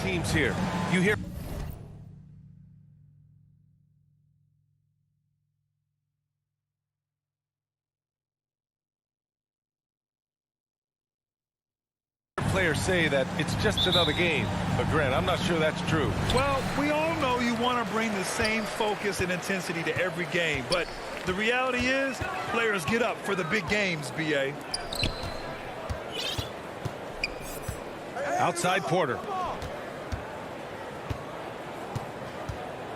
Teams here. You hear players say that it's just another game, but Grant, I'm not sure that's true. Well, we all know you want to bring the same focus and intensity to every game, but the reality is players get up for the big games, BA. Outside Porter.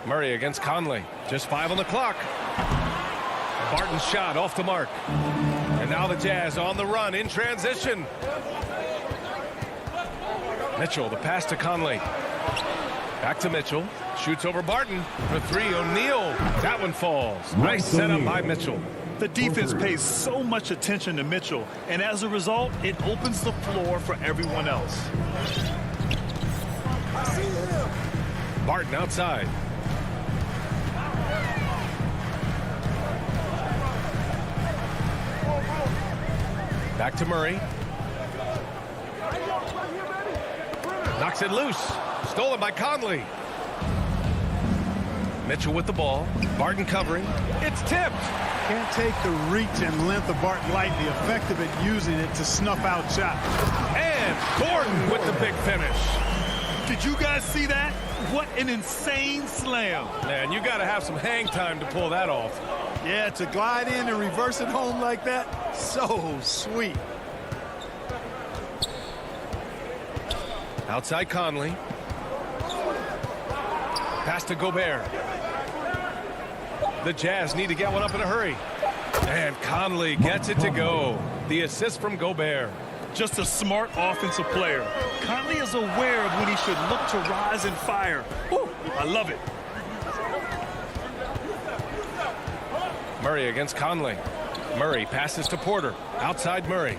Murray against Conley. Just 5 on the clock. Barton's shot off the mark. And now the Jazz on the run in transition. Mitchell, the pass to Conley. Back to Mitchell. Shoots over Barton for 3. O'Neal. That one falls. Nice setup by Mitchell. The defense pays so much attention to Mitchell, and as a result, it opens the floor for everyone else. Barton outside. Back to Murray. Knocks it loose. Stolen by Conley. Mitchell with the ball. Barton covering. It's tipped. Can't take the reach and length of Barton lightly. Effective at using it to snuff out shots. And Gordon with the big finish. Did you guys see that? What an insane slam. Man, you got to have some hang time to pull that off. Yeah, to glide in and reverse it home like that, so sweet. Outside Conley. Pass to Gobert. The Jazz need to get one up in a hurry. And Conley gets it to go. The assist from Gobert. Just a smart offensive player. Conley is aware of when he should look to rise and fire. Woo, I love it. Murray against Conley. Murray passes to Porter. Outside Murray.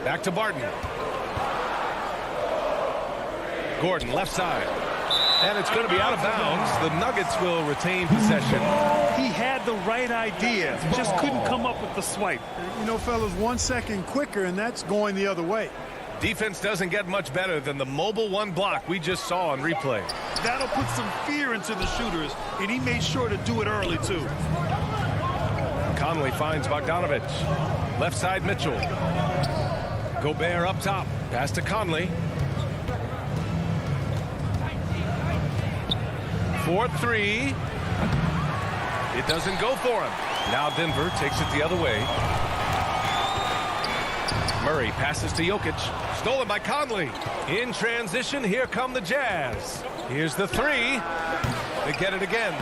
Back to Barton. Gordon left side. And it's going to be out of bounds. The Nuggets will retain possession. He had the right idea. Just couldn't come up with the swipe. You know, fellas, 1 second quicker, and that's going the other way. Defense doesn't get much better than the mobile one block we just saw on replay. That'll put some fear into the shooters, and he made sure to do it early, too. Conley finds Bogdanovich. Left side Mitchell. Gobert up top. Pass to Conley. 4-3. It doesn't go for him. Now Denver takes it the other way. Murray passes to Jokic. Stolen by Conley. In transition, here come the Jazz. Here's the 3. They get it again.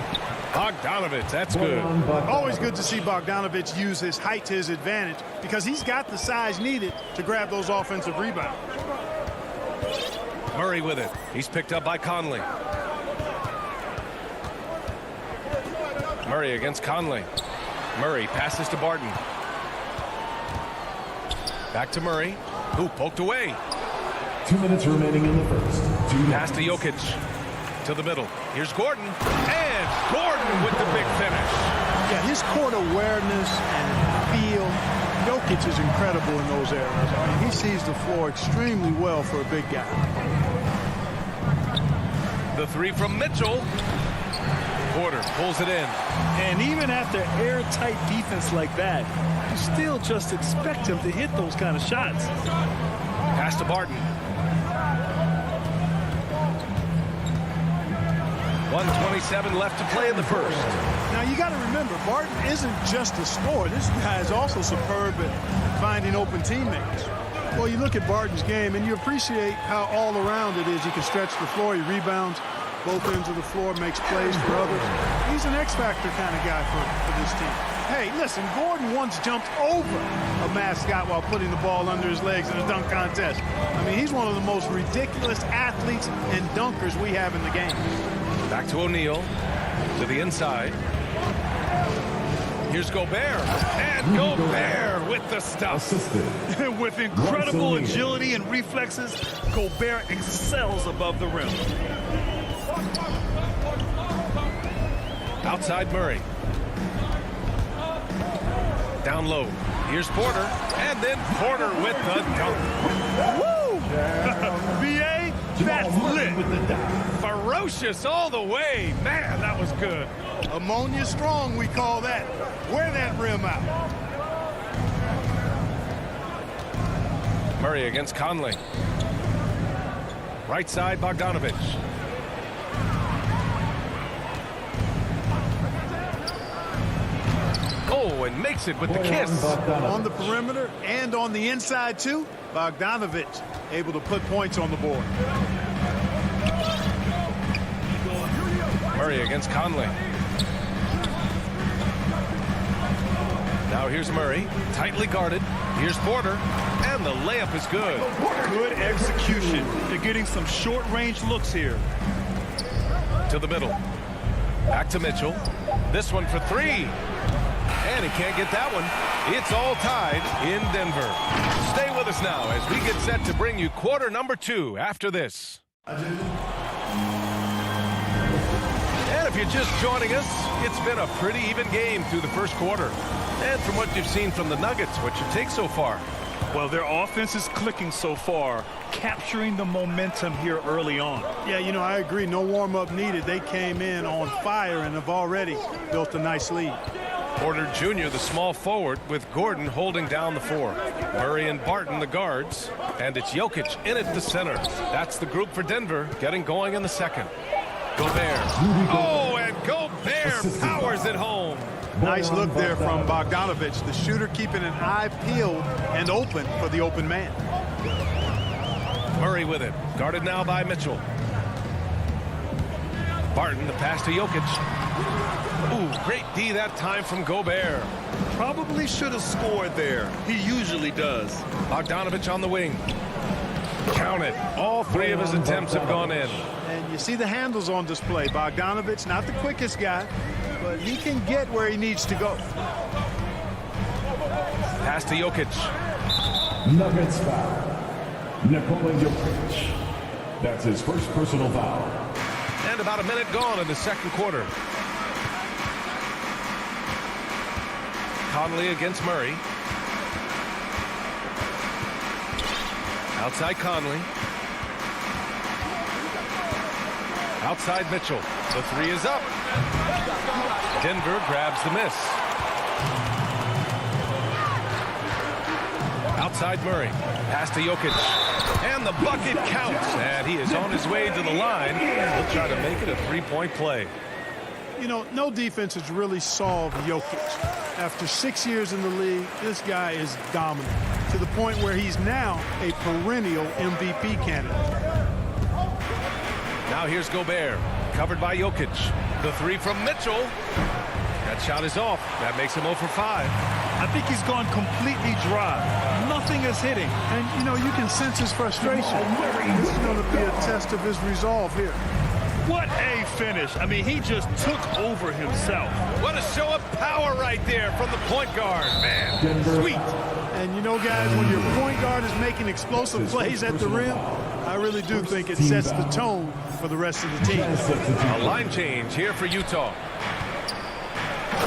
Bogdanovich, that's good. Always good to see Bogdanovich use his height to his advantage because he's got the size needed to grab those offensive rebounds. Murray with it. He's picked up by Conley. Murray against Conley. Murray passes to Barton. Back to Murray, who poked away. 2 minutes remaining in the first. Pass to Jokic. To the middle. Here's Gordon. And Gordon with the big finish. Yeah, his court awareness and feel, Jokic is incredible in those areas. I mean, he sees the floor extremely well for a big guy. The three from Mitchell. Porter pulls it in. And even after airtight defense like that, you still just expect him to hit those kind of shots. Pass to Barton. 1:27 left to play in the first. Now, you got to remember, Barton isn't just a scorer. This guy is also superb at finding open teammates. Well, you look at Barton's game, and you appreciate how all-around it is. He can stretch the floor. He rebounds both ends of the floor, makes plays for others. He's an X-factor kind of guy for this team. Hey, listen, Gordon once jumped over a mascot while putting the ball under his legs in a dunk contest. I mean, he's one of the most ridiculous athletes and dunkers we have in the game. Back to O'Neal, to the inside. Here's Gobert, and Gobert with the stuff. With incredible agility and reflexes, Gobert excels above the rim. Outside Murray. Down low. Here's Porter, and then Porter with the dunk. Woo! BA, that's lit. Ferocious all the way. Man, that was good. Ammonia strong, we call that. Wear that rim out. Murray against Conley. Right side, Bogdanovich. Oh, and makes it with the kiss. On the perimeter and on the inside, too. Bogdanovich able to put points on the board. Murray against Conley. Now here's Murray, tightly guarded. Here's Porter, and the layup is good. Good execution. They're getting some short-range looks here. To the middle. Back to Mitchell. This one for three. And he can't get that one. It's all tied in Denver. Stay with us now as we get set to bring you quarter number 2 after this. And if you're just joining us, it's been a pretty even game through the first quarter. And from what you've seen from the Nuggets, what's your take so far? Well, their offense is clicking so far, capturing the momentum here early on. Yeah, you know, I agree. No warm-up needed. They came in on fire and have already built a nice lead. Porter Jr., the small forward, with Gordon holding down the 4. Murray and Barton, the guards. And it's Jokic in at the center. That's the group for Denver, getting going in the second. Gobert. Oh, and Gobert powers it home. Nice look there from Bogdanovich, the shooter keeping an eye peeled and open for the open man. Murray with it. Guarded now by Mitchell. Barton, the pass to Jokic. Ooh, great D that time from Gobert. Probably should have scored there. He usually does. Bogdanovich on the wing. Count it. All 3 of his attempts have gone in. And you see the handles on display. Bogdanovich, not the quickest guy, but he can get where he needs to go. Pass to Jokic. Nuggets foul. Nikola Jokic. That's his first personal foul. And about a minute gone in the second quarter. Conley against Murray. Outside Conley. Outside Mitchell. The 3 is up. Denver grabs the miss. Outside Murray. Pass to Jokic. And the bucket counts. And he is on his way to the line. He'll try to make it a 3-point play. You know, no defense has really solved Jokic. After 6 years in the league, this guy is dominant to the point where he's now a perennial MVP candidate. Now here's Gobert, covered by Jokic. The 3 from Mitchell. That shot is off. That makes him 0 for 5. I think he's gone completely dry. Nothing is hitting. And, you know, you can sense his frustration. It's going to be a test of his resolve here. What a finish. I mean, he just took over himself. What a show of power right there from the point guard. Man, sweet. And, you know, guys, when your point guard is making explosive plays at the rim, I really do think it sets the tone for the rest of the team. A line change here for Utah.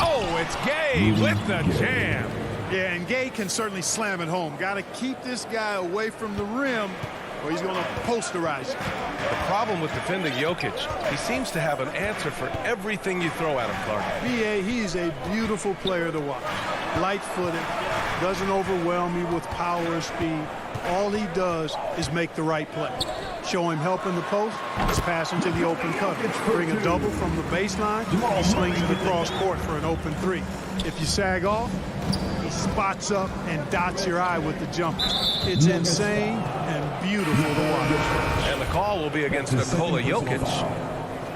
Oh, it's Gay with the jam. Yeah, and Gay can certainly slam it home. Got to keep this guy away from the rim or he's going to posterize you. The problem with defending Jokic, he seems to have an answer for everything you throw at him, Clark. B.A., he's a beautiful player to watch. Light-footed, doesn't overwhelm you with power or speed. All he does is make the right play. Show him help in the post, he's passing to the open coverage. Bring a double from the baseline, he slings it across court for an open three. If you sag off, he spots up and dots your eye with the jumper. It's insane and beautiful to watch. And the call will be against Nikola Jokic.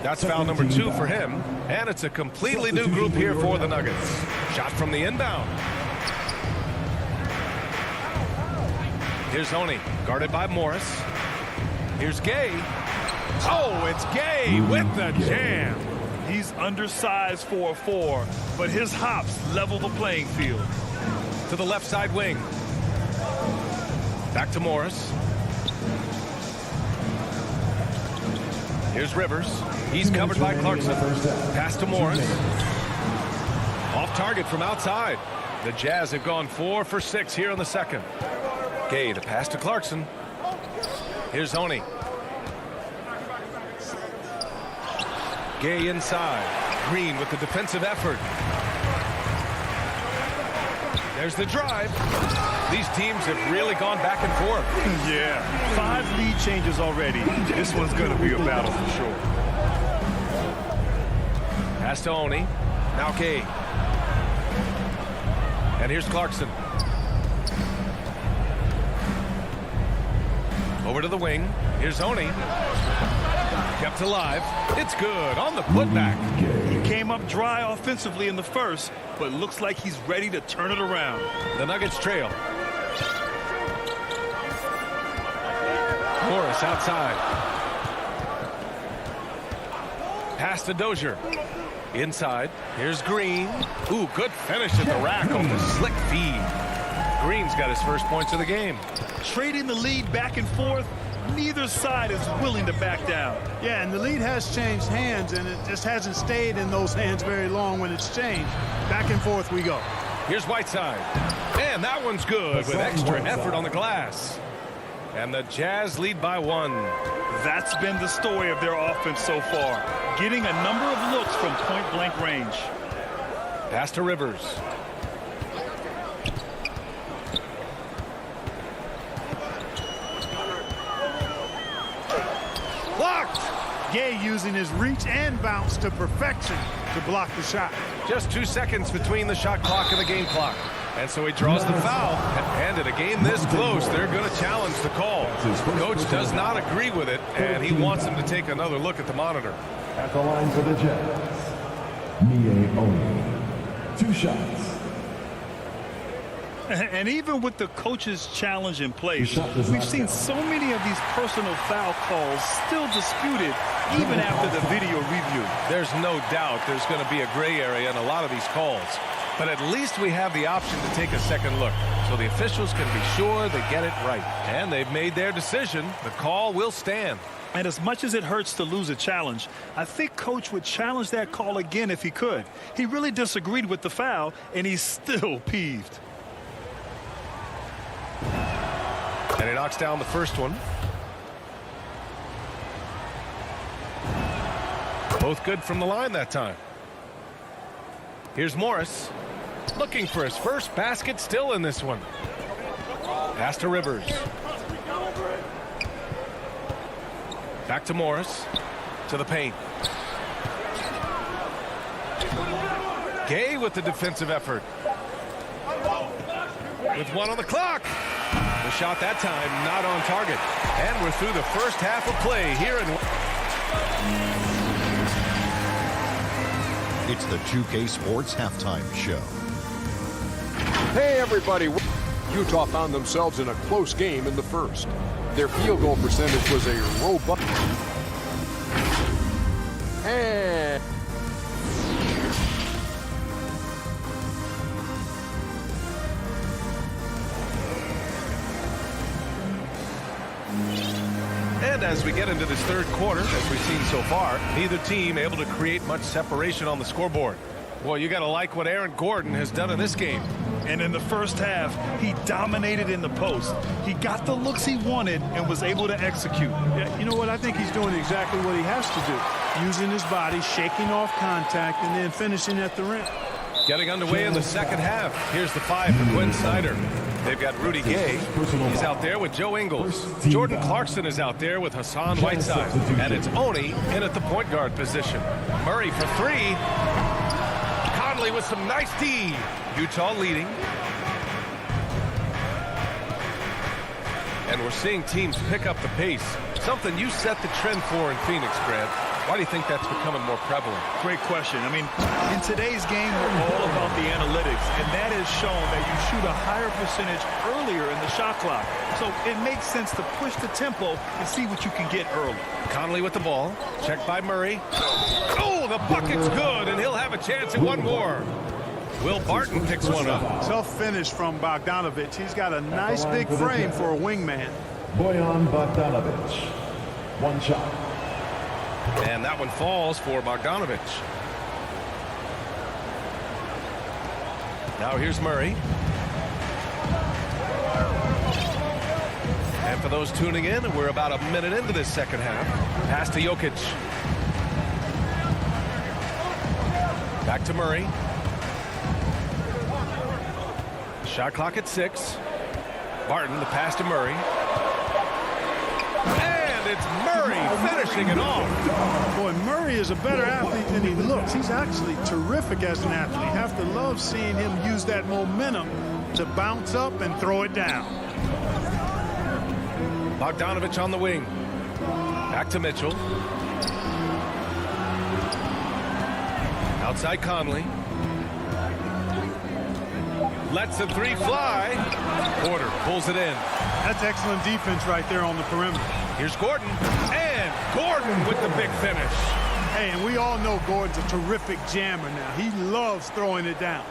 That's foul number 2 for him. And it's a completely new group here for the Nuggets. Shot from the inbound. Here's Oni, guarded by Morris. Here's Gay. Oh, it's Gay with the jam. He's undersized for a 4, but his hops level the playing field. To the left side wing. Back to Morris. Here's Rivers. He's covered by Clarkson. Pass to Morris. Off target from outside. The Jazz have gone 4 for 6 here in the second. Gay, the pass to Clarkson. Here's Oni. Gay inside. Green with the defensive effort. There's the drive. These teams have really gone back and forth. Yeah, 5 lead changes already. This one's going to be a battle for sure. Pass to Oni. Now Gay. And here's Clarkson. Over to the wing. Here's Oni. Kept alive. It's good on the putback. He came up dry offensively in the first, but looks like he's ready to turn it around. The Nuggets trail. Morris outside. Pass to Dozier. Inside. Here's Green. Ooh, good finish at the rack on the slick feed. Green's got his first points of the game. Trading the lead back and forth, neither side is willing to back down. Yeah, and the lead has changed hands, and it just hasn't stayed in those hands very long when it's changed. Back and forth we go. Here's Whiteside. And that one's good with extra effort on the glass. And the Jazz lead by 1. That's been the story of their offense so far, getting a number of looks from point-blank range. Pass to Rivers. Blocked! Gay using his reach and bounce to perfection to block the shot. Just 2 seconds between the shot clock and the game clock. And so he draws the foul. And in a game this close, they're going to challenge the call. Coach does not agree with it, and he wants him to take another look at the monitor. At the line for the Jazz, Mie Oni. 2 shots. And even with the coach's challenge in place, we've seen so many of these personal foul calls still disputed even after the video review. There's no doubt there's going to be a gray area in a lot of these calls. But at least we have the option to take a second look, so the officials can be sure they get it right. And they've made their decision. The call will stand. And as much as it hurts to lose a challenge, I think Coach would challenge that call again if he could. He really disagreed with the foul, and he's still peeved. And he knocks down the first one. Both good from the line that time. Here's Morris. Looking for his first basket still in this one. Pass to Rivers. Back to Morris. To the paint. Gay with the defensive effort. With 1 on the clock. The shot that time not on target. And we're through the first half of play here in... It's the 2K Sports Halftime Show. Hey, everybody. Utah found themselves in a close game in the first. Their field goal percentage was a robust. And And as we get into this third quarter, as we've seen so far, neither team able to create much separation on the scoreboard. Boy, you got to like what Aaron Gordon has done in this game. And in the first half, he dominated in the post. He got the looks he wanted and was able to execute. Yeah, you know what? I think he's doing exactly what he has to do. Using his body, shaking off contact, and then finishing at the rim. Getting underway in the second half. Here's the 5 for Quinn Snyder. They've got Rudy Gay. He's out there with Joe Ingles. Jordan Clarkson is out there with Hassan Whiteside. And it's Oni in at the point guard position. Murray for 3. Conley with some nice D. Utah leading. And we're seeing teams pick up the pace. Something you set the trend for in Phoenix, Grant. Why do you think that's becoming more prevalent? Great question. I mean, in today's game, we're all about the analytics, and that has shown that you shoot a higher percentage earlier in the shot clock. So it makes sense to push the tempo and see what you can get early. Conley with the ball. Checked by Murray. Oh, the bucket's good, and he'll have a chance at one more. Will Barton picks one up. Tough finish from Bogdanovich. He's got a nice big frame for a wingman. Bojan Bogdanovic. One shot. And that one falls for Bogdanovich. Now here's Murray. And for those tuning in, we're about a minute into this second half. Pass to Jokic. Back to Murray. Shot clock at 6. Barton, the pass to Murray. And it's Murray finishing it off. Boy, Murray is a better athlete than he looks. He's actually terrific as an athlete. You have to love seeing him use that momentum to bounce up and throw it down. Bogdanovich on the wing. Back to Mitchell. Outside Conley. Lets the 3 fly. Porter pulls it in. That's excellent defense right there on the perimeter. Here's Gordon. And Gordon with the big finish. Hey, and we all know Gordon's a terrific jammer now. He loves throwing it down.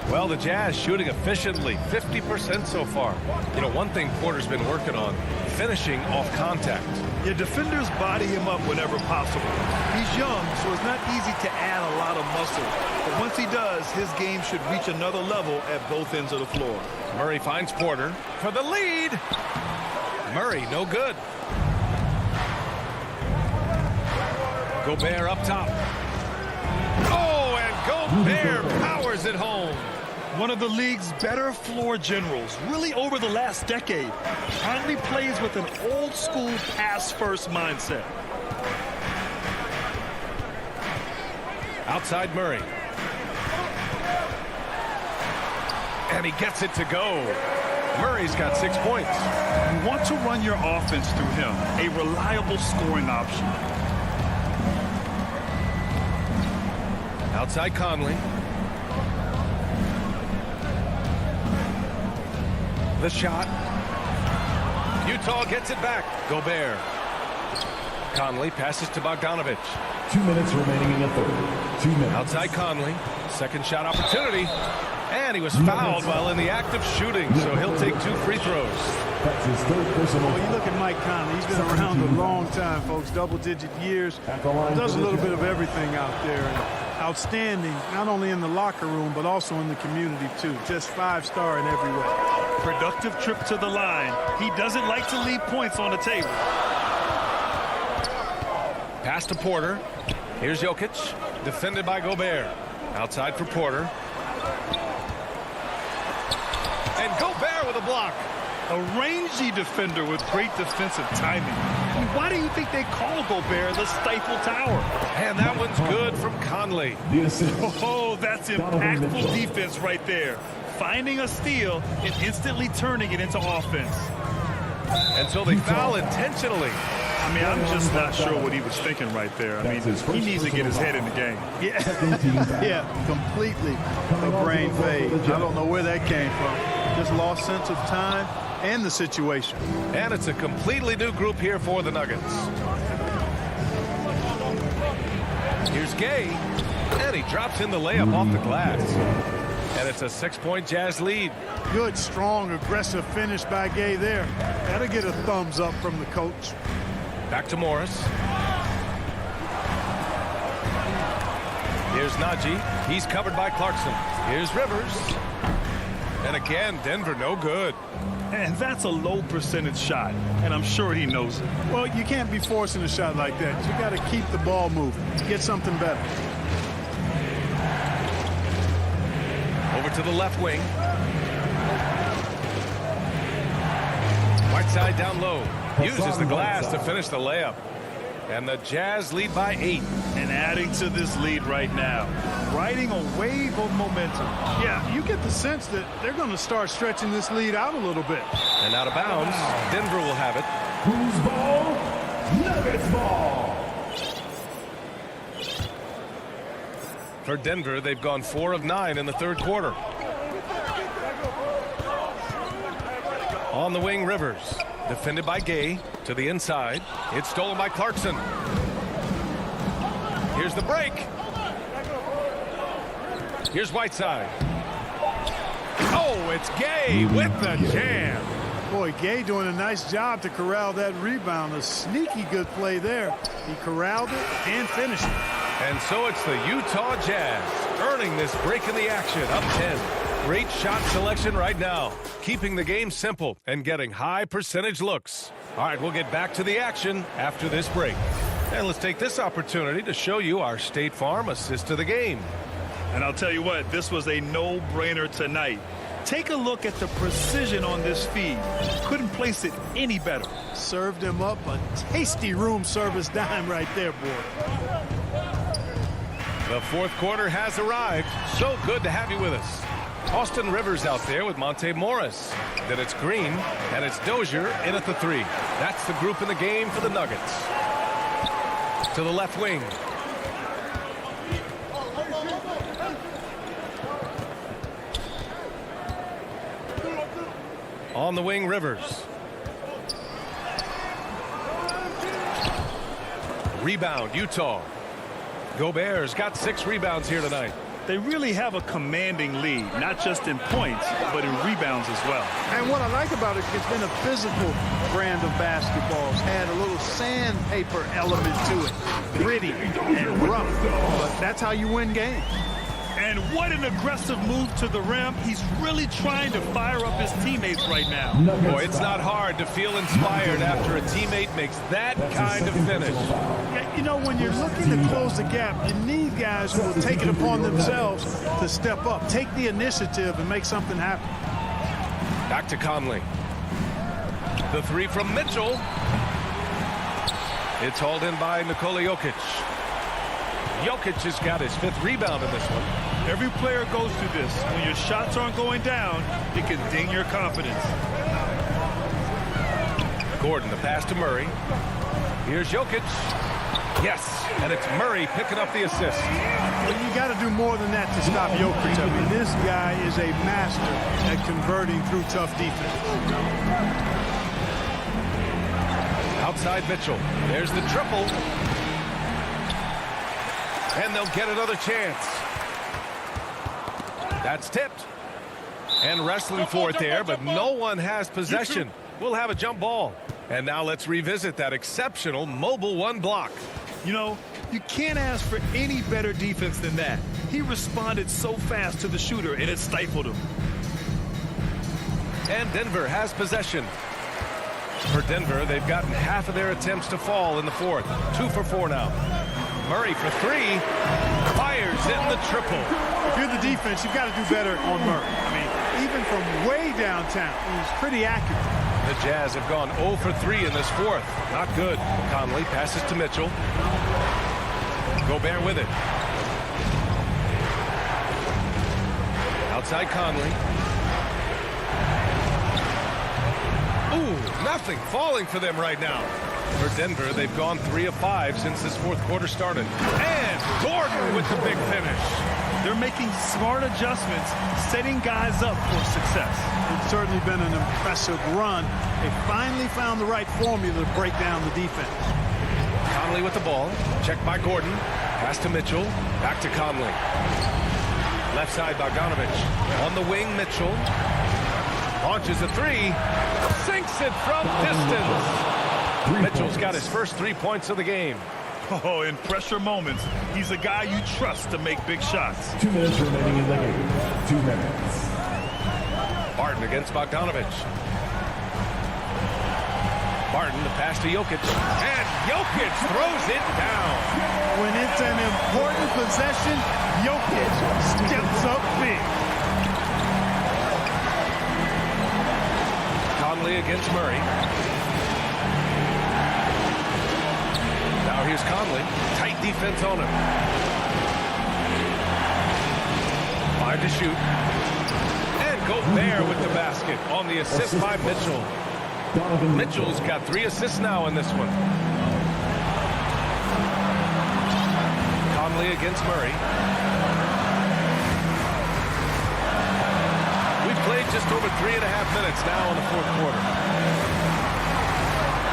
Well, the Jazz shooting efficiently, 50% so far. You know, one thing Porter's been working on, finishing off contact. Your defenders body him up whenever possible. He's young, so it's not easy to add a lot of muscle. But once he does, his game should reach another level at both ends of the floor. Murray finds Porter for the lead. Murray, no good. Gobert up top. Oh, and Gobert powers it home. One of the league's better floor generals, really over the last decade. Conley plays with an old-school pass-first mindset. Outside Murray. And he gets it to go. Murray's got 6 points. You want to run your offense through him, a reliable scoring option. Outside Conley. The shot. Utah gets it back. Gobert. Conley passes to Bogdanovich. 2 minutes remaining in the third. 2 minutes. Outside Conley. Second shot opportunity. And he was fouled while in the act of shooting, so he'll take 2 free throws. That's his third personal. Well, you look at Mike Conley. He's been around a long time, folks. Double-digit years. Does a little bit of everything out there. And outstanding, not only in the locker room, but also in the community, too. Just 5-star in every way. Productive trip to the line. He doesn't like to leave points on the table. Pass to Porter. Here's Jokic. Defended by Gobert. Outside for Porter. And Gobert with a block. A rangy defender with great defensive timing. I mean, why do you think they call Gobert the Stifle Tower? And that one's good from Conley. The assist. Oh, that's impactful defense right there. Finding a steal and instantly turning it into offense. Until they foul intentionally. I mean, I'm just not sure what he was thinking right there. I mean, he needs to get his head in the game. Yeah, completely a brain fade. I don't know where that came from. Just lost sense of time and the situation. And it's a completely new group here for the Nuggets. Here's Gay. And he drops in the layup off the glass. And it's a 6-point Jazz lead. Good, strong, aggressive finish by Gay there. Gotta get a thumbs up from the coach. Back to Morris. Here's Najee. He's covered by Clarkson. Here's Rivers. And again, Denver no good. And that's a low percentage shot, and I'm sure he knows it. Well, you can't be forcing a shot like that. You got to keep the ball moving. Get something better. Over to the left wing. Whiteside down low. Uses the glass to finish the layup. And the Jazz lead by 8. And adding to this lead right now, riding a wave of momentum. Yeah, you get the sense that they're going to start stretching this lead out a little bit. And out of bounds, Denver will have it. Who's ball? Nuggets ball. For Denver, they've gone 4 of 9 in the third quarter. On the wing, Rivers. Defended by Gay to the inside. It's stolen by Clarkson. Here's the break. Here's Whiteside. Oh, it's Gay with the jam. Boy, Gay doing a nice job to corral that rebound. A sneaky good play there. He corralled it and finished it. And so it's the Utah Jazz earning this break in the action, up 10. Great shot selection right now, keeping the game simple and getting high percentage looks. All right, we'll get back to the action after this break. And let's take this opportunity to show you our State Farm assist to the game. And I'll tell you what, this was a no-brainer tonight. Take a look at the precision on this feed. Couldn't place it any better. Served him up a tasty room service dime right there, boy. The fourth quarter has arrived. So good to have you with us. Austin Rivers out there with Monte Morris. Then it's Green, and it's Dozier in at the 3. That's the group in the game for the Nuggets. To the left wing. On the wing, Rivers. Rebound, Utah. Gobert's got 6 rebounds here tonight. They really have a commanding lead, not just in points, but in rebounds as well. And what I like about it, it's been a physical brand of basketball. It's had a little sandpaper element to it. Gritty and rough. But that's how you win games. And what an aggressive move to the rim. He's really trying to fire up his teammates right now. Boy, it's not hard to feel inspired after a teammate makes that kind of finish. Yeah, you know, when you're looking to close the gap, you need guys who will take it upon themselves to step up, take the initiative, and make something happen. Back to Conley. The 3 from Mitchell. It's hauled in by Nikola Jokic. Jokic has got his 5th rebound in this one. Every player goes through this. When your shots aren't going down, it can ding your confidence. Gordon, the pass to Murray. Here's Jokic. Yes, and it's Murray picking up the assist. Well, you got to do more than that to stop Jokic. I mean, this guy is a master at converting through tough defense. Outside Mitchell. There's the triple. And they'll get another chance. That's tipped. And wrestling for it there, but no one has possession. We'll have a jump ball. And now let's revisit that exceptional mobile 1 block. You know, you can't ask for any better defense than that. He responded so fast to the shooter, and it stifled him. And Denver has possession. For Denver, they've gotten half of their attempts to fall in the fourth. 2 for 4 now. Murray for 3. Fires in the triple. If you're the defense, you've got to do better on Murray. I mean, even from way downtown, he's pretty accurate. The Jazz have gone 0 for 3 in this fourth. Not good. Conley passes to Mitchell. Gobert with it. Outside Conley. Ooh, nothing falling for them right now. For Denver, they've gone 3 of 5 since this fourth quarter started. And Gordon with the big finish. They're making smart adjustments, setting guys up for success. It's certainly been an impressive run. They finally found the right formula to break down the defense. Conley with the ball. Checked by Gordon. Pass to Mitchell. Back to Conley. Left side, Bogdanovich. On the wing, Mitchell. Launches a 3. Sinks it from distance. Mitchell's got his first 3 points of the game. Oh, in pressure moments, he's a guy you trust to make big shots. 2 minutes remaining in the game. 2 minutes. Barton against Bogdanovich. Barton, the pass to Jokic. And Jokic throws it down. When it's an important possession, Jokic steps up big. Conley against Murray. Now here's Conley. Tight defense on him. 5 to shoot. And Gobert with the basket on the assist by Mitchell. Mitchell's got 3 assists now in this one. Conley against Murray. We've played just over 3.5 minutes now in the fourth quarter.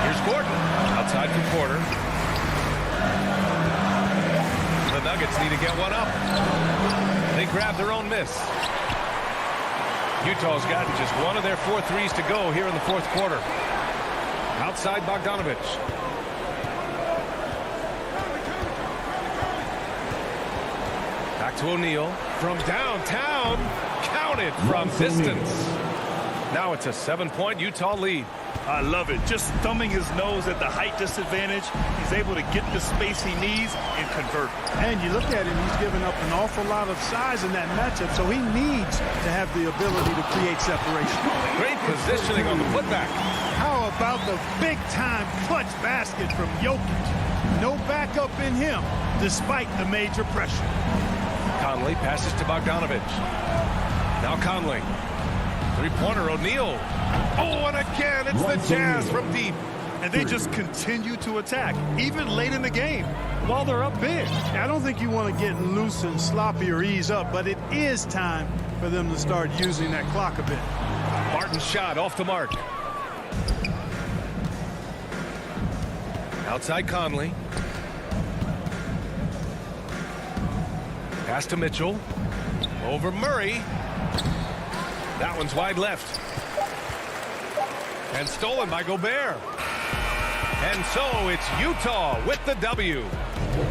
Here's Gordon outside from Porter. The Nuggets need to get one up. They grab their own miss. Utah's gotten just one of their 4 threes to go here in the fourth quarter. Outside Bogdanovich. Back to O'Neal. From downtown. Counted from distance. Now it's a 7-point Utah lead. I love it. Just thumbing his nose at the height disadvantage. He's able to get the space he needs and convert. And you look at him, he's given up an awful lot of size in that matchup, so he needs to have the ability to create separation. Great positioning on the putback. How about the big-time clutch basket from Jokic? No backup in him, despite the major pressure. Conley passes to Bogdanovich. Now Conley. 3-pointer, O'Neal. Oh, and again, it's the Jazz from deep. And they just continue to attack, even late in the game, while they're up big. I don't think you want to get loose and sloppy or ease up, but it is time for them to start using that clock a bit. Barton's shot off the mark. Outside Conley. Pass to Mitchell. Over Murray. That one's wide left. And stolen by Gobert. And so it's Utah with the W.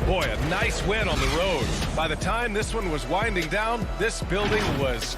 Boy, a nice win on the road. By the time this one was winding down, this building was...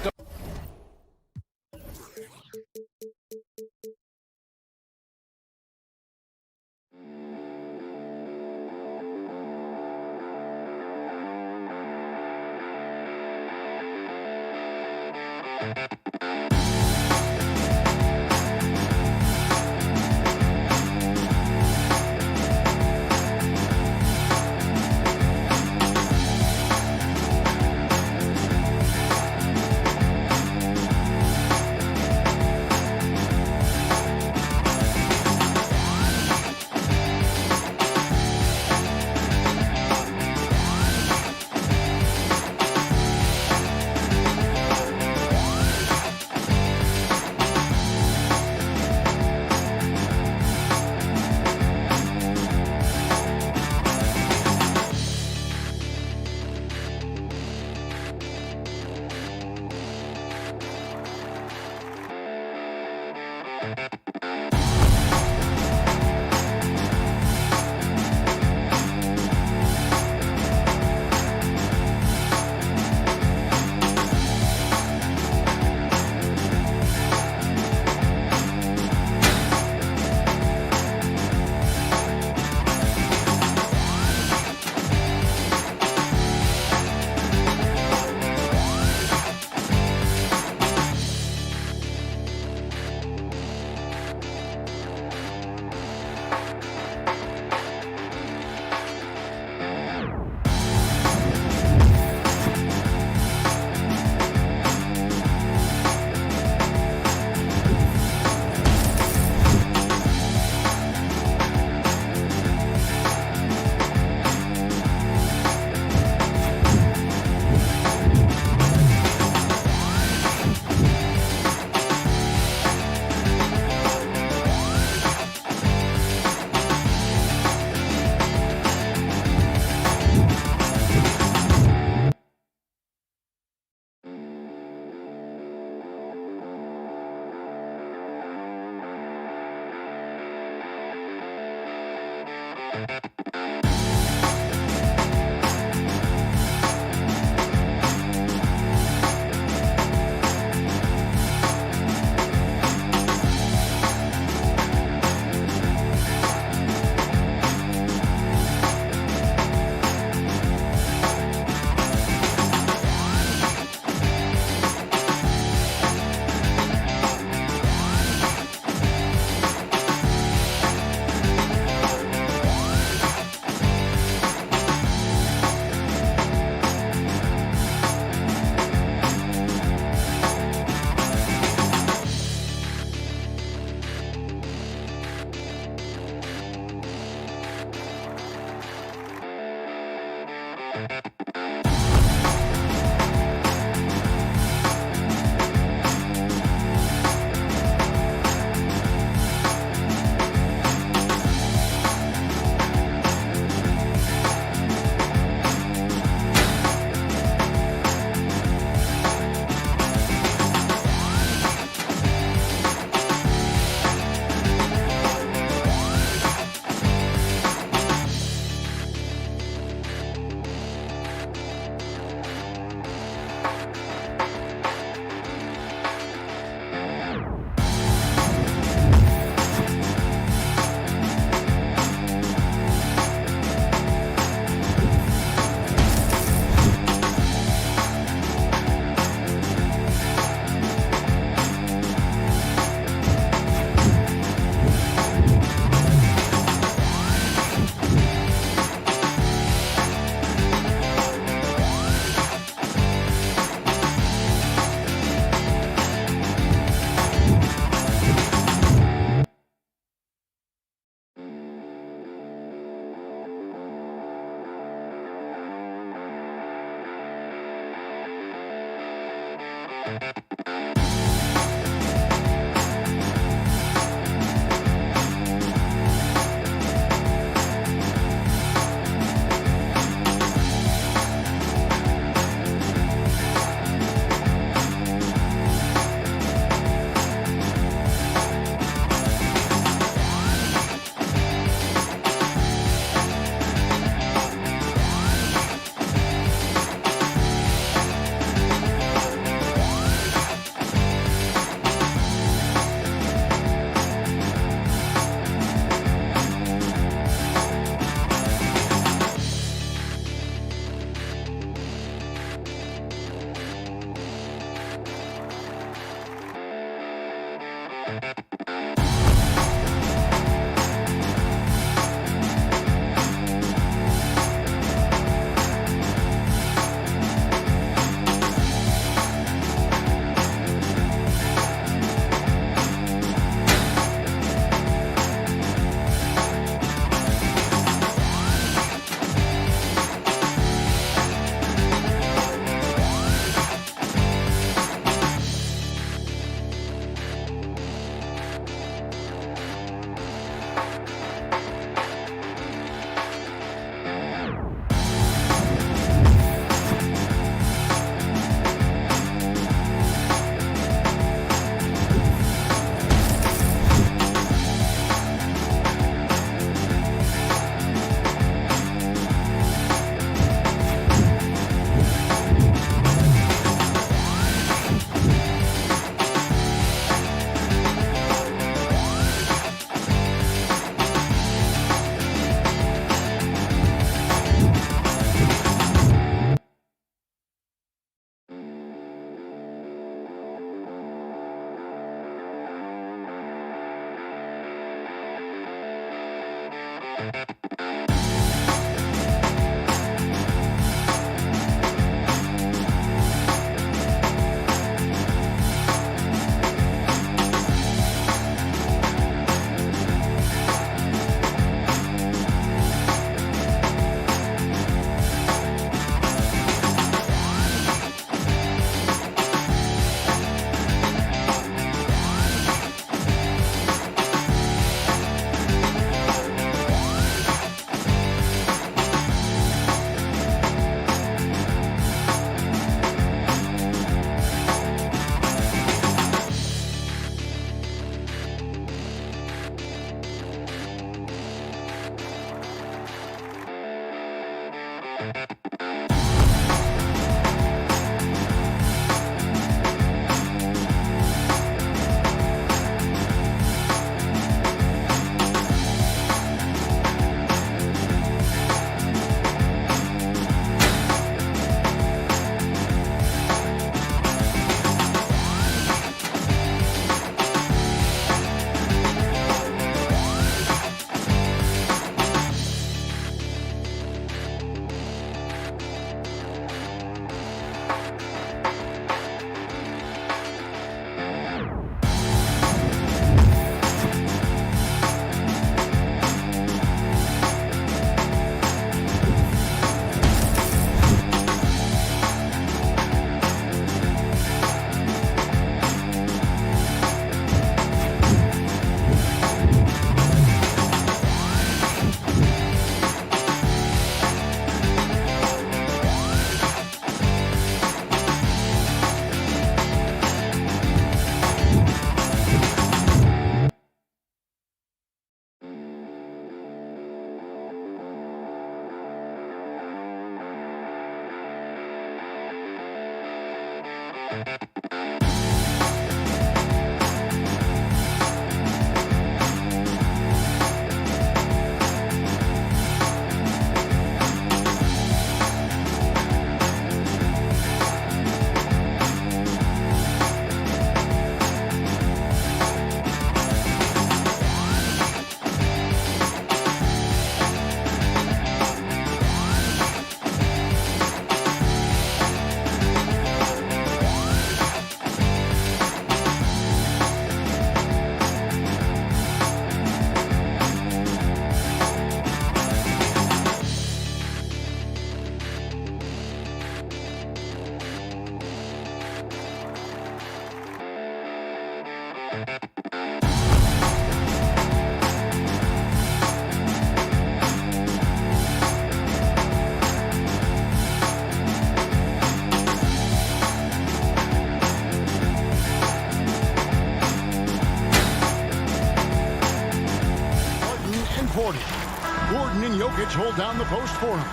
Gordon and Jokic hold down the post for him.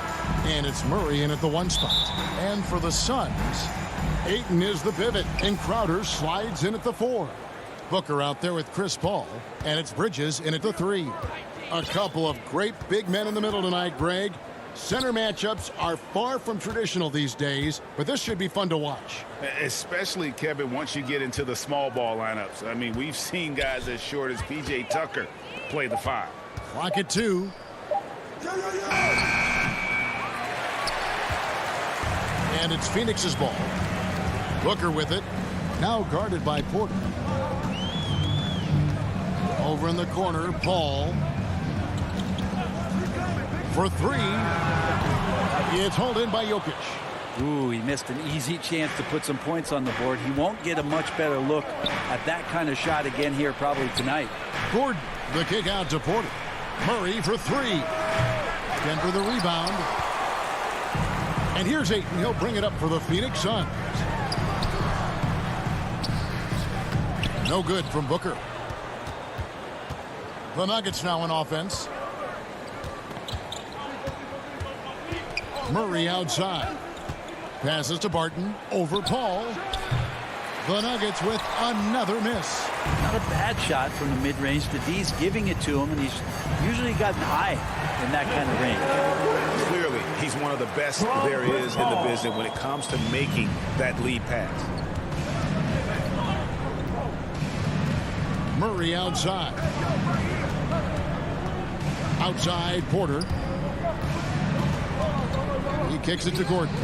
And it's Murray in at the 1 spot. And for the Suns, Ayton is the pivot, and Crowder slides in at the 4. Booker out there with Chris Paul, and it's Bridges in at the 3. A couple of great big men in the middle tonight, Greg. Center matchups are far from traditional these days, but this should be fun to watch. Especially, Kevin, once you get into the small ball lineups. I mean, we've seen guys as short as P.J. Tucker play the 5. Clock at 2. And it's Phoenix's ball. Booker with it. Now guarded by Porter. Over in the corner, Paul. For 3. It's hauled in by Jokic. Ooh, he missed an easy chance to put some points on the board. He won't get a much better look at that kind of shot again here probably tonight. Gordon, the kick out to Porter. Murray for 3. Denver the rebound. And here's Ayton. He'll bring it up for the Phoenix Suns. No good from Booker. The Nuggets now in offense. Murray outside. Passes to Barton. Over Paul. The Nuggets with another miss. Not a bad shot from the mid-range. The D's giving it to him, and he's usually gotten high in that kind of range. Clearly, he's one of the best there is in the business when it comes to making that lead pass. Murray outside. Outside, Porter. He kicks it to Gordon.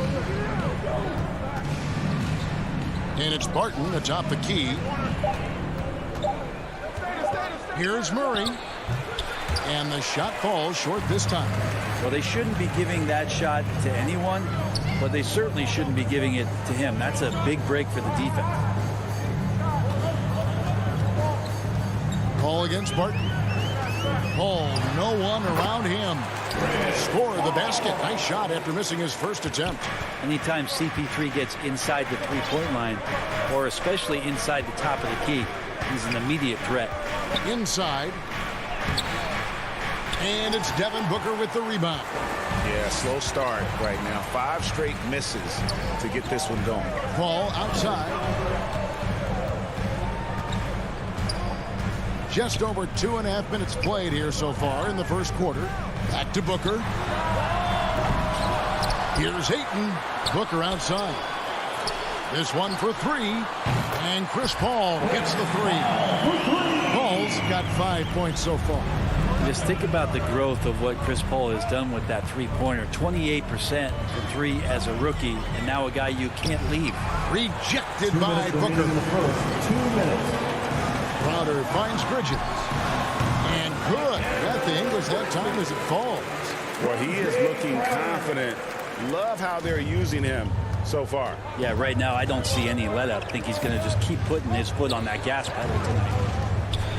And it's Barton atop the key. Here's Murray. And the shot falls short this time. Well, they shouldn't be giving that shot to anyone, but they certainly shouldn't be giving it to him. That's a big break for the defense. Paul against Barton. Paul, no one around him. Score the basket. Nice shot after missing his first attempt. Anytime CP3 gets inside the three-point line, or especially inside the top of the key, he's an immediate threat. Inside. And it's Devin Booker with the rebound. Yeah, slow start right now. 5 straight misses to get this one going. Paul outside. Just over 2.5 minutes played here so far in the first quarter. Back to Booker. Here's Ayton. Booker outside. This one for 3. And Chris Paul gets the 3. Paul's got 5 points so far. Just think about the growth of what Chris Paul has done with that three-pointer. 28% for 3 as a rookie, and now a guy you can't leave. Rejected by Booker. 2 minutes. Crowder finds Bridges. And good. That thing was that time as it falls. Well, he is looking confident. Love how they're using him so far. Yeah, right now I don't see any let up. I think he's going to just keep putting his foot on that gas pedal tonight.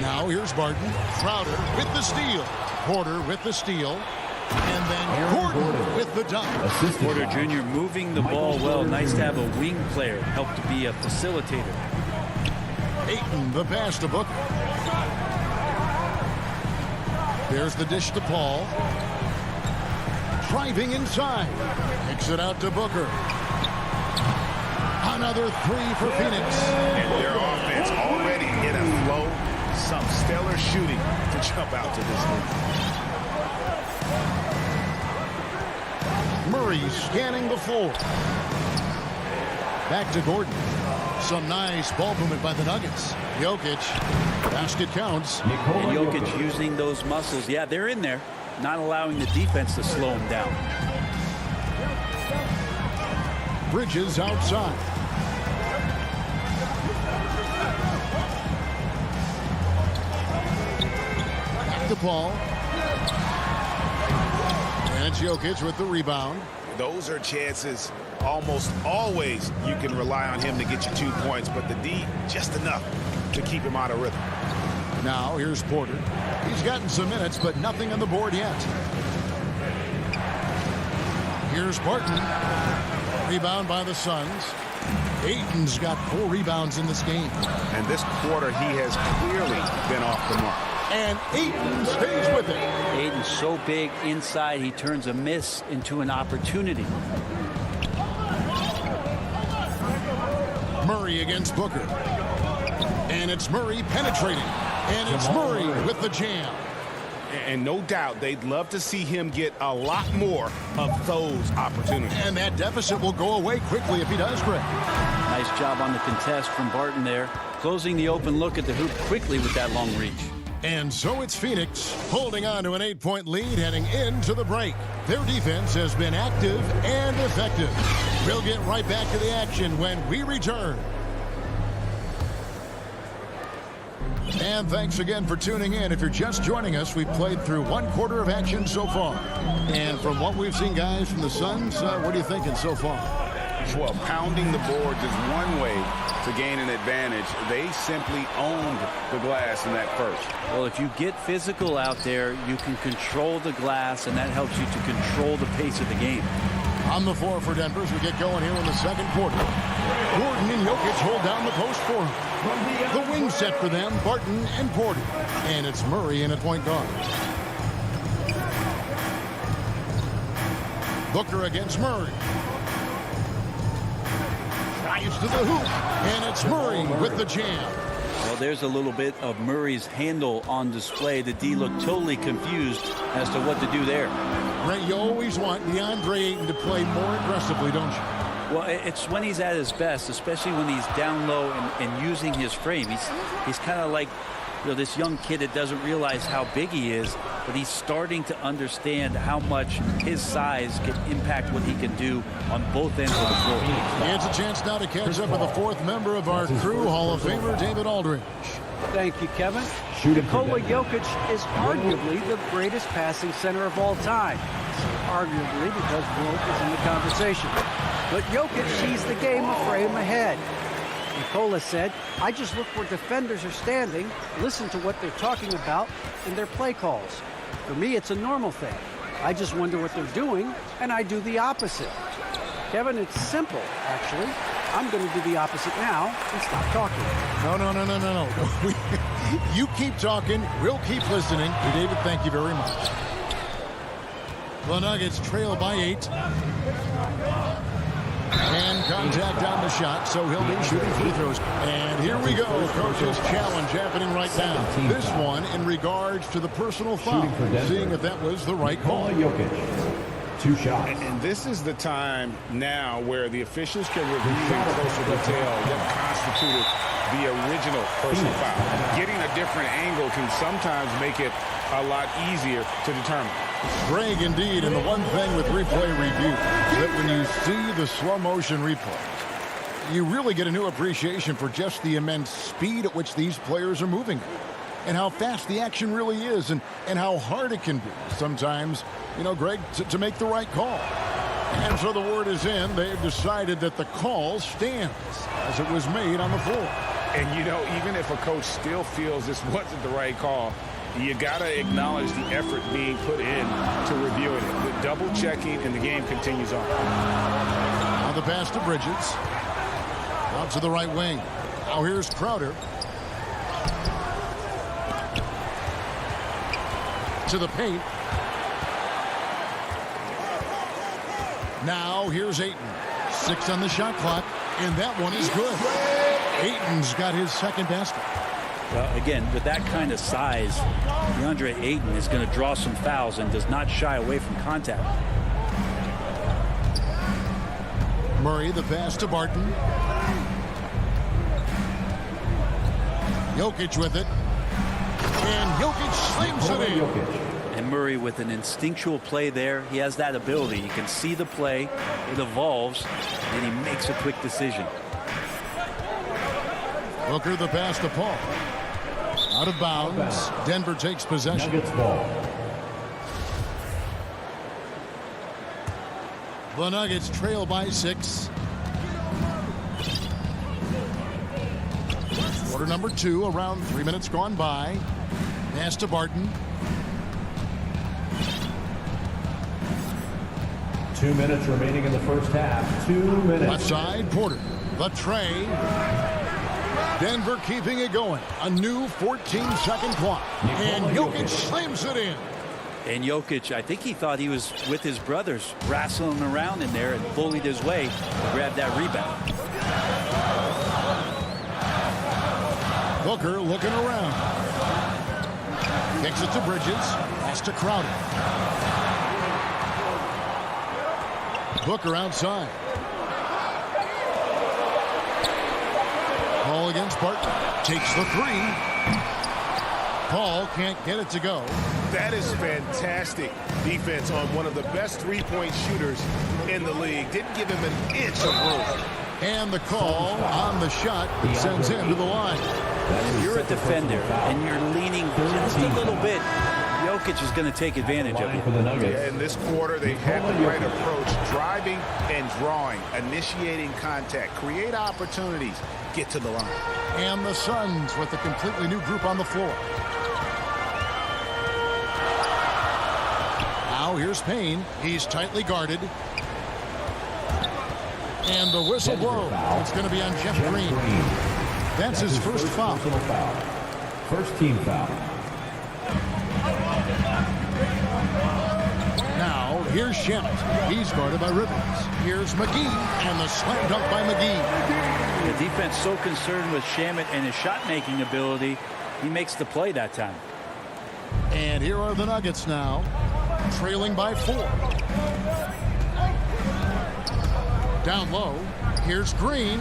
Now here's Barton. Crowder with the steal. Porter with the steal. And then Gordon with the dunk. Porter Jr. moving the ball well. Nice to have a wing player help to be a facilitator. Ayton, the pass to Booker. There's the dish to Paul. Driving inside. Kicks it out to Booker. Another three for Phoenix. And their offense already in a flow. Some stellar shooting to jump out to this lead. Murray scanning the floor. Back to Gordon. Some nice ball movement by the Nuggets. Jokic. Basket counts. And Jokic using those muscles. Yeah, they're in there. Not allowing the defense to slow him down. Bridges outside. Back to Paul. And it's Jokic with the rebound. Those are chances almost always you can rely on him to get you 2 points, but the D just enough to keep him out of rhythm. Now here's Porter. He's gotten some minutes, but nothing on the board yet. Here's Barton. Rebound by the Suns. Ayton's got 4 rebounds in this game. And this quarter, he has clearly been off the mark. And Ayton stays with it. Ayton's so big inside, he turns a miss into an opportunity. Murray against Booker. And it's Murray penetrating. And it's Murray with the jam. And no doubt they'd love to see him get a lot more of those opportunities. And that deficit will go away quickly if he does, Greg. Nice job on the contest from Barton there. Closing the open look at the hoop quickly with that long reach. And so it's Phoenix holding on to an 8-point lead heading into the break. Their defense has been active and effective. We'll get right back to the action when we return. And thanks again for tuning in. If you're just joining us, we've played through 1 quarter of action so far. And from what we've seen, guys, from the Suns, what are you thinking so far? Well, pounding the boards is one way to gain an advantage. They simply owned the glass in that first. Well, if you get physical out there, you can control the glass, and that helps you to control the pace of the game. On the floor for Denver as we get going here in the second quarter. Gordon and Jokic hold down the post for him. The wing set for them, Barton and Porter. And it's Murray in at point guard. Booker against Murray. Drives to the hoop. And it's Murray with the jam. Well, there's a little bit of Murray's handle on display. The D looked totally confused as to what to do there. Ray, you always want DeAndre Ayton to play more aggressively, don't you? Well, it's when he's at his best, especially when he's down low and using his frame. He's kind of like, you know, this young kid that doesn't realize how big he is, but he's starting to understand how much his size can impact what he can do on both ends of the floor. It's a chance now to catch up with the 4th member of our crew, Hall of Famer David Aldridge. Thank you, Kevin. Nikola Jokic is arguably the greatest passing center of all time. Arguably because Wilt is in the conversation. But Jokic sees the game a frame ahead. Nikola said, I just look where defenders are standing, listen to what they're talking about in their play calls. For me, it's a normal thing. I just wonder what they're doing, and I do the opposite. Kevin, it's simple, actually. I'm going to do the opposite now and stop talking. No. You keep talking. We'll keep listening. David, thank you very much. The Nuggets trail by 8. And contact on the shot, so he'll be shooting free throws. And here we go. Coach's challenge happening right now. This one in regards to the personal foul. Seeing if that was the right call. Jokic. 2 shots. And this is the time now where the officials can review in closer detail what constituted the original personal foul. Getting a different angle can sometimes make it a lot easier to determine. Greg, indeed, and the one thing with replay review is that when you see the slow motion replay, you really get a new appreciation for just the immense speed at which these players are moving and how fast the action really is and how hard it can be sometimes, you know, Greg, to make the right call. And so the word is in. They've decided that the call stands as it was made on the floor. And, you know, even if a coach still feels this wasn't the right call, you got to acknowledge the effort being put in to reviewing it. The double checking and the game continues on. Now the pass to Bridges. Out to the right wing. Now here's Crowder. To the paint. Now here's Ayton. 6 on the shot clock. And that one is good. Ayton's got his second basket. Well, again, with that kind of size, DeAndre Ayton is going to draw some fouls and does not shy away from contact. Murray, the pass to Barton. Jokic with it. And Jokic slams it in. And Murray with an instinctual play there. He has that ability. You can see the play. It evolves. And he makes a quick decision. Booker, the pass to Paul. Out of bounds. Denver takes possession. Nuggets ball. The Nuggets trail by 6. Quarter number 2, around 3 minutes gone by. Pass to Barton. 2 minutes remaining in the first half. 2 minutes. Left side, Porter. The tray. Denver keeping it going. A new 14-second clock. And Jokic slams it in. And Jokic, I think he thought he was with his brothers, wrestling around in there and bullied his way to grab that rebound. Booker looking around. Kicks it to Bridges. Pass to Crowder. Booker outside. Paul against Barton. Takes the 3. Paul can't get it to go. That is fantastic defense on one of the best three-point shooters in the league. Didn't give him an inch of room. And the call on the shot sends him to the line. If you're a defender and you're leaning just a little bit, Jokic is going to take advantage of it. Yeah, in this quarter, they had the right approach, driving and drawing, initiating contact, create opportunities, get to the line. And the Suns with a completely new group on the floor. Now here's Payne. He's tightly guarded. And the whistle blows. It's going to be on Jeff Green. That's his first foul. First team foul. Now here's Shemet. He's guarded by Rivers. Here's McGee. And the slam dunk by McGee. The defense so concerned with Shamet and his shot-making ability, he makes the play that time. And here are the Nuggets now, trailing by 4. Down low, here's Green.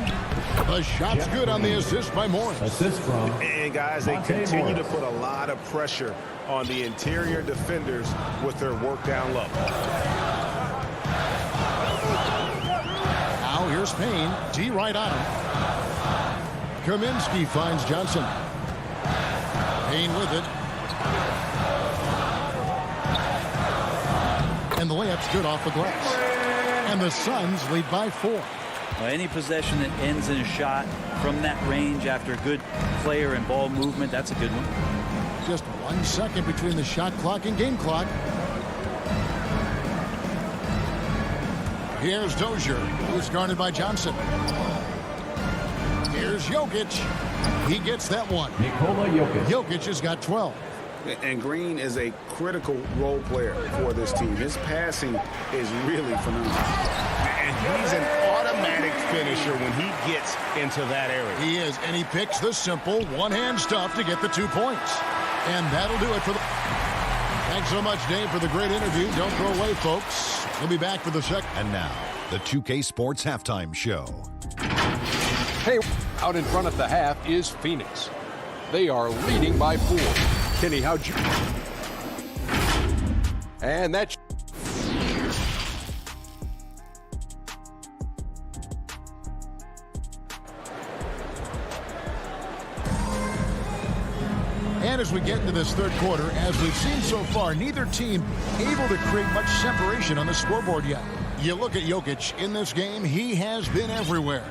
The shot's good on the assist by Morris. Assist from. And guys, they continue to put a lot of pressure on the interior defenders with their work down low. Now here's Payne. D right on him. Kaminsky finds Johnson. Payne with it. And the layup's good off the glass. And the Suns lead by 4. Well, any possession that ends in a shot from that range after a good player and ball movement, that's a good one. Just 1 second between the shot clock and game clock. Here's Dozier, who's guarded by Johnson. Here's Jokic. He gets that one. Nikola Jokic. Jokic has got 12. And Green is a critical role player for this team. His passing is really phenomenal. And he's an automatic finisher when he gets into that area. He is, and he picks the simple one-hand stuff to get the 2 points. And that'll do it for the... Thanks so much, Dave, for the great interview. Don't throw away, folks. We'll be back for the second. And now, the 2K Sports Halftime Show. Hey, out in front at the half is Phoenix. They are leading by 4. Kenny, how'd you... And that's... And as we get into this third quarter, as we've seen so far, neither team able to create much separation on the scoreboard yet. You look at Jokic in this game, he has been everywhere.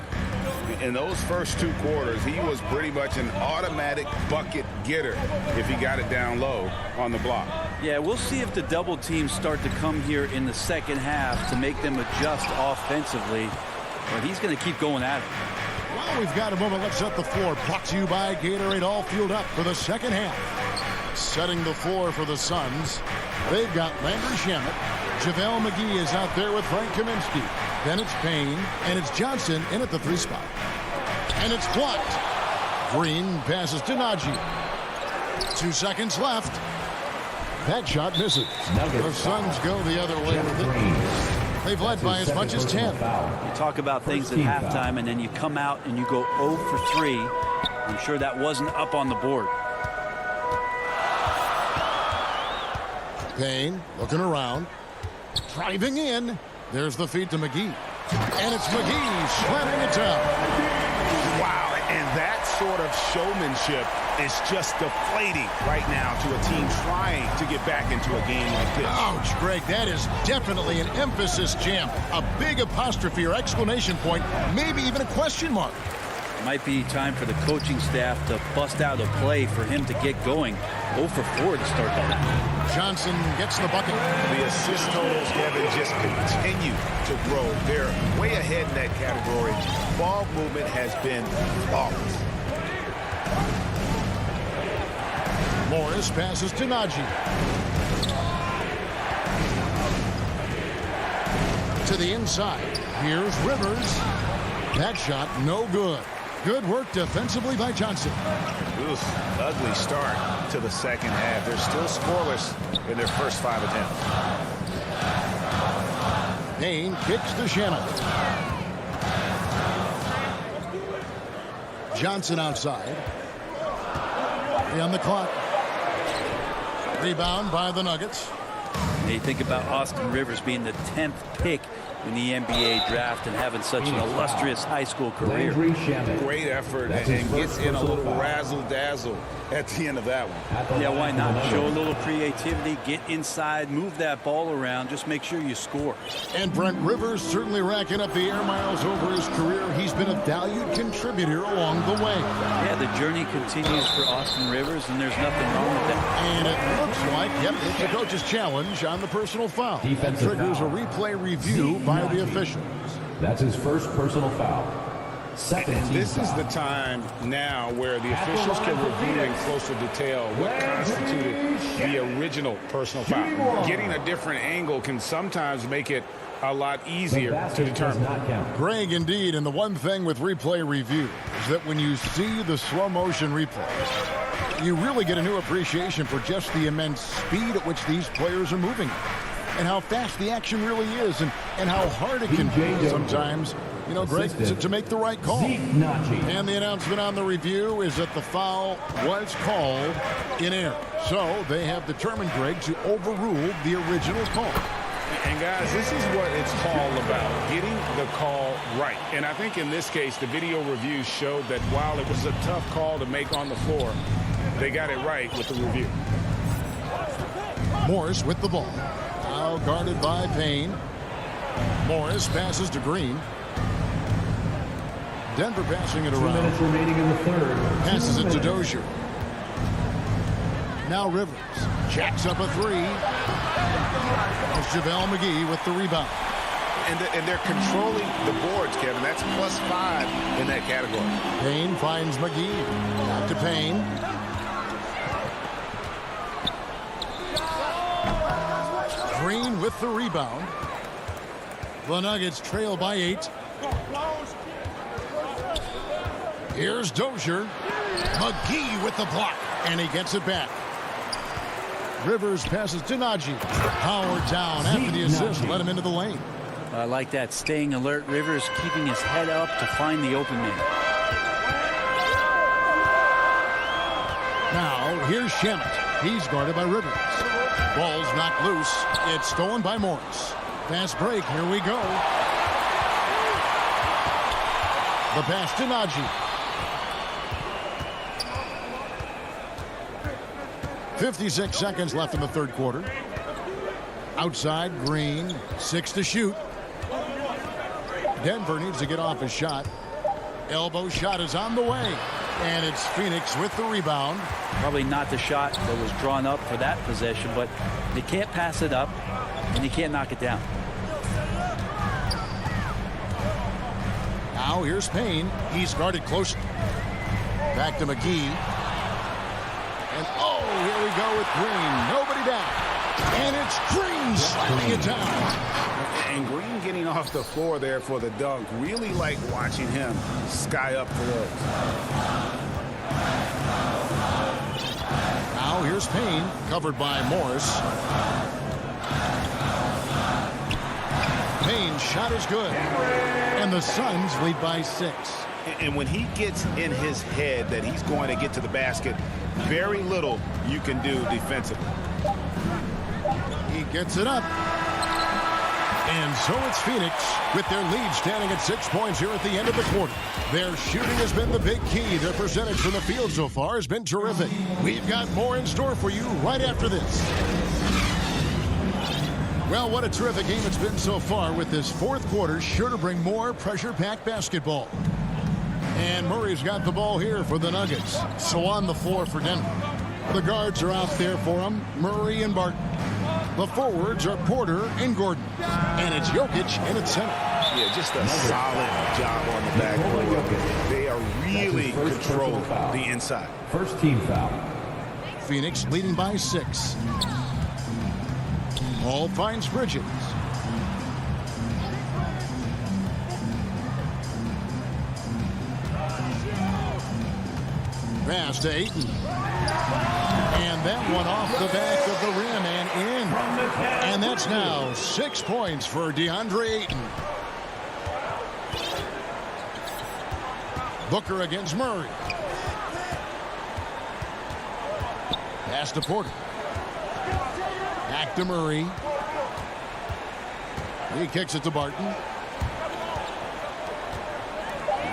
In those first 2 quarters, he was pretty much an automatic bucket getter if he got it down low on the block. Yeah, we'll see if the double teams start to come here in the second half to make them adjust offensively. But he's going to keep going at it. Well, we've got a moment. Let's set the floor. Brought to you by Gatorade, all fueled up for the second half. Setting the floor for the Suns. They've got Landry Shamet. JaVale McGee is out there with Frank Kaminsky. Then it's Payne, and it's Johnson in at the 3 spot. And it's blocked. Green passes to Najee. 2 seconds left. That shot misses. The Suns go the other way with it. They've led by as much as 10. You talk about things at halftime, and then you come out and you go 0 for 3. I'm sure that wasn't up on the board. Payne looking around. Driving in. There's the feed to McGee. And it's McGee slamming it down. Wow, and that sort of showmanship is just deflating right now to a team trying to get back into a game like this. Ouch, Greg, that is definitely an emphasis jam. A big apostrophe or exclamation point, maybe even a question mark. Might be time for the coaching staff to bust out a play for him to get going. 0 for 4 to start that. Johnson gets the bucket. The assist totals, Kevin, just continue to grow. They're way ahead in that category. Ball movement has been flawless. Morris passes to Najee. To the inside. Here's Rivers. That shot no good. Good work defensively by Johnson. Oof, ugly start to the second half. They're still scoreless in their first 5 attempts. Payne kicks to Shannon. Johnson outside. 3 on the clock. Rebound by the Nuggets. You think about Austin Rivers being the 10th pick in the NBA draft and having such an illustrious high school career. Great effort and gets in a little razzle-dazzle at the end of that one. Yeah, why not? Show a little creativity, get inside, move that ball around, just make sure you score. And Brent Rivers certainly racking up the air miles over his career. He's been a valued contributor along the way. Yeah, the journey continues for Austin Rivers, and there's nothing wrong with that. And it looks like, yep, it's a coach's challenge on the personal foul. That triggers a replay review by the officials. That's his first personal foul. And this is the time now where the officials can review in closer detail what constituted the original personal foul. Getting a different angle can sometimes make it a lot easier to determine. Greg, indeed, and the one thing with replay review is that when you see the slow motion replays, you really get a new appreciation for just the immense speed at which these players are moving and how fast the action really is and how hard it can be sometimes, you know, Greg, to make the right call. And the announcement on the review is that the foul was called in error. So they have determined, Greg, to overrule the original call. And guys, this is what it's all about, getting the call right. And I think in this case, the video review showed that while it was a tough call to make on the floor, they got it right with the review. Morris with the ball. Now guarded by Payne. Morris passes to Green. Denver passing it around. 2 minutes remaining in the third. Passes it to Dozier. Now Rivers jacks up a 3. It's JaVale McGee with the rebound. And they're controlling the boards, Kevin. That's +5 in that category. Payne finds McGee. Back to Payne. Green with the rebound. The Nuggets trail by 8. Here's Dozier. McGee with the block. And he gets it back. Rivers passes to Najee. Howard down after the assist. Let him into the lane. I like that. Staying alert. Rivers keeping his head up to find the open man. Now, here's Shannon. He's guarded by Rivers. Ball's knocked loose. It's stolen by Morris. Fast break. Here we go. The pass to Najee. 56 seconds left in the third quarter. Outside, Green. 6 to shoot. Denver needs to get off his shot. Elbow shot is on the way. And it's Phoenix with the rebound. Probably not the shot that was drawn up for that possession, but you can't pass it up, and you can't knock it down. Now here's Payne. He's guarded closely. Back to McGee. And oh, here we go with Green. Nobody down. And it's Green sliding it down. And Green getting off the floor there for the dunk. Really like watching him sky up for those. Now here's Payne, covered by Morris. Payne's shot is good. And the Suns lead by 6. And when he gets in his head that he's going to get to the basket, very little you can do defensively. He gets it up. And so it's Phoenix with their lead standing at 6 points here at the end of the quarter. Their shooting has been the big key. Their percentage from the field so far has been terrific. We've got more in store for you right after this. Well, what a terrific game it's been so far, with this fourth quarter sure to bring more pressure-packed basketball. And Murray's got the ball here for the Nuggets. So on the floor for Denver. The guards are out there for him, Murray and Barton. The forwards are Porter and Gordon. And it's Jokic in its center. Yeah, just a solid job on the backboard. They are really controlling the inside. First team foul. Phoenix leading by 6. Ball finds Bridges. Pass to Ayton. And that one off the back of the rim and in. And that's now 6 points for DeAndre Ayton. Booker against Murray. Pass to Porter. Back to Murray. He kicks it to Barton.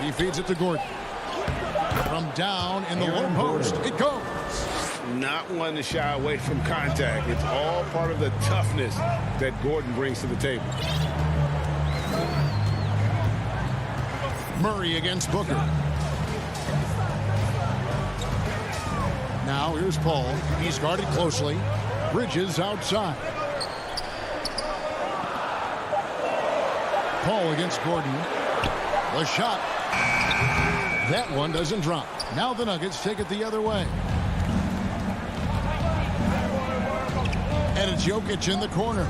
He feeds it to Gordon. From down in the low post, it goes. Not one to shy away from contact. It's all part of the toughness that Gordon brings to the table. Murray against Booker. Now here's Paul. He's guarded closely. Bridges outside. Paul against Gordon. The shot. That one doesn't drop. Now the Nuggets take it the other way. And it's Jokic in the corner.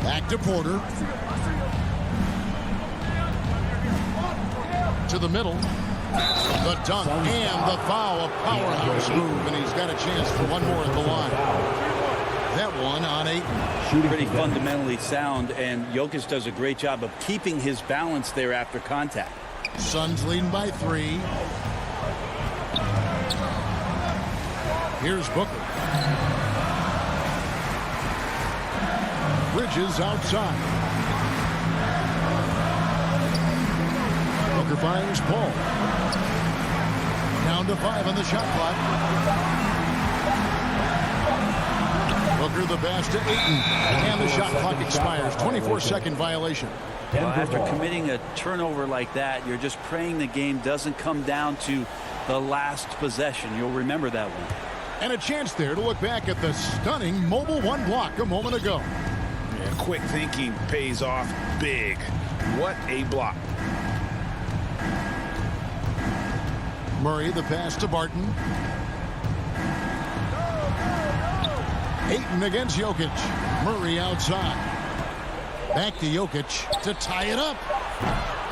Back to Porter. To the middle. The dunk and the foul. A powerhouse move, and he's got a chance for one more at the line. That one on 8. Pretty fundamentally sound, and Jokic does a great job of keeping his balance there after contact. Suns leading by 3. Here's Booker. Bridges outside. Booker finds Paul. Down to 5 on the shot clock. Booker the pass to Ayton. And the shot clock expires. 24-second violation. Well, after committing a turnover like that, you're just praying the game doesn't come down to the last possession. You'll remember that one. And a chance there to look back at the stunning mobile one block a moment ago. Yeah, quick thinking pays off big. What a block. Murray the pass to Barton. Ayton against Jokic. Murray outside. Back to Jokic to tie it up.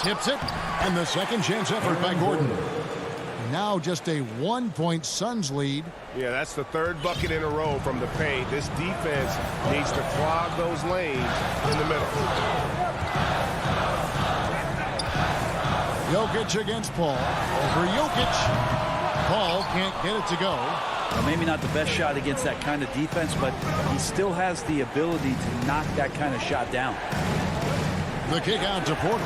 Tips it. And the second chance effort by Gordon. Now just a 1-point Suns lead. Yeah, that's the third bucket in a row from the paint. This defense needs to clog those lanes in the middle. Jokic against Paul. For Jokic. Paul can't get it to go. Well, maybe not the best shot against that kind of defense, but he still has the ability to knock that kind of shot down. The kick out to Porter.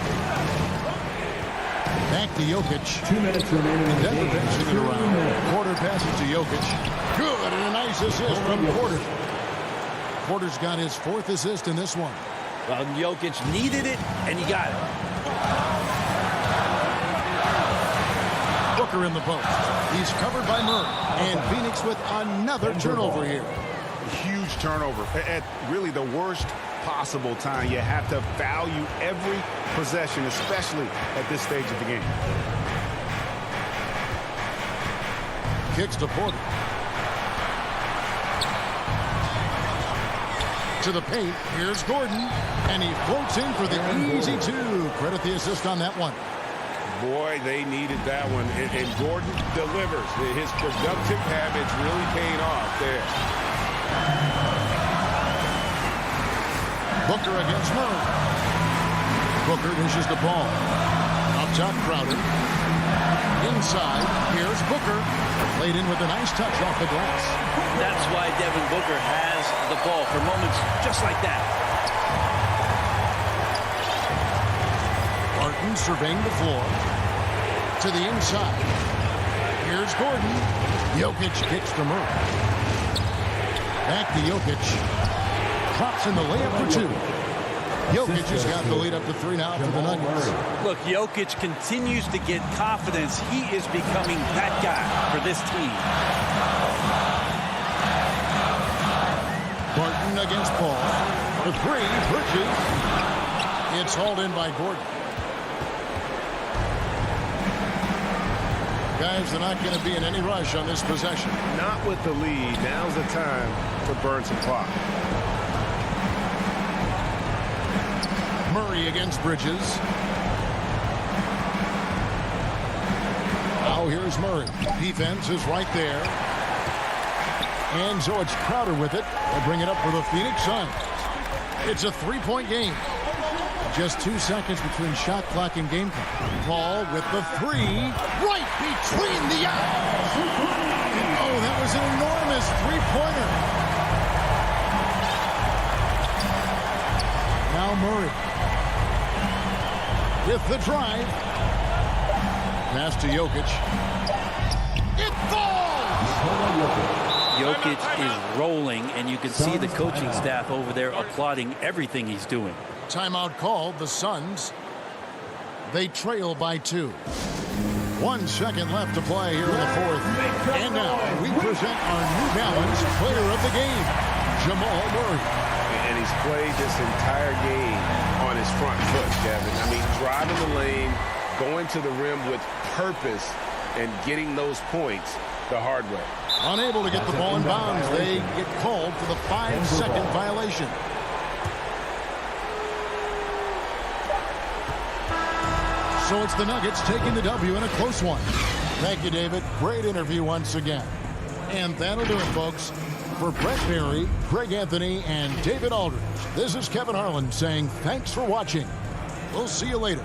Back to Jokic. 2 minutes remaining in the Denver game. passing it around. Porter passes to Jokic. Good, and a nice assist from Porter. Porter's got his 4th assist in this one. Well, Jokic needed it, and he got it. Booker in the post. He's covered by Murray. And Phoenix with another turnover here. Huge turnover at really the worst possible time. You have to value every possession, especially at this stage of the game. Kicks to Porter. To the paint. Here's Gordon. And he floats in for the easy two. Credit the assist on that one. Boy, they needed that one. And Gordon delivers. His productive habits really paying off there. Booker against Murray. Booker dishes the ball. Up top, Crowder. Inside, here's Booker. Played in with a nice touch off the glass. That's why Devin Booker has the ball for moments just like that. Barton surveying the floor. To the inside. Here's Gordon. Jokic kicks to Murray. Back to Jokic. Drops in the layup for two. Jokic has got the lead up to 3 now for the Nuggets. Look, Jokic continues to get confidence. He is becoming that guy for this team. Barton against Paul. The three, Bridges. It's hauled in by Gordon. Guys, they're not going to be in any rush on this possession. Not with the lead. Now's the time to burn some clock. Murray against Bridges. Now here's Murray. Defense is right there. And so it's Crowder with it. They'll bring it up for the Phoenix Suns. It's a 3-point game. Just 2 seconds between shot clock and game time. Paul with the three. Right between the eyes. Oh, that was an enormous three-pointer. Now Murray. With the drive. Pass to Jokic. It falls! Jokic is rolling, and you can see the coaching staff over there applauding everything he's doing. Timeout called. The Suns. They trail by 2. 1 second left to play here in the fourth. And now we present our New Balance player of the game, Jamal Murray. And he's played this entire game on his front foot, Kevin. I mean, driving the lane, going to the rim with purpose, and getting those points the hard way. Unable to get the ball in bounds. They get called for the 5-second violation. So it's the Nuggets taking the W in a close one. Thank you, David. Great interview once again. And that'll do it, folks. For Brett Berry, Greg Anthony, and David Aldridge, this is Kevin Harlan saying thanks for watching. We'll see you later.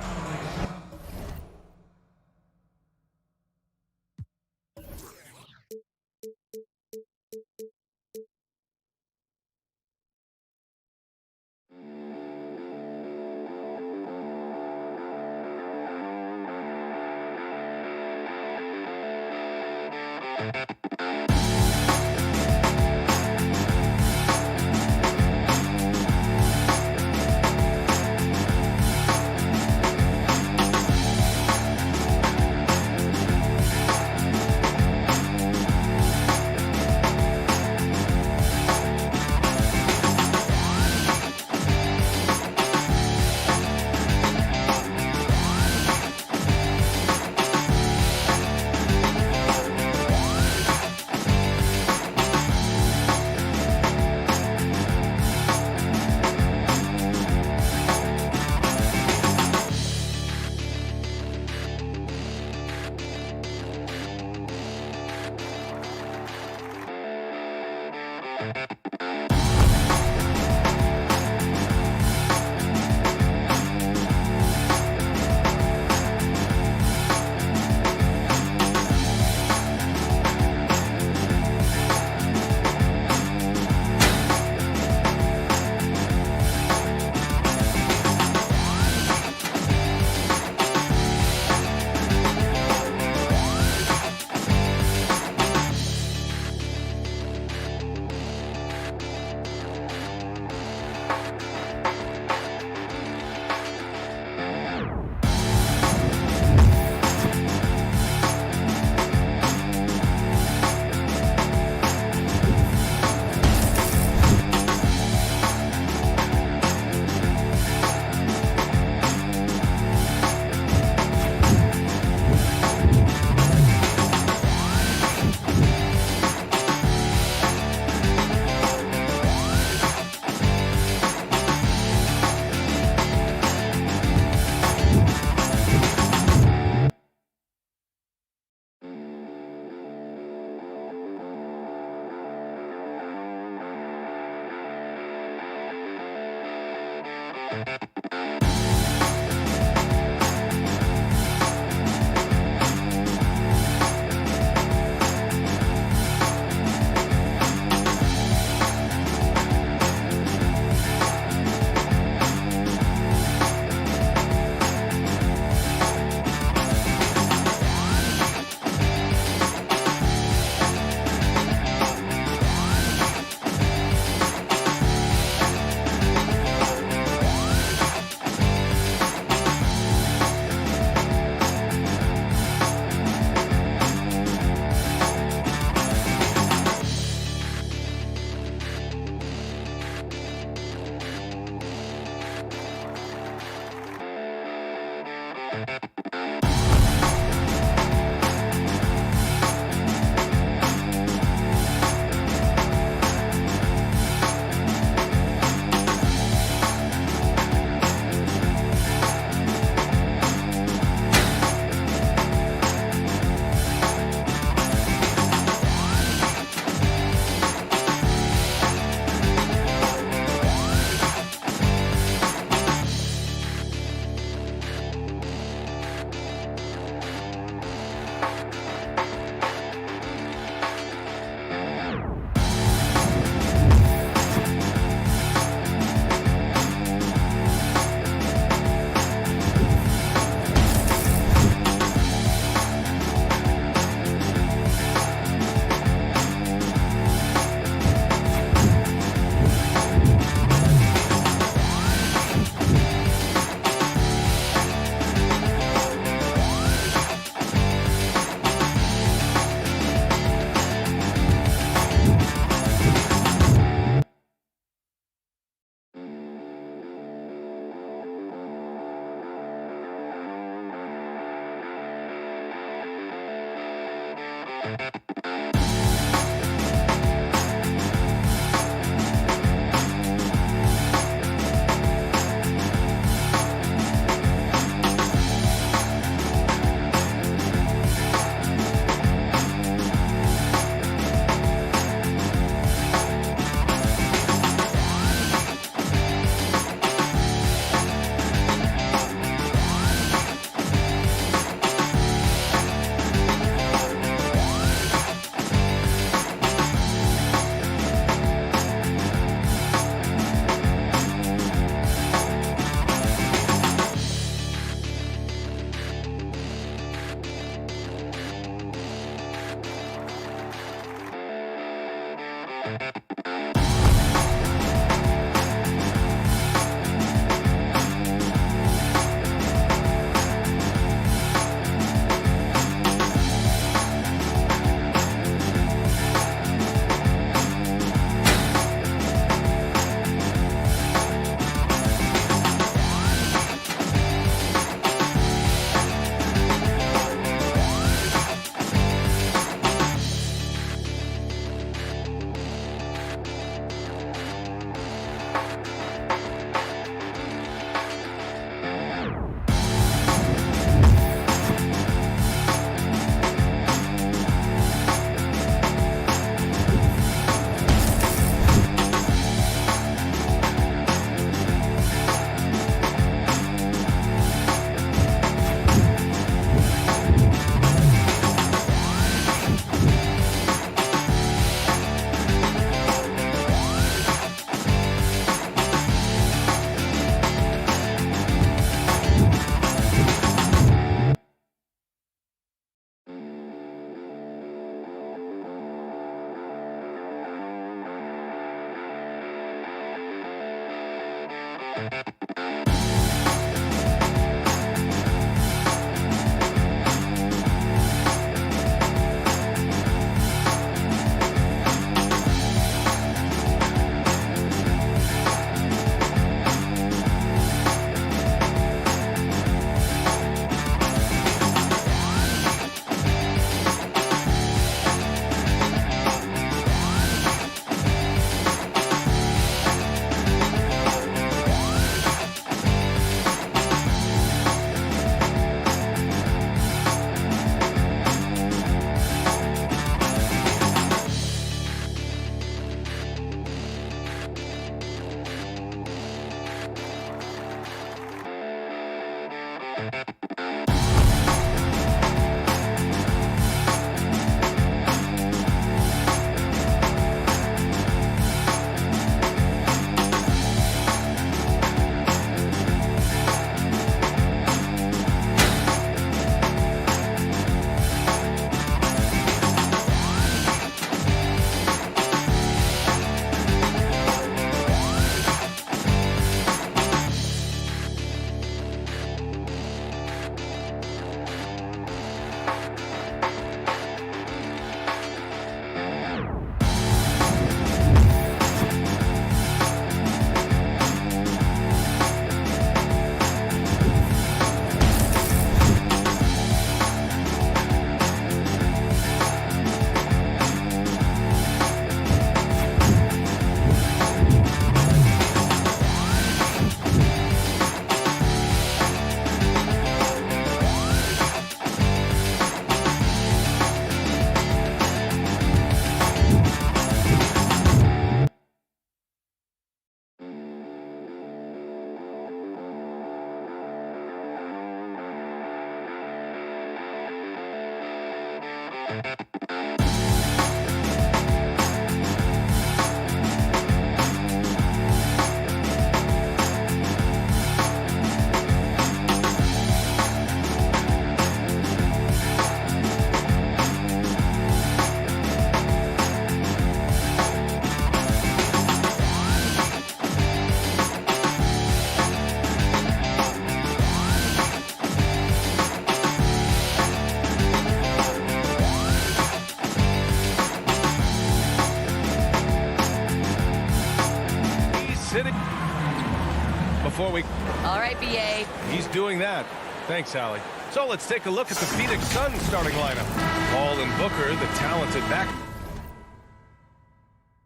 Before we... All right, BA. He's doing that. Thanks, Allie. So let's take a look at the Phoenix Suns starting lineup. Paul and Booker, the talented back.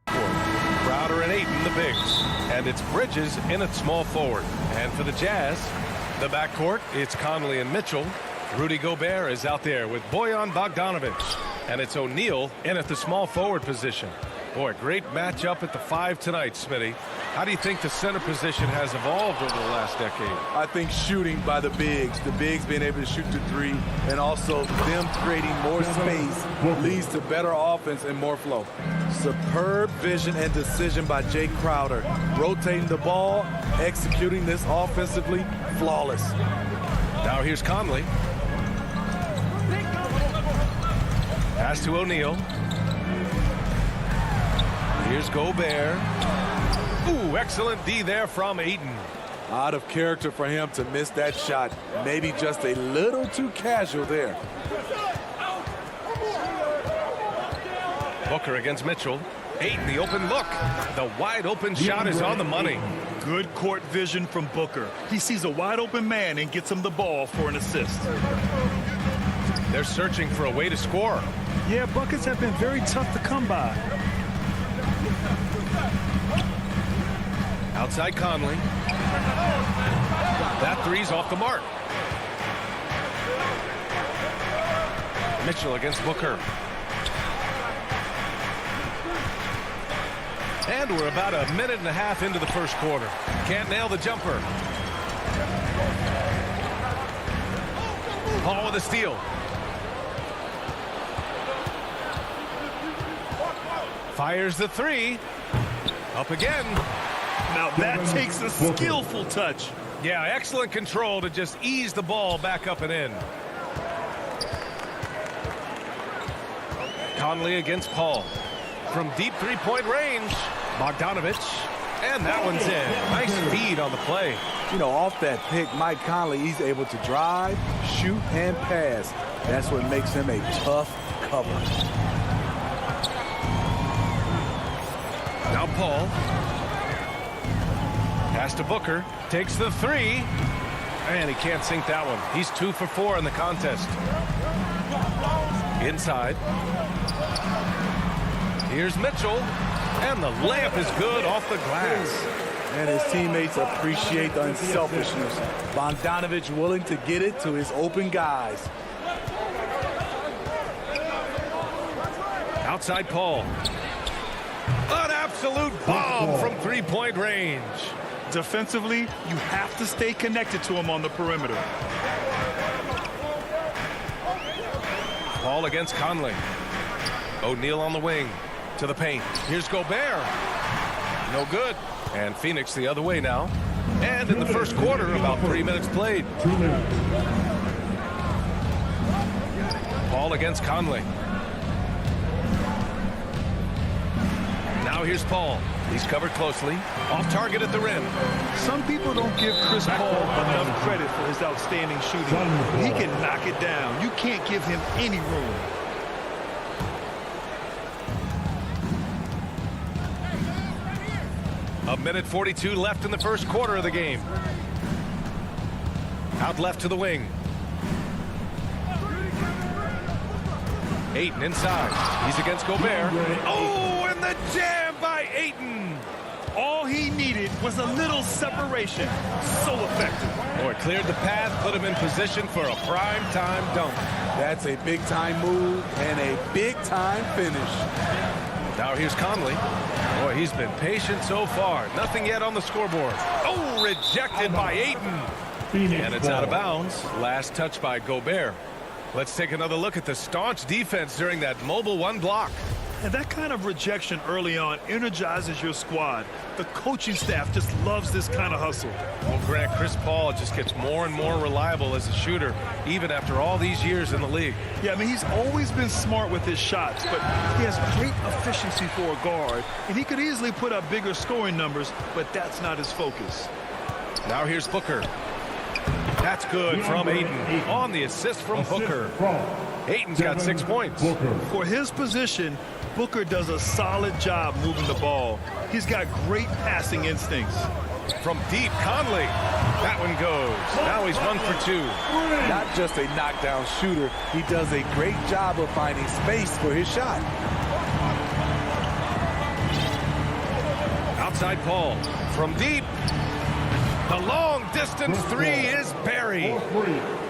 Crowder and Ayton, the bigs. And it's Bridges in at small forward. And for the Jazz, the backcourt, it's Conley and Mitchell. Rudy Gobert is out there with Bojan Bogdanovic. And it's O'Neal in at the small forward position. Boy, great matchup at the 5 tonight, Smitty. How do you think the center position has evolved over the last decade? I think shooting by the bigs being able to shoot the 3, and also them creating more space leads to better offense and more flow. Superb vision and decision by Jay Crowder. Rotating the ball, executing this offensively, flawless. Now here's Conley. Pass to O'Neal. Here's Gobert. Ooh, excellent D there from Ayton. Out of character for him to miss that shot. Maybe just a little too casual there. Booker against Mitchell. Ayton, the open look. The wide open shot is on the money. Good court vision from Booker. He sees a wide open man and gets him the ball for an assist. They're searching for a way to score. Yeah, buckets have been very tough to come by. Outside Conley. That three's off the mark. Mitchell against Booker. And we're about a minute and a half into the first quarter. Can't nail the jumper. Paul with a steal. Fires the 3. Up again. Now that takes a skillful touch. Yeah, excellent control to just ease the ball back up and in. Conley against Paul. From deep three-point range, Bogdanovic. And that one's in. Nice feed on the play. You know, off that pick, Mike Conley, he's able to drive, shoot, and pass. That's what makes him a tough cover. Now Paul. Pass to Booker. Takes the 3. And he can't sink that one. He's 2 for 4 in the contest. Inside. Here's Mitchell. And the layup is good off the glass. And his teammates appreciate the unselfishness. Bogdanovic willing to get it to his open guys. Outside Paul. An absolute bomb from three-point range. Defensively, you have to stay connected to him on the perimeter. Ball against Conley. O'Neal on the wing to the paint. Here's Gobert. No good. And Phoenix the other way now. And in the first quarter, about 3 minutes played. Ball against Conley. Now here's Paul. He's covered closely. Off target at the rim. Some people don't give Chris Paul enough credit for his outstanding shooting. He can knock it down. You can't give him any room. A minute 42 left in the first quarter of the game. Out left to the wing. Ayton inside. He's against Gobert. Oh, and the jam by Ayton. All he needed was a little separation. So effective. Oh, it cleared the path, put him in position for a prime-time dunk. That's a big-time move and a big-time finish. Now here's Conley. Boy, he's been patient so far. Nothing yet on the scoreboard. Oh, rejected by Ayton. And it's out of bounds. Last touch by Gobert. Let's take another look at the staunch defense during that mobile one block. And that kind of rejection early on energizes your squad. The coaching staff just loves this kind of hustle. Well, Grant, Chris Paul just gets more and more reliable as a shooter, even after all these years in the league. Yeah, I mean, he's always been smart with his shots, but he has great efficiency for a guard, and he could easily put up bigger scoring numbers, but that's not his focus. Now here's Booker. That's good from Ayton on the assist from Booker. Ayton's got 6 points. For his position, Booker does a solid job moving the ball. He's got great passing instincts. From deep, Conley. That one goes. Now he's 1 for 2. Not just a knockdown shooter, he does a great job of finding space for his shot. Outside Paul. From deep. The long-distance three is buried.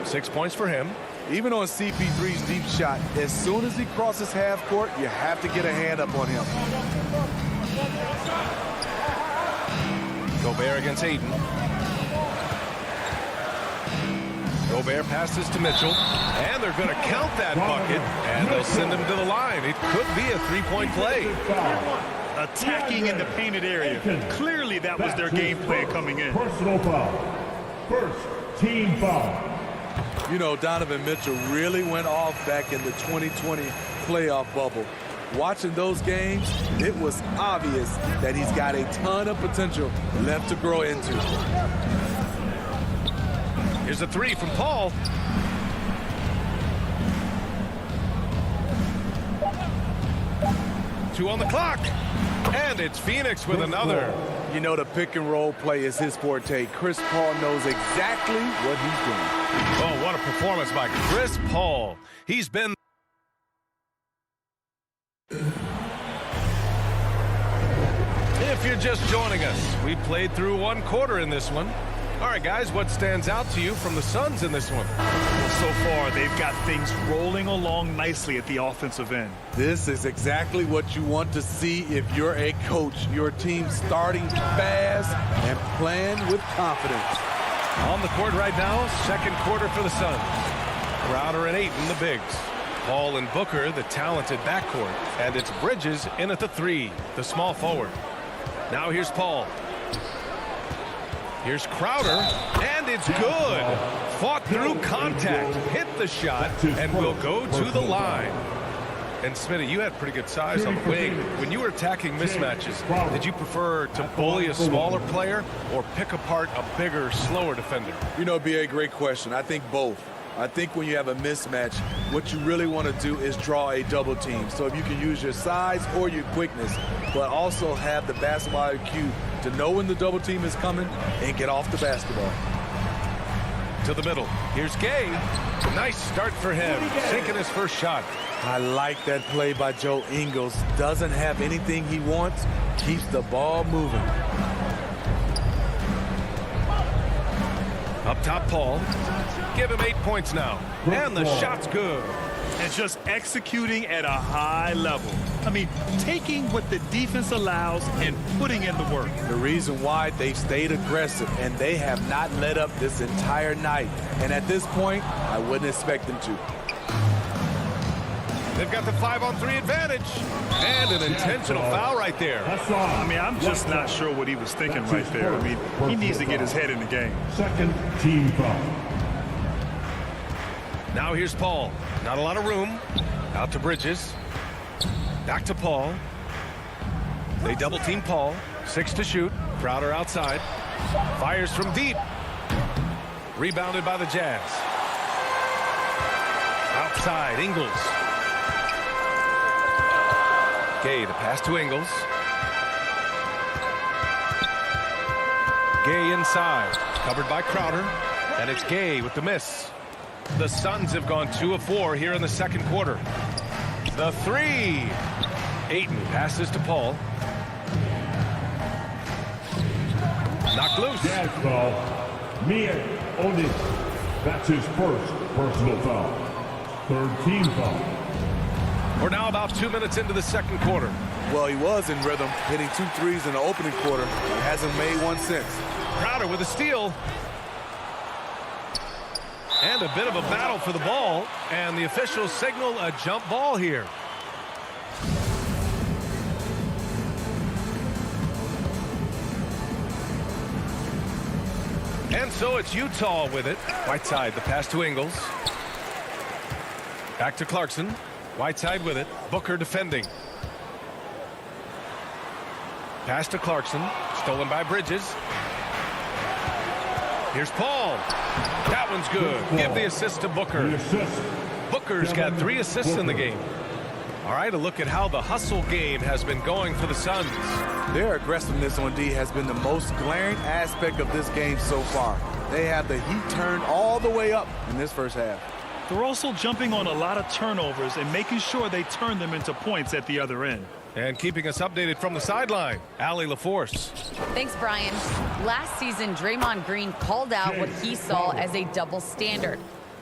6 points for him. Even on CP3's deep shot, as soon as he crosses half court, you have to get a hand up on him. Gobert against Ayton. Gobert passes to Mitchell, and they're going to count that bucket, and they'll send him to the line. It could be a three-point play. Attacking in the painted area. Clearly that was their game plan coming in. Personal foul. First team foul. You know, Donovan Mitchell really went off back in the 2020 playoff bubble. Watching those games, it was obvious that he's got a ton of potential left to grow into. Here's a three from Paul. Two on the clock. And it's Phoenix with another. You know, the pick and roll play is his forte. Chris Paul knows exactly what he's doing. Oh, what a performance by Chris Paul. He's been... If you're just joining us, we played through one quarter in this one. All right, guys, what stands out to you from the Suns in this one? So far, they've got things rolling along nicely at the offensive end. This is exactly what you want to see if you're a coach. Your team starting fast and playing with confidence. On the court right now, second quarter for the Suns. Crowder and Ayton, the bigs. Paul and Booker, the talented backcourt. And it's Bridges in at the three, the small forward. Now here's Paul. Here's Crowder, and it's good. Fought through contact, hit the shot, and will go to the line. And Smitty, you had pretty good size on the wing. When you were attacking mismatches, did you prefer to bully a smaller player or pick apart a bigger, slower defender? You know, it'd be a great question. I think both. I think when you have a mismatch, what you really want to do is draw a double team. So if you can use your size or your quickness, but also have the basketball IQ to know when the double team is coming and get off the basketball. To the middle. Here's Gay. Nice start for him. Sinking his first shot. I like that play by Joe Ingles. Doesn't have anything he wants. Keeps the ball moving. Up top, Paul. Give him 8 points now. And the shot's good. and just executing at a high level. I mean, taking what the defense allows and putting in the work. The reason why they've stayed aggressive, and they have not let up this entire night. And at this point, I wouldn't expect them to. They've got the 5-on-3 advantage. And an intentional foul right there. I mean, I'm just not sure what he was thinking right there. I mean, he needs to get his head in the game. Second team foul. Now here's Paul. Not a lot of room. Out to Bridges. Back to Paul. They double team Paul. 6 to shoot. Crowder outside. Fires from deep. Rebounded by the Jazz. Outside, Ingles. Gay, the pass to Ingles. Gay inside. Covered by Crowder. And it's Gay with the miss. The Suns have gone 2 of 4 here in the second quarter. The 3. Ayton passes to Paul. Knocked loose. Jazz foul. Mia Onis. That's his first personal foul. Third team foul. We're now about 2 minutes into the second quarter. Well, he was in rhythm, hitting 2 threes in the opening quarter. He hasn't made one since. Crowder with a steal. And a bit of a battle for the ball. And the officials signal a jump ball here. And so it's Utah with it. Whiteside, the pass to Ingles. Back to Clarkson. Whiteside with it. Booker defending. Pass to Clarkson. Stolen by Bridges. Here's Paul. That one's good. Give the assist to Booker. Booker's got 3 assists in the game. All right, a look at how the hustle game has been going for the Suns. Their aggressiveness on D has been the most glaring aspect of this game so far. They have the heat turned all the way up in this first half. They're also jumping on a lot of turnovers and making sure they turn them into points at the other end. And keeping us updated from the sideline, Allie LaForce. Thanks, Brian. Last season, Draymond Green called out what he saw as a double standard.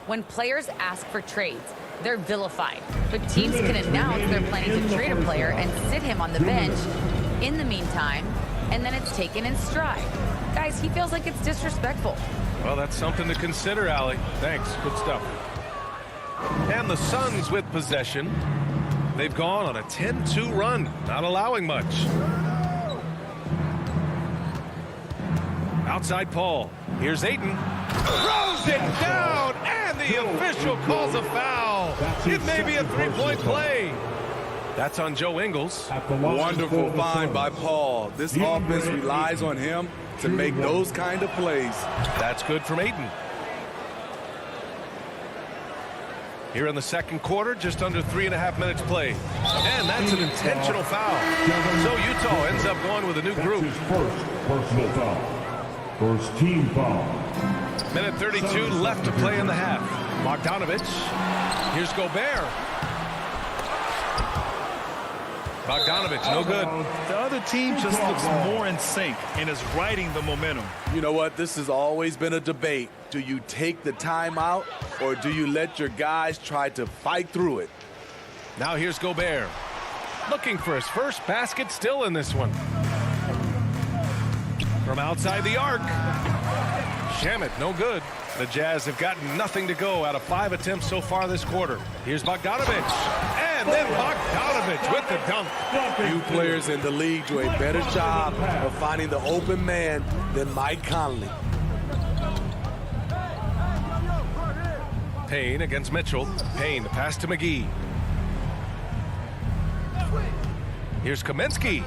When players ask for trades, they're vilified. But teams can announce they're planning to trade a player and sit him on the bench in the meantime, and then it's taken in stride. Guys, he feels like it's disrespectful. Well, that's something to consider, Allie. Thanks. Good stuff. And the Suns with possession. They've gone on a 10-2 run, not allowing much. Outside Paul. Here's Ayton. Throws it down, and the official calls a foul. It may be a 3-point play. That's on Joe Ingles. Wonderful find by Paul. This offense relies on him to make those kind of plays. That's good from Ayton. Here in the second quarter, just under 3.5 minutes played. And that's an intentional foul. So Utah ends up going with a new group. That's his first personal foul. First team foul. Minute 32 left to play in the half. Bogdanovich. Here's Gobert. Bogdanovich, no good. The other team just looks more in sync and is riding the momentum. You know what? This has always been a debate. Do you take the timeout or do you let your guys try to fight through it? Now here's Gobert. Looking for his first basket still in this one. From outside the arc. Shamet, no good. The Jazz have gotten nothing to go out of 5 attempts so far this quarter. Here's Bogdanovich. And then Bogdanovich with the dunk. Few players in the league do a better job of finding the open man than Mike Conley. Payne against Mitchell. Payne, the pass to McGee. Here's Kaminsky.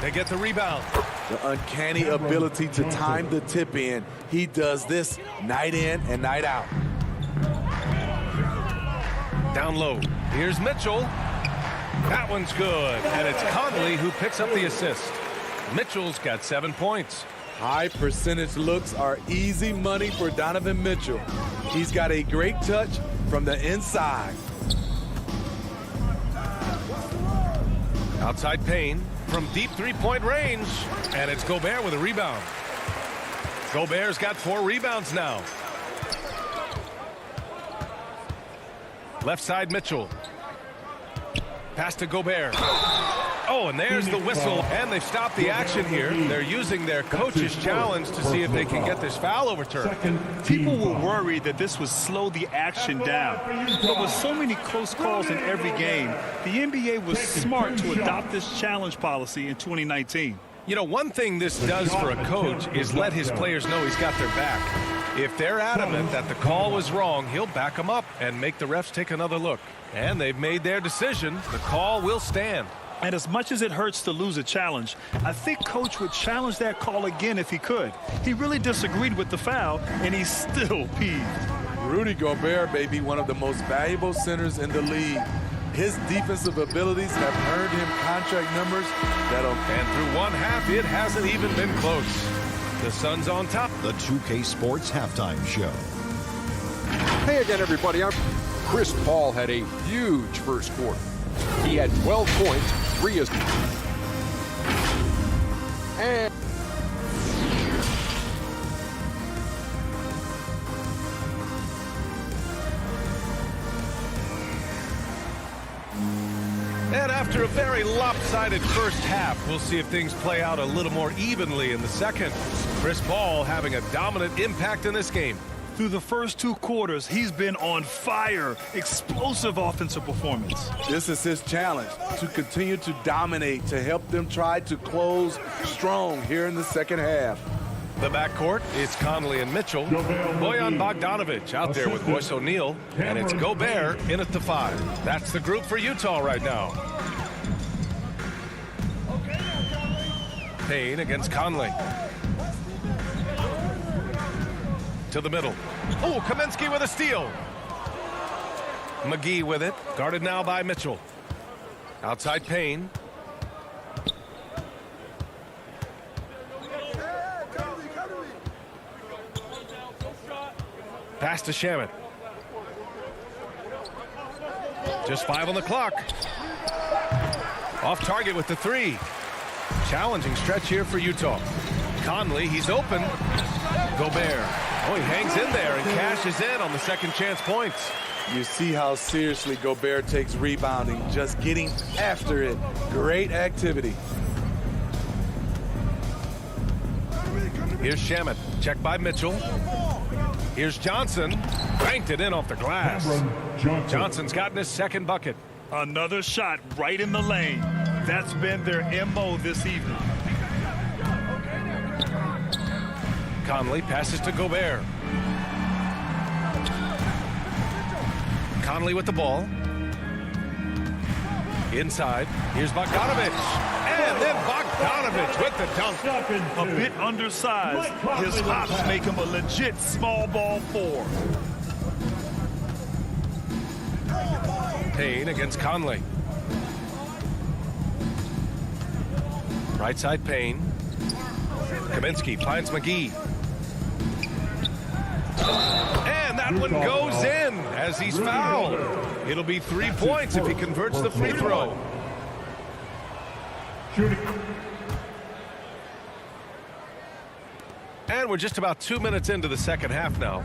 They get the rebound. The uncanny ability to time the tip in. He does this night in and night out. Down low. Here's Mitchell. That one's good. And it's Conley who picks up the assist. Mitchell's got 7 points. High percentage looks are easy money for Donovan Mitchell. He's got a great touch from the inside. Outside Payne from deep 3-point range. And it's Gobert with a rebound. Gobert's got 4 rebounds now. Left side, Mitchell. Pass to Gobert. Oh, and there's the whistle, and they've stopped the action here. They're using their coach's challenge to see if they can get this foul overturned. People were worried that this would slow the action down. But with so many close calls in every game, the NBA was smart to adopt this challenge policy in 2019. You know, one thing this does for a coach is let his players know he's got their back. If they're adamant that the call was wrong, he'll back them up and make the refs take another look. And they've made their decision. The call will stand. And as much as it hurts to lose a challenge, I think Coach would challenge that call again if he could. He really disagreed with the foul, and he's still peeved. Rudy Gobert may be one of the most valuable centers in the league. His defensive abilities have earned him contract numbers that'll... And through one half, it hasn't even been close. The Suns on top. The 2K Sports Halftime Show. Hey again, everybody. Chris Paul had a huge first quarter. He had 12 points, 3 assists. And after a very lopsided first half, we'll see if things play out a little more evenly in the second. Chris Paul having a dominant impact in this game. Through the first 2 quarters, he's been on fire. Explosive offensive performance. This is his challenge, to continue to dominate, to help them try to close strong here in the second half. The backcourt is Conley and Mitchell. Bojan Bogdanovic out there with Royce O'Neal. And it's Gobert in at the 5. That's the group for Utah right now. Payne against Conley. To the middle. Oh, Kaminsky with a steal. McGee with it. Guarded now by Mitchell. Outside Payne. Pass to Shamet. Just 5 on the clock. Off target with the 3. Challenging stretch here for Utah. Conley, he's open. Gobert. Oh, he hangs in there and cashes in on the second chance points. You see how seriously Gobert takes rebounding, just getting after it. Great activity. Here's Shamet. Checked by Mitchell. Here's Johnson. Banked it in off the glass. Johnson's gotten his second bucket. Another shot right in the lane. That's been their MO this evening. Conley passes to Gobert. Conley with the ball. Inside. Here's Bogdanovic. And then Bogdanovic with the dunk. A bit undersized. His hops make him a legit small ball 4. Payne against Conley. Right side Payne. Kaminsky finds McGee. And that one goes in as he's fouled. It'll be 3 points if he converts the free throw. And we're just about 2 minutes into the second half now.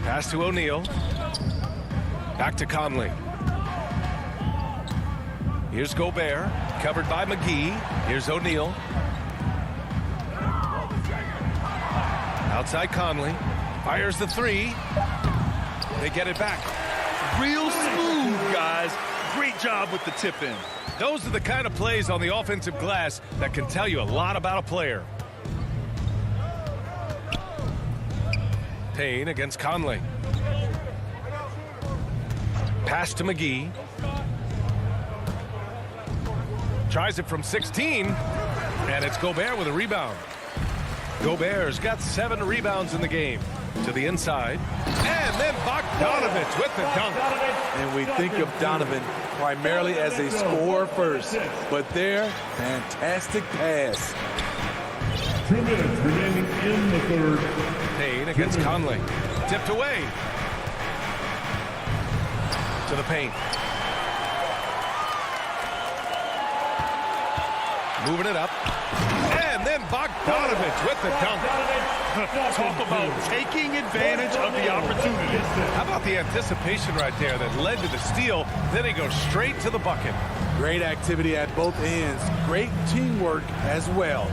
Pass to O'Neal. Back to Conley. Here's Gobert, covered by McGee. Here's O'Neal. Outside Conley. Fires the 3. They get it back. Real smooth, guys. Great job with the tip in. Those are the kind of plays on the offensive glass that can tell you a lot about a player. Payne against Conley. Pass to McGee. Tries it from 16. And it's Gobert with a rebound. Gobert's got 7 rebounds in the game. To the inside. And then Bogdanovic with the dunk. And we think of Donovan primarily as a scorer first. But there, fantastic pass. 2 minutes remaining in the third. Payne against Conley. Tipped away. To the paint. Moving it up. And then Bogdanovic with the dunk. Talk about taking advantage of the opportunity. How about the anticipation right there that led to the steal? Then he goes straight to the bucket. Great activity at both ends. Great teamwork as well.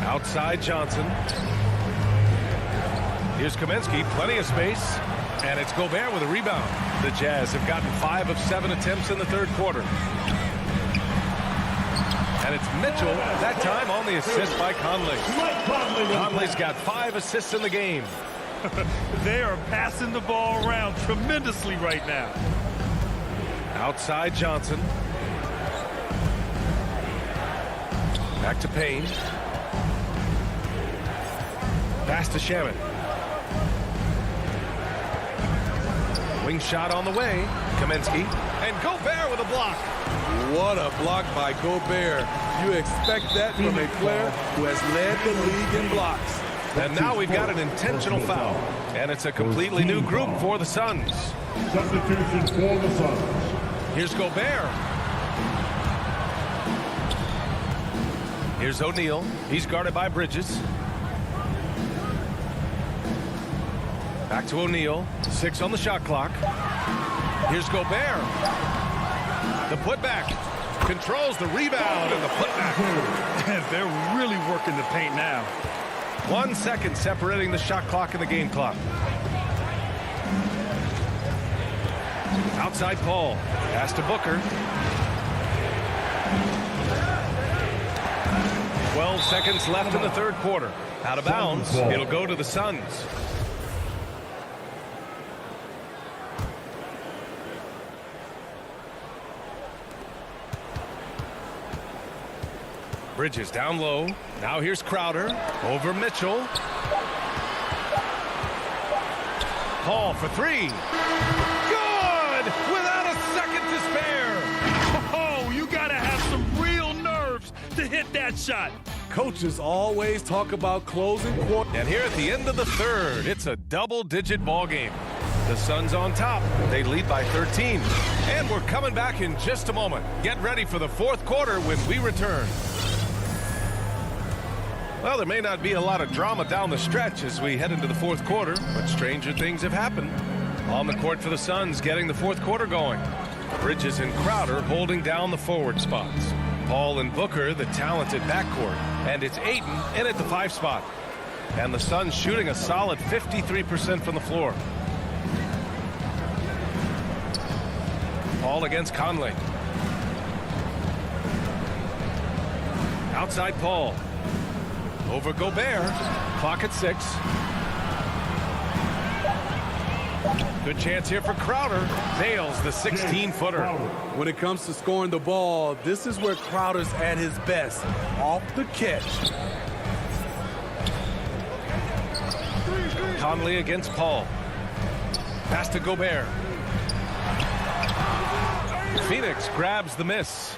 Outside Johnson. Here's Kaminsky, plenty of space. And it's Gobert with a rebound. The Jazz have gotten 5 of 7 attempts in the third quarter. And it's Mitchell, that time on the assist by Conley. Conley's got 5 assists in the game. They are passing the ball around tremendously right now. Outside Johnson. Back to Payne. Pass to Shaman. Wing shot on the way. Kaminsky. And Gobert with a block. What a block by Gobert. You expect that from a player who has led the league in blocks. And now we've got an intentional foul. And it's a completely new group for the Suns. Substitution for the Suns. Here's Gobert. Here's O'Neal. He's guarded by Bridges. Back to O'Neal. 6 on the shot clock. Here's Gobert. The putback. Controls the rebound and the putback. They're really working the paint now. 1 second separating the shot clock and the game clock. Outside Paul. Pass to Booker. 12 seconds left in the third quarter. Out of bounds. It'll go to the Suns. Bridges down low. Now here's Crowder. Over Mitchell. Paul for 3. Good! Without a second to spare. Oh, you got to have some real nerves to hit that shot. Coaches always talk about closing quarter. And here at the end of the third, it's a double-digit ball game. The Suns on top. They lead by 13. And we're coming back in just a moment. Get ready for the fourth quarter when we return. Well, there may not be a lot of drama down the stretch as we head into the fourth quarter, but stranger things have happened. On the court for the Suns, getting the fourth quarter going. Bridges and Crowder holding down the forward spots. Paul and Booker, the talented backcourt. And it's Ayton in at the 5 spot. And the Suns shooting a solid 53% from the floor. Paul against Conley. Outside Paul. Over Gobert. Clock at 6. Good chance here for Crowder. Nails the 16-footer. When it comes to scoring the ball, this is where Crowder's at his best. Off the catch. Conley against Paul. Pass to Gobert. Phoenix grabs the miss.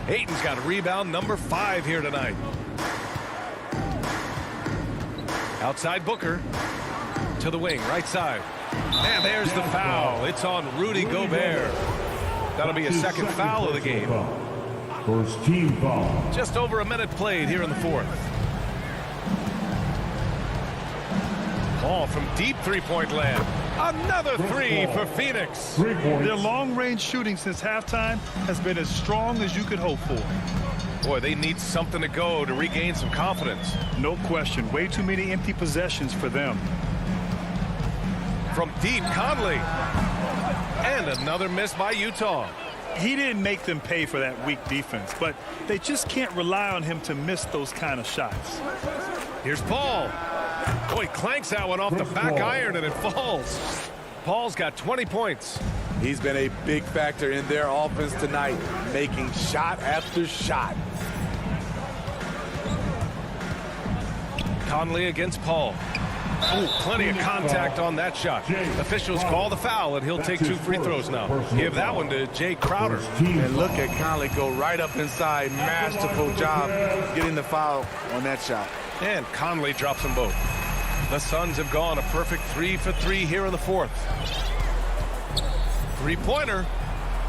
Ayton's got a rebound, number 5 here tonight. Outside Booker. To the wing, right side. And there's the foul. It's on Rudy Gobert. That'll be a second foul of the game. First team foul. Just over a minute played here in the fourth. Paul from deep three-point land. Another 3 for Phoenix. Their long-range shooting since halftime has been as strong as you could hope for. Boy, they need something to go to regain some confidence. No question. Way too many empty possessions for them. From deep, Conley. And another miss by Utah. He didn't make them pay for that weak defense, but they just can't rely on him to miss those kind of shots. Here's Paul. Oh, he clanks that one off the back iron and it falls. Paul's got 20 points. He's been a big factor in their offense tonight, making shot after shot. Conley against Paul. Oh, plenty of contact on that shot. Officials call the foul, and he'll take 2 free throws now. Give that one to Jay Crowder. And look at Conley go right up inside. Masterful job getting the foul on that shot. And Conley drops them both. The Suns have gone a perfect 3 for 3 here in the fourth. Three-pointer.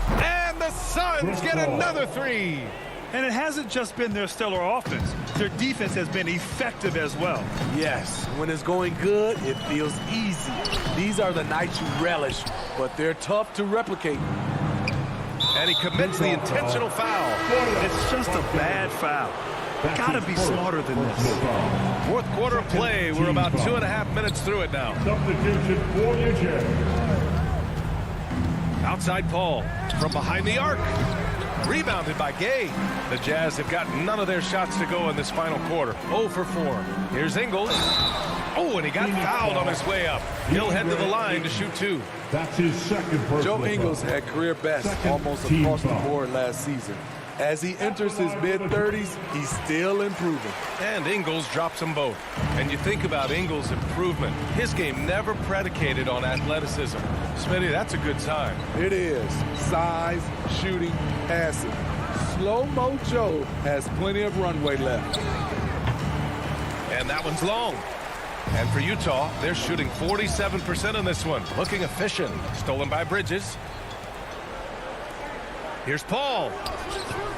And the Suns get another 3. And it hasn't just been their stellar offense. Their defense has been effective as well. Yes, when it's going good, it feels easy. These are the nights you relish, but they're tough to replicate. And he commits the intentional foul. It's just a bad foul. Gotta be smarter than this. Fourth quarter of play. We're about 2.5 minutes through it now. Substitution for the Jazz. Outside Paul from behind the arc. Rebounded by Gay. The Jazz have got none of their shots to go in this final quarter. 0 for 4. Here's Ingles. Oh, and he got fouled on his way up. He'll head to the line to shoot 2. That's his second personal Joe Ingles foul. had career best almost across the board last season. As he enters his mid-30s, he's still improving. And Ingles drops them both. And you think about Ingles' improvement. His game never predicated on athleticism. Smitty, that's a good sign. It is. Size, shooting, passing. Slow-mo Joe has plenty of runway left. And that one's long. And for Utah, they're shooting 47% in this one. Looking efficient. Stolen by Bridges. Here's Paul.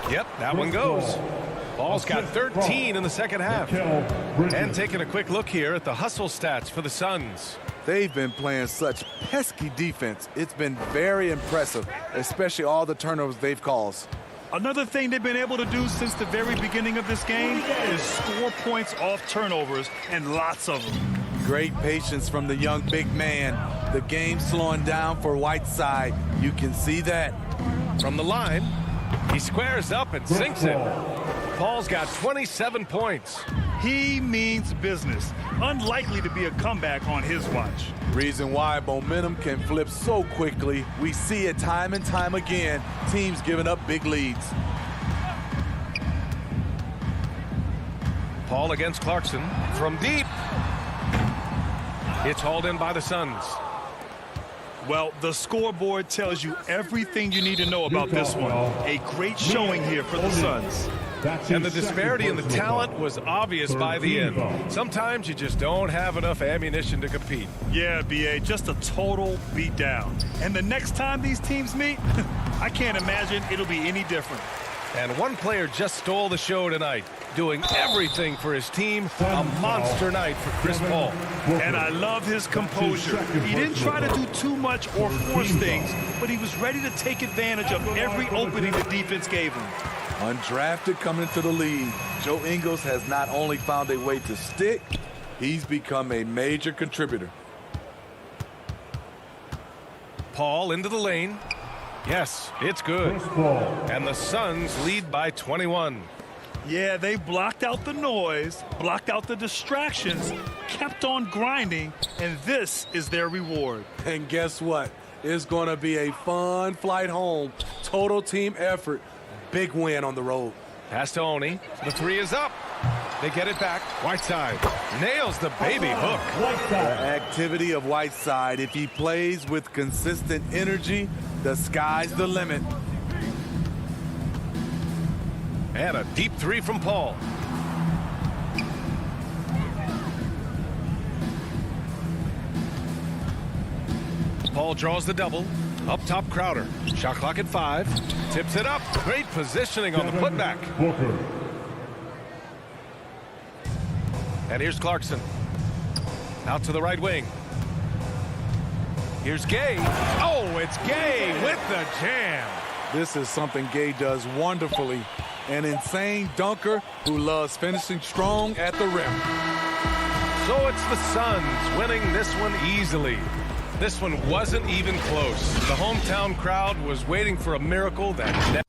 Yep, that one goes. Paul's got 13 in the second half. And taking a quick look here at the hustle stats for the Suns. They've been playing such pesky defense. It's been very impressive, especially all the turnovers they've caused. Another thing they've been able to do since the very beginning of this game is score points off turnovers, and lots of them. Great patience from the young big man. The game slowing down for Whiteside. You can see that. From the line, he squares up and sinks it. Paul's got 27 points. He means business. Unlikely to be a comeback on his watch. Reason why momentum can flip so quickly. We see it time and time again. Teams giving up big leads. Paul against Clarkson from deep. It's hauled in by the Suns. Well, the scoreboard tells you everything you need to know about this one. A great showing here for the Suns. And the disparity in the talent was obvious by the end. Sometimes you just don't have enough ammunition to compete. Yeah, B.A., just a total beatdown. And the next time these teams meet, I can't imagine it'll be any different. And one player just stole the show tonight, doing everything for his team. A monster night for Chris Paul. And I love his composure. He didn't try to do too much or force things, but he was ready to take advantage of every opening the defense gave him. Undrafted coming into the league, Joe Ingles has not only found a way to stick, he's become a major contributor. Paul into the lane. Yes, it's good. And the Suns lead by 21. Yeah, they blocked out the noise, blocked out the distractions, kept on grinding, and this is their reward. And guess what? It's going to be a fun flight home. Total team effort. Big win on the road. Pass to Oni. The three is up. They get it back. Whiteside nails the baby hook. The activity of Whiteside, if he plays with consistent energy, the sky's the limit. And a deep three from Paul. Paul draws the double. Up top, Crowder. Shot clock at 5. Tips it up. Great positioning on the putback. And here's Clarkson. Out to the right wing. Here's Gay. Oh, it's Gay with the jam. This is something Gay does wonderfully. An insane dunker who loves finishing strong at the rim. So it's the Suns winning this one easily. This one wasn't even close. The hometown crowd was waiting for a miracle that never.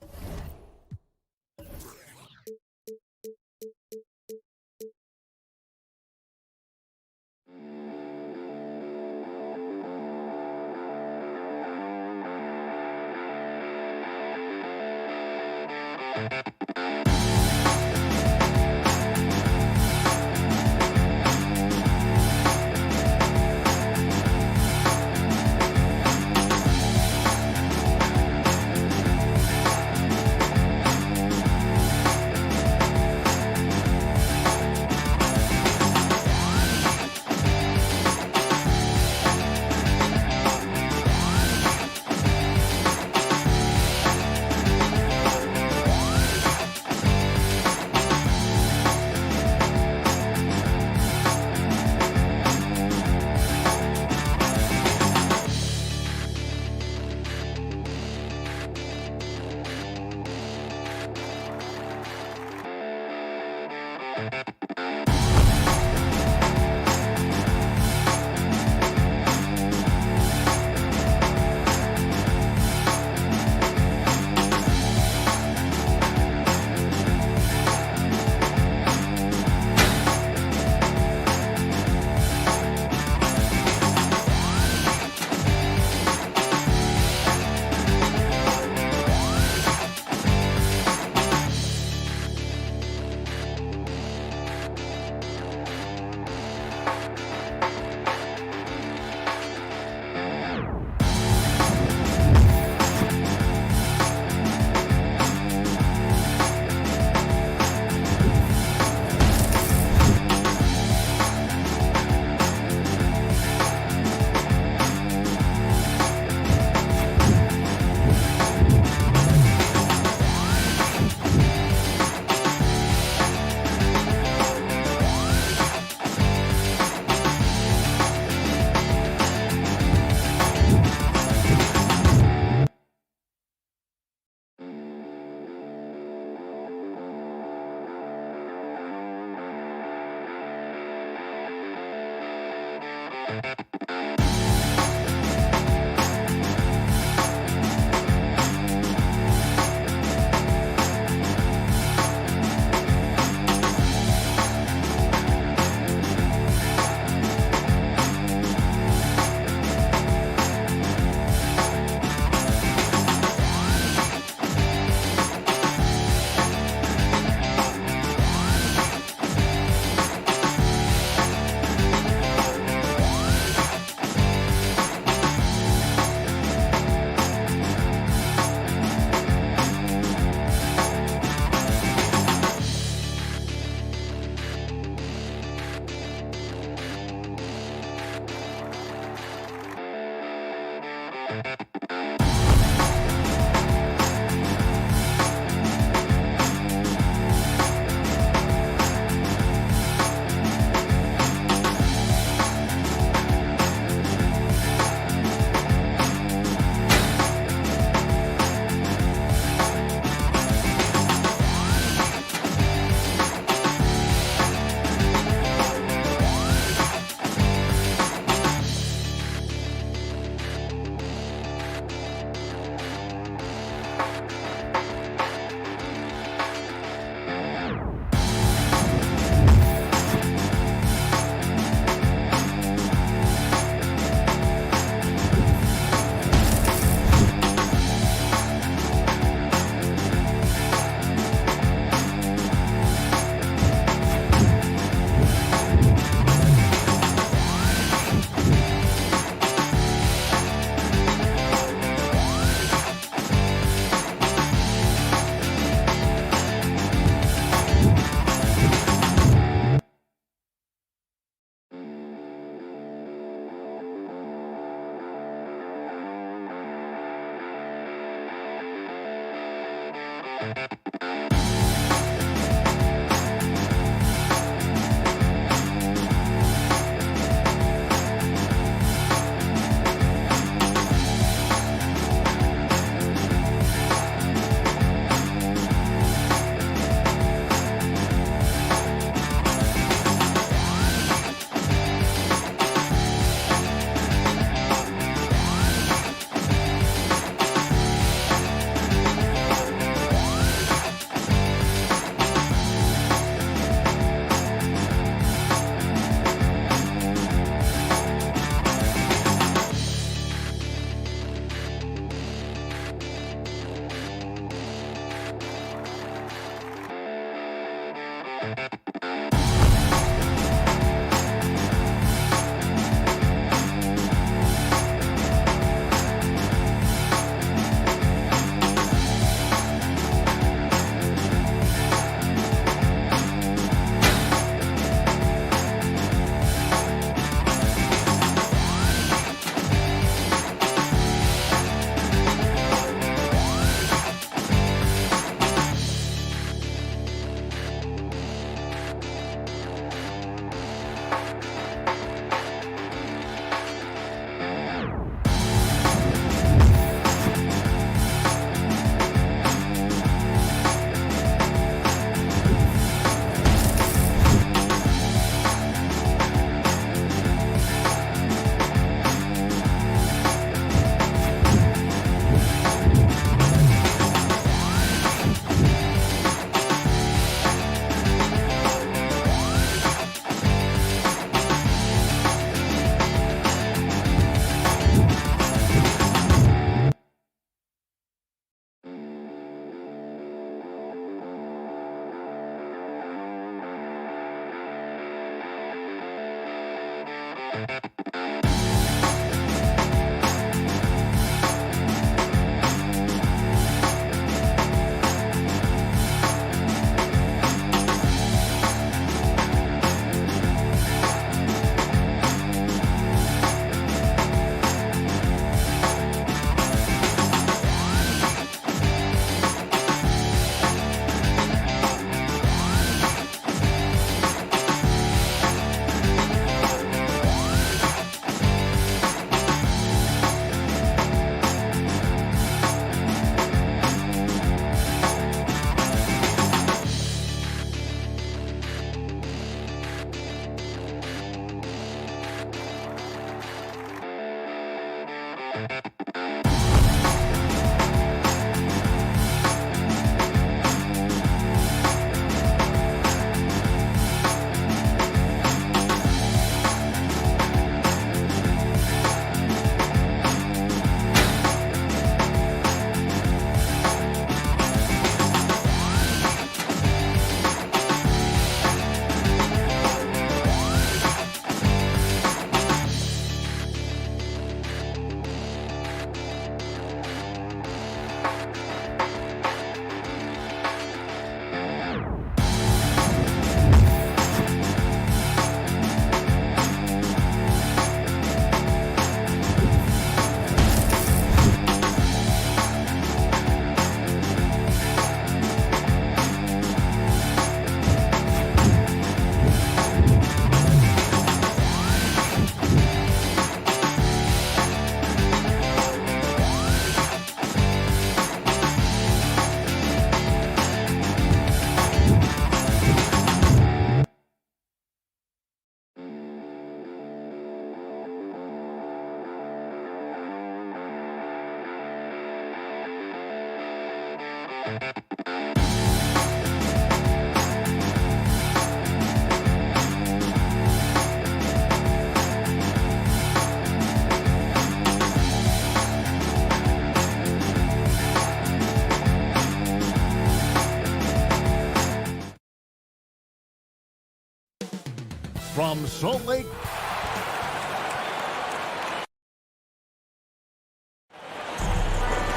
From Salt Lake.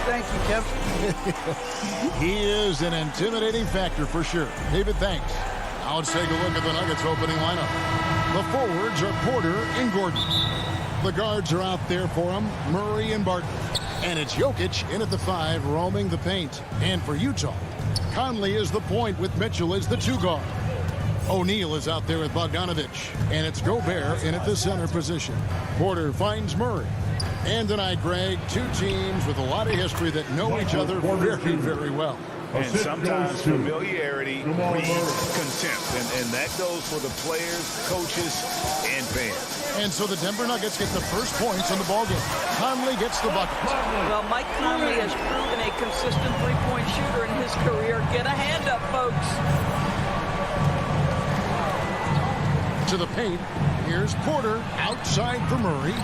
Thank you, Kevin. He is an intimidating factor for sure. David, thanks. Now let's take a look at the Nuggets opening lineup. The forwards are Porter and Gordon. The guards are out there for him, Murray and Barton. And it's Jokic in at the 5, roaming the paint. And for Utah, Conley is the point with Mitchell as the 2 guard. O'Neal is out there with Bogdanovich. And it's Gobert in at the center position. Porter finds Murray. And tonight, Greg, 2 teams with a lot of history that know each other very, very well. And sometimes familiarity breeds contempt. And that goes for the players, coaches, and fans. And so the Denver Nuggets get the first points in the ballgame. Conley gets the bucket. Well, Mike Conley has proven a consistent three-point shooter in his career. Get a hand up, folks. To the paint. Here's Porter outside for Murray.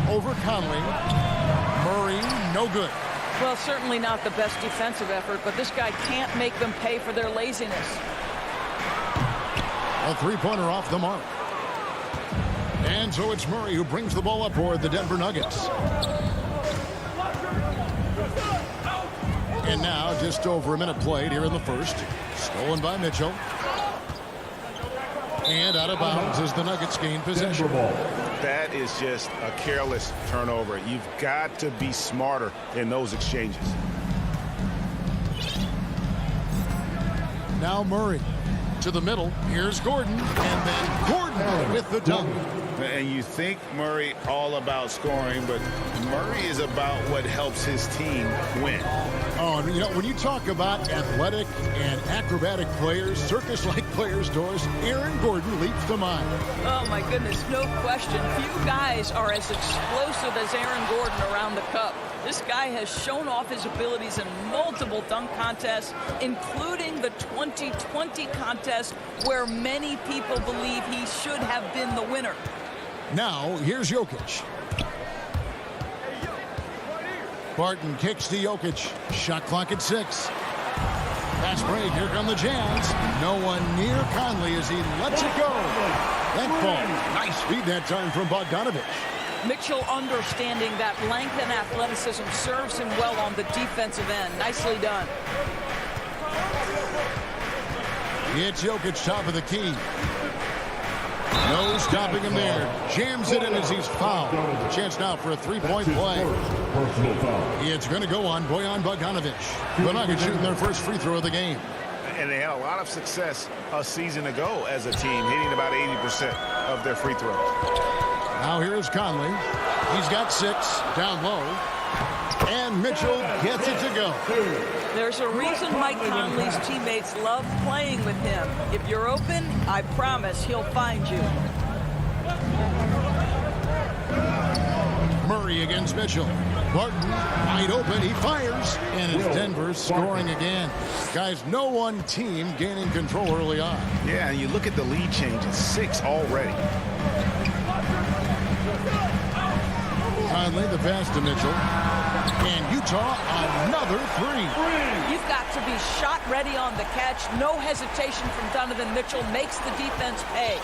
Over Conley. Murray, no good. Well, certainly not the best defensive effort, but this guy can't make them pay for their laziness. A three-pointer off the mark. And so it's Murray who brings the ball up for the Denver Nuggets. And now just over a minute played here in the first. Stolen by Mitchell. And out of bounds as the Nuggets gain possession. That is just a careless turnover. You've got to be smarter in those exchanges. Now Murray to the middle. Here's Gordon. And then Gordon with the dunk. And you think Murray all about scoring, but Murray is about what helps his team win. Oh, and you know, when you talk about athletic and acrobatic players, circus-like players, Doris, Aaron Gordon leaps to mind. Oh, my goodness, no question. Few guys are as explosive as Aaron Gordon around the cup. This guy has shown off his abilities in multiple dunk contests, including the 2020 contest where many people believe he should have been the winner. Now, here's Jokic. Barton kicks to Jokic. Shot clock at 6. Fast break. Here come the Jazz. No one near Conley as he lets it go. That ball. Nice speed that time from Bogdanovich. Mitchell understanding that length and athleticism serves him well on the defensive end. Nicely done. It's Jokic top of the key. No stopping him there. Jams it in as he's fouled. Chance now for a three-point play. Personal foul. It's going to go on Bojan Bogdanovich. The Nuggets shooting their first free throw of the game. And they had a lot of success a season ago as a team, hitting about 80% of their free throws. Now here's Conley. He's got 6 down low. And Mitchell gets it to go. There's a reason Mike Conley's teammates love playing with him. If you're open, I promise he'll find you. Murray against Mitchell. Barton wide open. He fires. And it's Denver scoring again. Guys, no one team gaining control early on. Yeah, and you look at the lead changes. 6 already. Conley, the pass to Mitchell. And Utah, another 3. You've got to be shot ready on the catch. No hesitation from Donovan Mitchell. Makes the defense pay.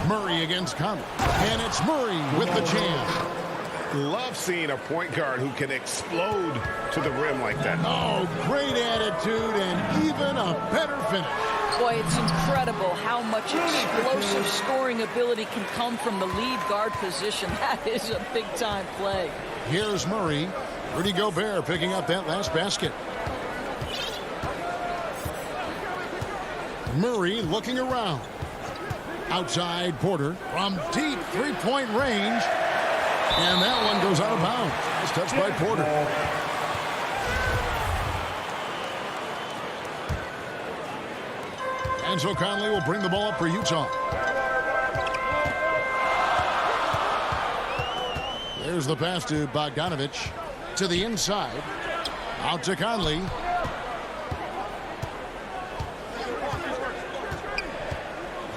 Murray against Conley. And it's Murray with the jam. Love seeing a point guard who can explode to the rim like that. Oh, great attitude and even a better finish. Boy, it's incredible how much explosive scoring ability can come from the lead guard position. That is a big-time play. Here's Murray. Rudy Gobert picking up that last basket. Murray looking around. Outside Porter from deep three-point range. And that one goes out of bounds. It's touched by Porter. And so Conley will bring the ball up for Utah. There's the pass to Bogdanovich. To the inside. Out to Conley.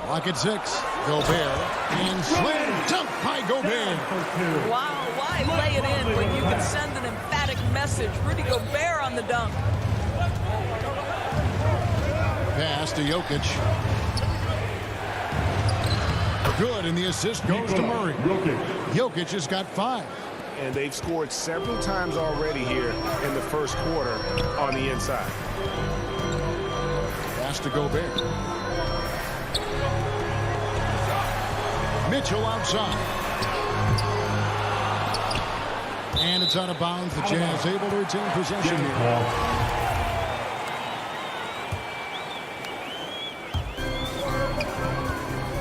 Clock at 6. Gobert. And slam dunk by Gobert. Wow, why lay it in when you can send an emphatic message? Rudy Gobert on the dunk. Pass to Jokic. Good, and the assist goes to Murray. Jokic has got 5. And they've scored several times already here in the first quarter on the inside. Pass to Gobert. Mitchell outside. And it's out of bounds. The Jazz able to retain possession here.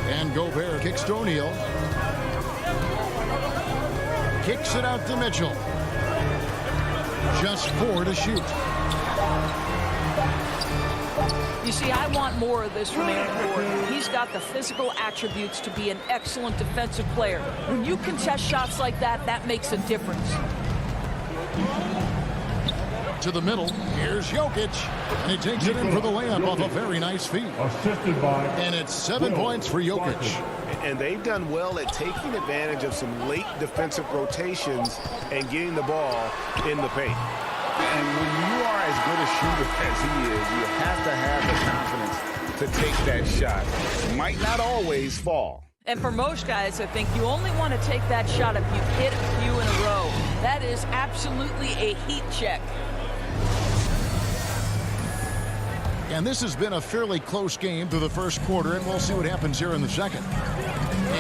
And Gobert kicks to O'Neal. Kicks it out to Mitchell. Just 4 to shoot. You see, I want more of this from Aaron Gordon. He's got the physical attributes to be an excellent defensive player. When you contest shots like that, that makes a difference. To the middle. Here's Jokic. And he takes it in for the layup off a very nice feed. Assisted by. And it's 7 points for Jokic. And they've done well at taking advantage of some late defensive rotations and getting the ball in the paint. And when you are as good a shooter as he is, you have to have the confidence to take that shot. Might not always fall. And for most guys, I think you only want to take that shot if you've hit a few in a row. That is absolutely a heat check. And this has been a fairly close game through the first quarter, and we'll see what happens here in the second.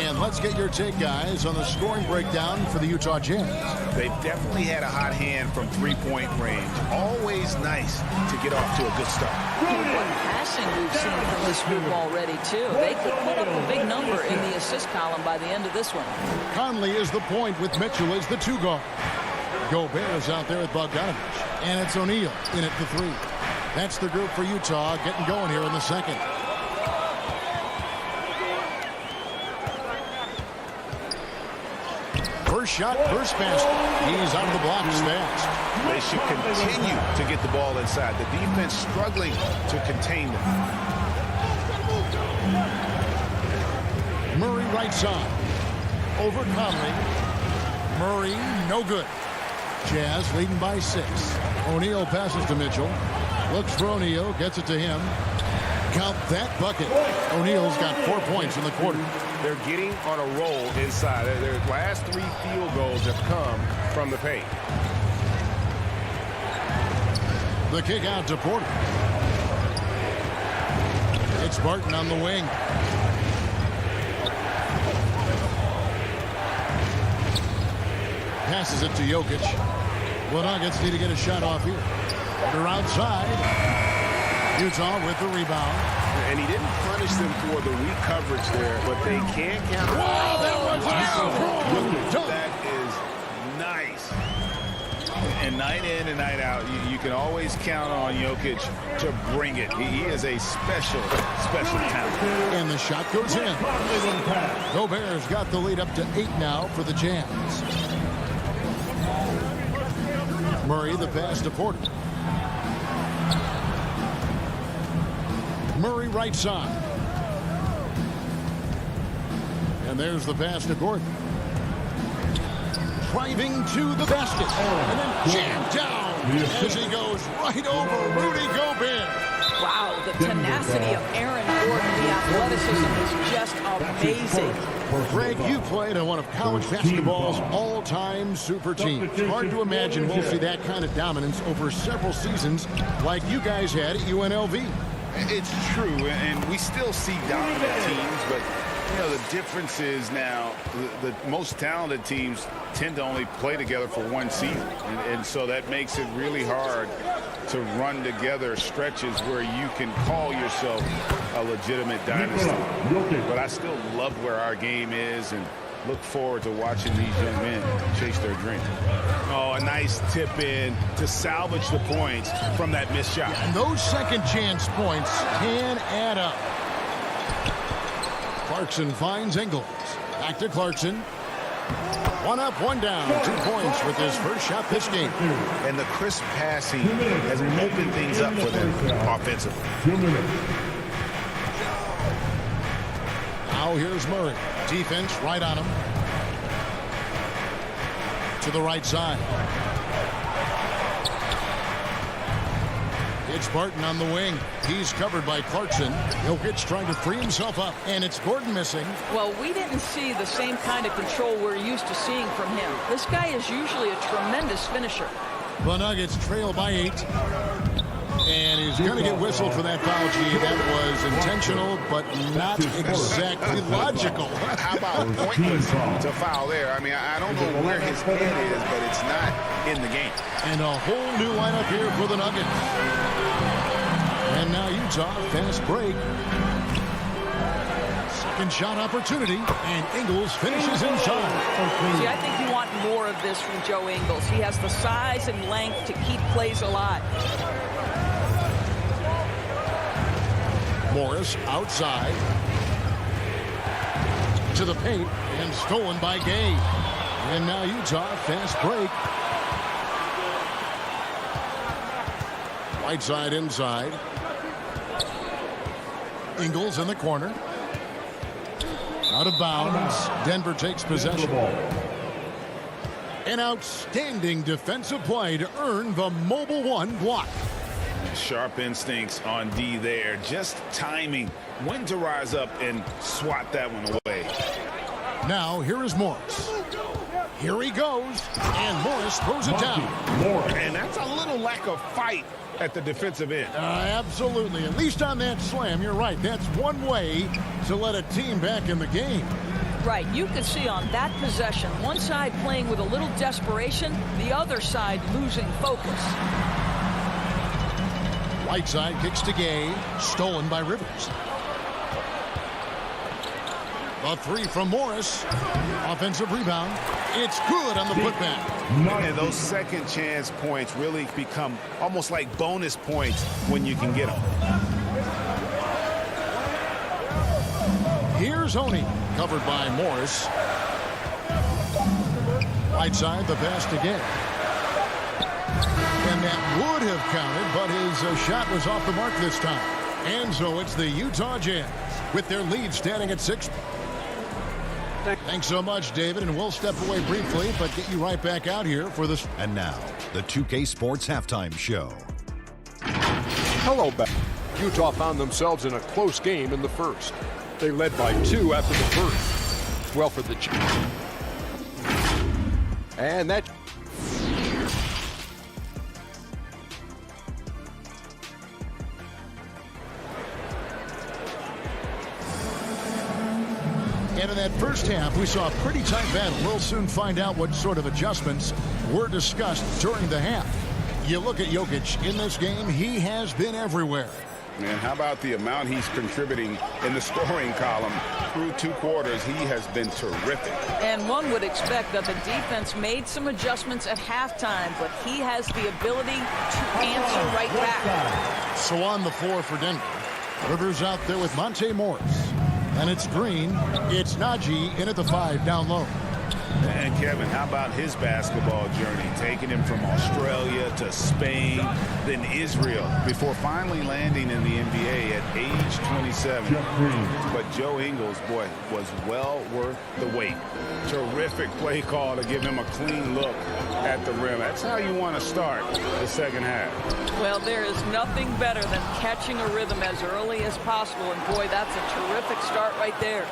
And let's get your take, guys, on the scoring breakdown for the Utah Jazz. They've definitely had a hot hand from three-point range. Always nice to get off to a good start. What passing we've seen from this group already, too. They could put up a big number in the assist column by the end of this one. Conley is the point with Mitchell as the 2 guard. Gobert is out there with Bogdanovich. And it's O'Neal in at the 3. That's the group for Utah getting going here in the second. First shot, first basket. He's out of the blocks fast. They should continue to get the ball inside. The defense struggling to contain them. Murray right side. Over Conley. Murray, no good. Jazz leading by 6. O'Neal passes to Mitchell. Looks for O'Neal, gets it to him. Count that bucket. O'Neal's got 4 points in the quarter. They're getting on a roll inside. Their last 3 field goals have come from the paint. The kick out to Porter. It's Barton on the wing. Passes it to Jokic. The Nuggets need to get a shot off here. They're outside. Utah with the rebound. And he didn't punish them for the weak coverage there, but they can't count. Wow, that was That is nice. And night in and night out, you can always count on Jokic to bring it. He is a special talent. And the shot goes in. Gobert's got the lead up to 8 now for the Jazz. Murray the pass to Porter. Murray right side. And there's the pass to Gordon. Driving to the basket. And then jammed down as he goes right over Rudy Gobert. Wow, the tenacity of Aaron Gordon, the athleticism is just amazing. Greg, you played on one of college basketball's all-time super teams. Hard to imagine we'll see that kind of dominance over several seasons like you guys had at UNLV. It's true, and we still see dominant teams, but you know the difference is now the most talented teams tend to only play together for one season, and so that makes it really hard to run together stretches where you can call yourself a legitimate dynasty. But I still love where our game is and look forward to watching these young men chase their dream. Oh, a nice tip in to salvage the points from that missed shot. And those second chance points can add up. Clarkson finds Ingles. Back to Clarkson. 1 up, 1 down. 2 points with his first shot this game. And the crisp passing has opened things up for them offensively. Now here's Murray. Defense right on him. To the right side. It's Barton on the wing. He's covered by Clarkson. Jokic trying to free himself up. And it's Gordon missing. Well, we didn't see the same kind of control we're used to seeing from him. This guy is usually a tremendous finisher. The Nuggets trail by 8. And he's going to get whistled for that foul, G. That was intentional, but not exactly logical. How about pointless to foul there? I mean, I don't know where his head is, but it's not in the game. And a whole new lineup here for the Nuggets. And now Utah, fast break. Second shot opportunity, and Ingles finishes inside. See, I think you want more of this from Joe Ingles. He has the size and length to keep plays alive. Morris outside to the paint and stolen by Gay. And now Utah, fast break. Right side inside. Ingles in the corner. Out of bounds. Denver takes possession. An outstanding defensive play to earn the Mobile One block. Sharp instincts on D there. Just timing when to rise up and swat that one away. Now here is Morris. Here he goes. And Morris throws it down. And that's a little lack of fight at the defensive end. Absolutely. At least on that slam, you're right. That's one way to let a team back in the game. Right. You can see on that possession, one side playing with a little desperation, the other side losing focus. Right side kicks to Gay. Stolen by Rivers. A 3 from Morris. Offensive rebound. It's good on the putback. And those second chance points really become almost like bonus points when you can get them. Here's Oney. Covered by Morris. Right side, the pass to Gay. And that would have counted, but his shot was off the mark this time. And so it's the Utah Jazz with their lead standing at 6. Thanks so much, David, and we'll step away briefly, but get you right back out here for this. And now, the 2K Sports Halftime Show. Hello, back. Utah found themselves in a close game in the first. They led by 2 after the first. Well, for the and that and in that first half, we saw a pretty tight battle. We'll soon find out what sort of adjustments were discussed during the half. You look at Jokic in this game, he has been everywhere. And how about the amount he's contributing in the scoring column? Through 2 quarters, he has been terrific. And one would expect that the defense made some adjustments at halftime, but he has the ability to answer right back. So on the floor for Denver, Rivers out there with Monte Morris. And it's Green, it's Najee in at the 5 down low. And Kevin, how about his basketball journey? Taking him from Australia to Spain, then Israel, before finally landing in the NBA at age 27. But Joe Ingles, boy, was well worth the wait. Terrific play call to give him a clean look at the rim. That's how you want to start the second half. Well, there is nothing better than catching a rhythm as early as possible. And boy, that's a terrific start right there.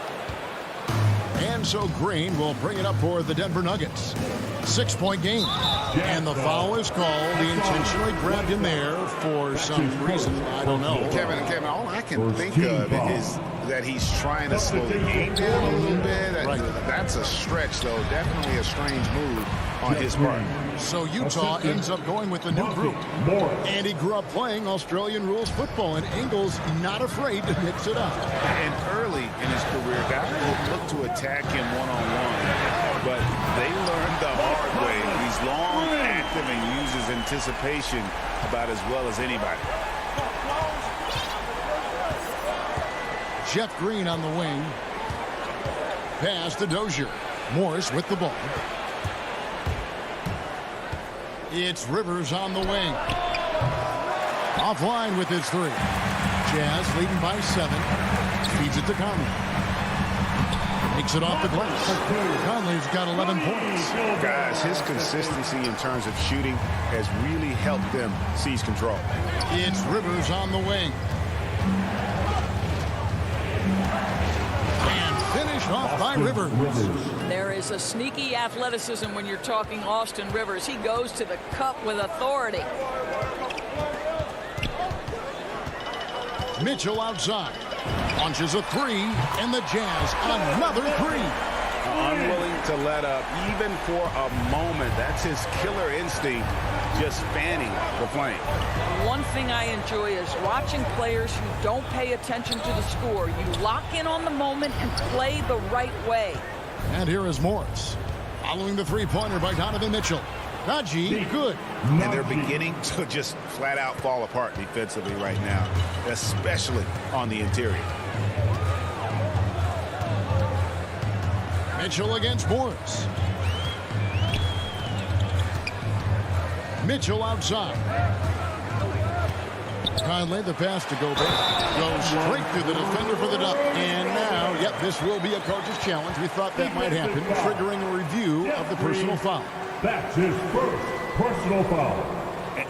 And so Green will bring it up for the Denver Nuggets. 6-point game. And the foul is called. He intentionally grabbed him there for some reason. I don't know. Kevin, all I can think of is that he's trying to slow the game down a little bit. That's a stretch, though. Definitely a strange move on his part. So Utah ends up going with a new group. And he grew up playing Australian rules football, and Ingles not afraid to mix it up. And early in his career, guys would look to attack him one-on-one, but they learned the hard way. He's long, active, and uses anticipation about as well as anybody. Jeff Green on the wing. Pass to Dozier. Morris with the ball. It's Rivers on the wing. Offline with his 3. Jazz leading by 7. Feeds it to Conley. Makes it off the glass. Conley's got 11 points. Guys, his consistency in terms of shooting has really helped them seize control. It's Rivers on the wing. Finished off by Rivers. There is a sneaky athleticism when you're talking Austin Rivers. He goes to the cup with authority. Mitchell outside. Launches a 3, and the Jazz another 3. Unwilling to let up, even for a moment. That's his killer instinct, just fanning the flame. One thing I enjoy is watching players who don't pay attention to the score. You lock in on the moment and play the right way. And here is Morris. Following the 3-pointer by Donovan Mitchell. Najee, good. And they're beginning to just flat out fall apart defensively right now, especially on the interior. Mitchell against Morris. Mitchell outside. Conley, the pass to Gobert. Goes straight through the defender for the dunk. And now, yep, this will be a coach's challenge. We thought that might happen, triggering a review of the personal foul. That's his first personal foul.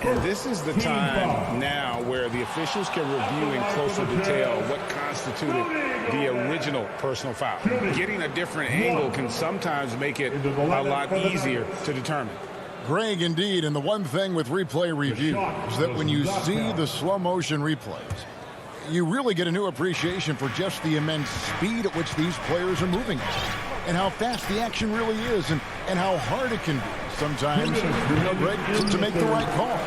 And this is the time now where the officials can review in closer detail what constituted the original personal foul. Getting a different angle can sometimes make it a lot easier to determine. Greg, indeed, and the one thing with replay review is that when you see the slow motion replays, you really get a new appreciation for just the immense speed at which these players are moving and how fast the action really is and how hard it can be sometimes, Greg, to make the right call.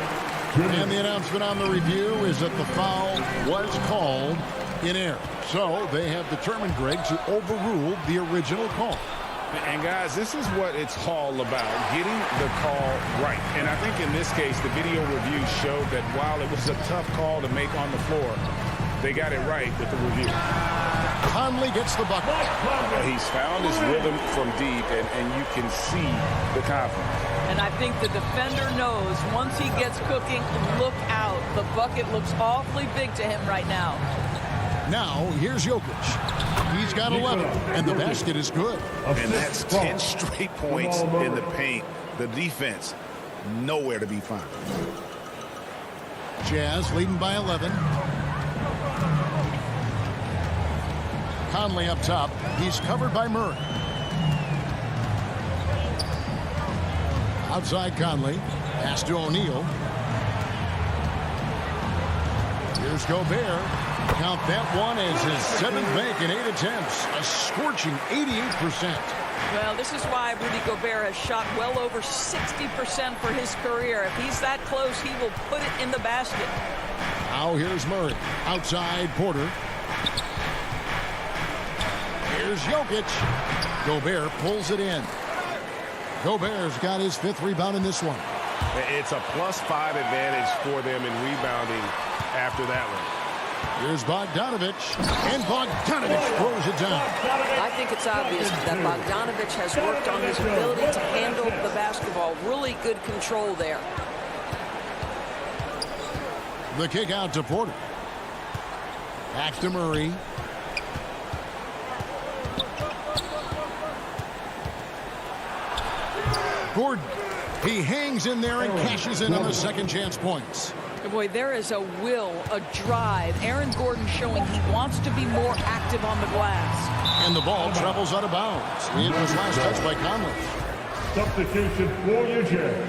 And the announcement on the review is that the foul was called in error. So they have determined, Greg, to overrule the original call. And guys, this is what it's all about, getting the call right. And I think in this case, the video review showed that while it was a tough call to make on the floor, they got it right with the review. Conley gets the bucket. He's found his rhythm from deep, and you can see the confidence. And I think the defender knows once he gets cooking, look out. The bucket looks awfully big to him right now. Now, here's Jokic. He's got 11, and the basket is good. And that's 10 straight points in the paint. The defense, nowhere to be found. Jazz leading by 11. Conley up top. He's covered by Murray. Outside Conley. Pass to O'Neal. Here's Gobert. Count that one as his 7th make in 8 attempts. A scorching 88%. Well, this is why Rudy Gobert has shot well over 60% for his career. If he's that close, he will put it in the basket. Now here's Murray. Outside Porter. Here's Jokic. Gobert pulls it in. Gobert's got his 5th rebound in this one. It's a +5 advantage for them in rebounding after that one. Here's Bogdanovic, and Bogdanovic throws it down. I think it's obvious that Bogdanovic has worked on his ability to handle the basketball. Really good control there. The kick out to Porter. Back to Murray. Gordon. He hangs in there and cashes in on the second chance points. Boy, there is a will, a drive. Aaron Gordon showing he wants to be more active on the glass. And the ball travels out of bounds. It was last touched by Conley. Substitution for Eugene.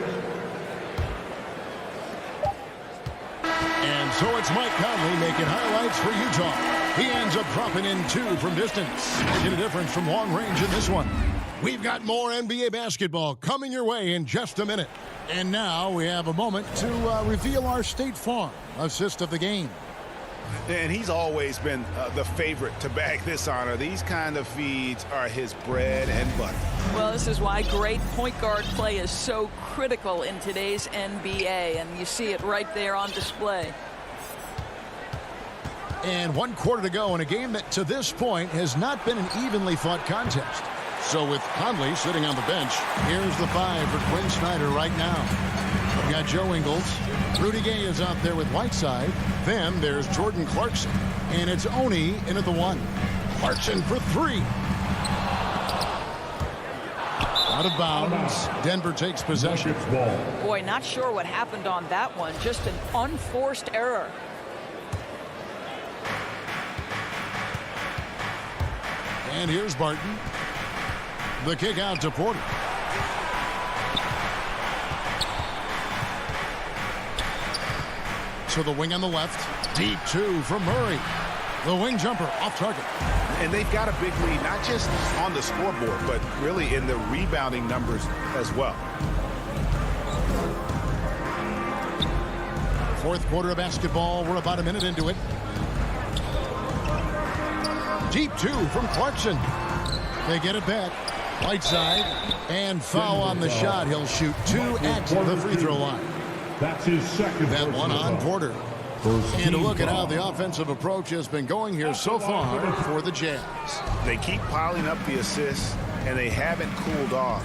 And so it's Mike Conley making highlights for Utah. He ends up dropping in 2 from distance. Making a difference from long range in this one. We've got more NBA basketball coming your way in just a minute. And now we have a moment to reveal our State Farm assist of the game. And he's always been the favorite to bag this honor. These kind of feeds are his bread and butter. Well, this is why great point guard play is so critical in today's NBA. And you see it right there on display. And 1 quarter to go in a game that to this point has not been an evenly fought contest. So with Conley sitting on the bench, here's the 5 for Quinn Snyder right now. We've got Joe Ingles. Rudy Gay is out there with Whiteside. Then there's Jordan Clarkson. And it's Oni in at the 1. Clarkson for 3. Out of bounds. Denver takes possession. Boy, not sure what happened on that one. Just an unforced error. And here's Barton. The kick out to Porter. To the wing on the left. Deep 2 from Murray. The wing jumper off target. And they've got a big lead, not just on the scoreboard, but really in the rebounding numbers as well. 4th quarter of basketball. We're about a minute into it. Deep 2 from Clarkson. They get it back. Whiteside, and foul on the shot. He'll shoot 2 at the free throw line. That's his 2nd. That one on Porter. And look at how the offensive approach has been going here so far for the Jazz. They keep piling up the assists, and they haven't cooled off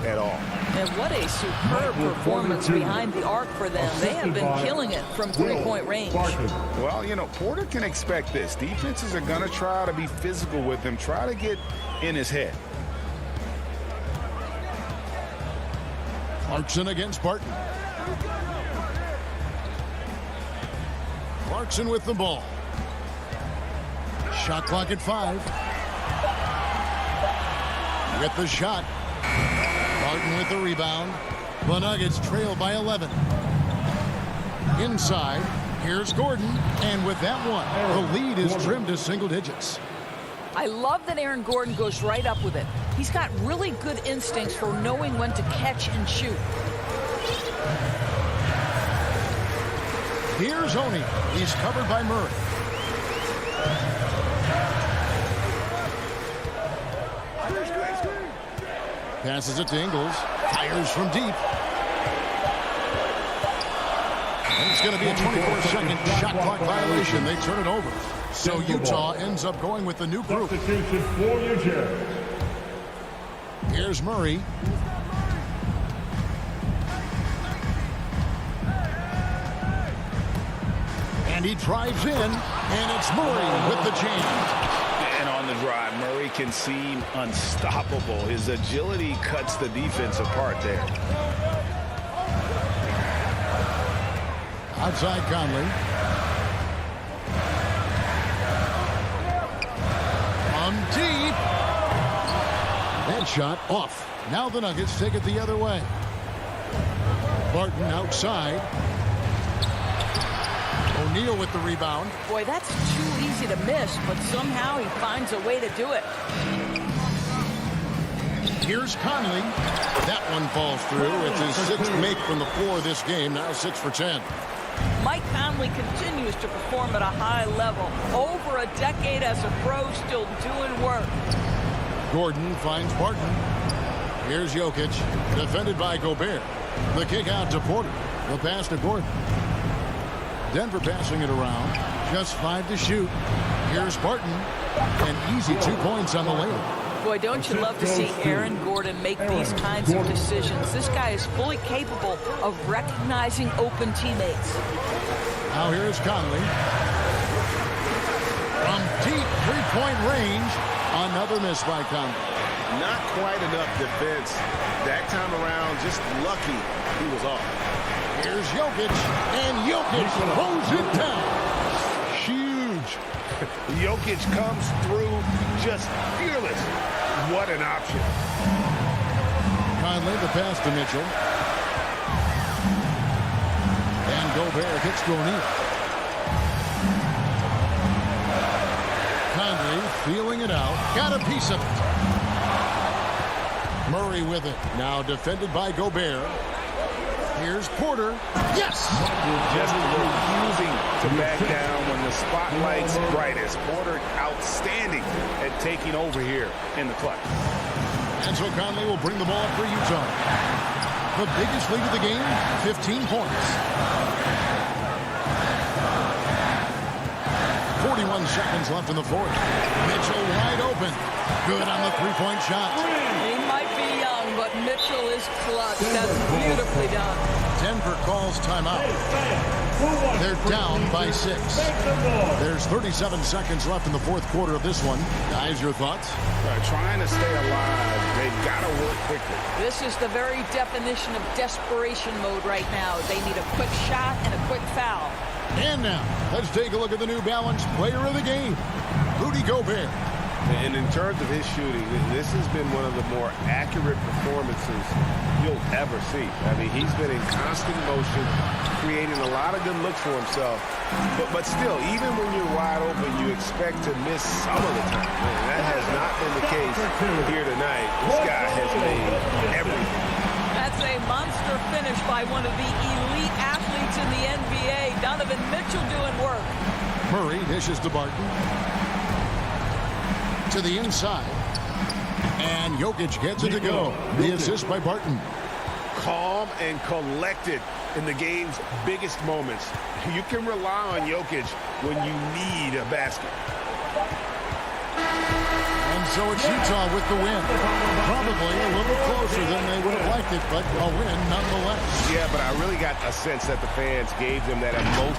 at all. And what a superb performance behind the arc for them. They have been killing it from 3-point range. Well, you know, Porter can expect this. Defenses are going to try to be physical with him, try to get in his head. Clarkson against Barton. Clarkson with the ball. Shot clock at 5. With the shot. Barton with the rebound. The Nuggets trail by 11. Inside. Here's Gordon. And with that one, the lead is trimmed to single digits. I love that Aaron Gordon goes right up with it. He's got really good instincts for knowing when to catch and shoot. Here's Oni. He's covered by Murray. Passes it to Ingles. Fires from deep. And it's going to be a 24-second shot clock violation. They turn it over. So Utah ends up going with the new group. Substitution for Eugene. Here's Murray. And he drives in, and it's Murray with the jam. And on the drive, Murray can seem unstoppable. His agility cuts the defense apart there. Outside Conley. shot off. Now the Nuggets take it the other way. Barton outside. O'Neal with the rebound. Boy, that's too easy to miss, but somehow he finds a way to do it. Here's Conley. That one falls through. It's his sixth make from the floor this game. Now 6 for 10. Mike Conley continues to perform at a high level. Over a decade as a pro, still doing work. Gordon finds Barton. Here's Jokic, defended by Gobert. The kick out to Porter. The pass to Gordon. Denver passing it around. Just 5 to shoot. Here's Barton. An easy 2 points on the layup. Boy, don't you love to see Aaron Gordon make these kinds of decisions. This guy is fully capable of recognizing open teammates. Now here's Conley. From deep three-point range, another miss by Conley. Not quite enough defense. That time around, just lucky he was off. Here's Jokic, and Jokic throws it down. Huge. Jokic comes through just fearless. What an option. Conley, the pass to Mitchell. And Gobert hits to O'Neal. Conley feeling it out. Got a piece of it. Murray with it. Now defended by Gobert. Here's Porter. Yes! Just refusing to back down when the spotlight's brightest. Porter outstanding at taking over here in the clutch. And so Conley will bring the ball up for Utah. The biggest lead of the game, 15 points. 41 seconds left in the fourth. Mitchell wide open. Good on the three-point shot. He might be young, but Mitchell is clutch. That's beautifully done. Denver calls timeout. They're down by 6. There's 37 seconds left in the fourth quarter of this one. Guys, your thoughts? Trying to stay alive. They've got to work quickly. This is the very definition of desperation mode right now. They need a quick shot and a quick foul. And now, let's take a look at the New Balance player of the game, Rudy Gobert. And in terms of his shooting, this has been one of the more accurate performances you'll ever see. I mean, he's been in constant motion, creating a lot of good looks for himself. But still, even when you're wide open, you expect to miss some of the time. And that has not been the case here tonight. This guy has made everything. That's a monster finish by one of the elite athletes in the NBA. Donovan Mitchell doing work. Murray dishes to Barton. To the inside. And Jokic gets it to go. The assist by Barton. Calm and collected in the game's biggest moments. You can rely on Jokic when you need a basket. And so it's Utah with the win. Probably a little closer than they would have liked it, but a win nonetheless. Yeah, but I really got a sense that the fans gave them that emotion.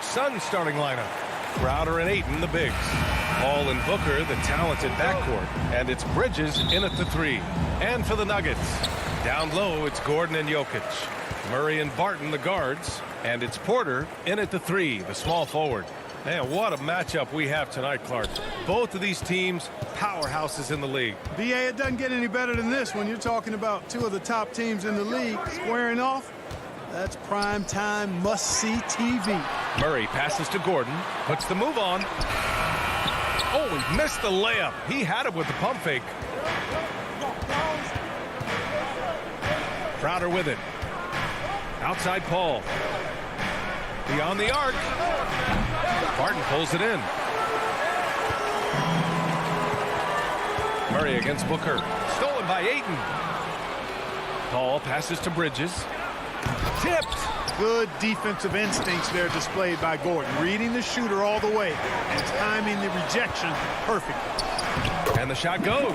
Suns starting lineup. Crowder and Ayton, the bigs. Hall and Booker, the talented backcourt. And it's Bridges in at the 3. And for the Nuggets, down low, it's Gordon and Jokic. Murray and Barton, the guards. And it's Porter in at the 3, the small forward. Man, what a matchup we have tonight, Clark. Both of these teams, powerhouses in the league. B.A., it doesn't get any better than this when you're talking about two of the top teams in the league squaring off. That's prime time must-see TV. Murray passes to Gordon, puts the move on. Oh, he missed the layup. He had it with the pump fake. Crowder with it. Outside Paul. Beyond the arc. Barton pulls it in. Murray against Booker. Stolen by Ayton. Paul passes to Bridges. Tipped. Good defensive instincts there displayed by Gordon. Reading the shooter all the way and timing the rejection perfectly. And the shot goes.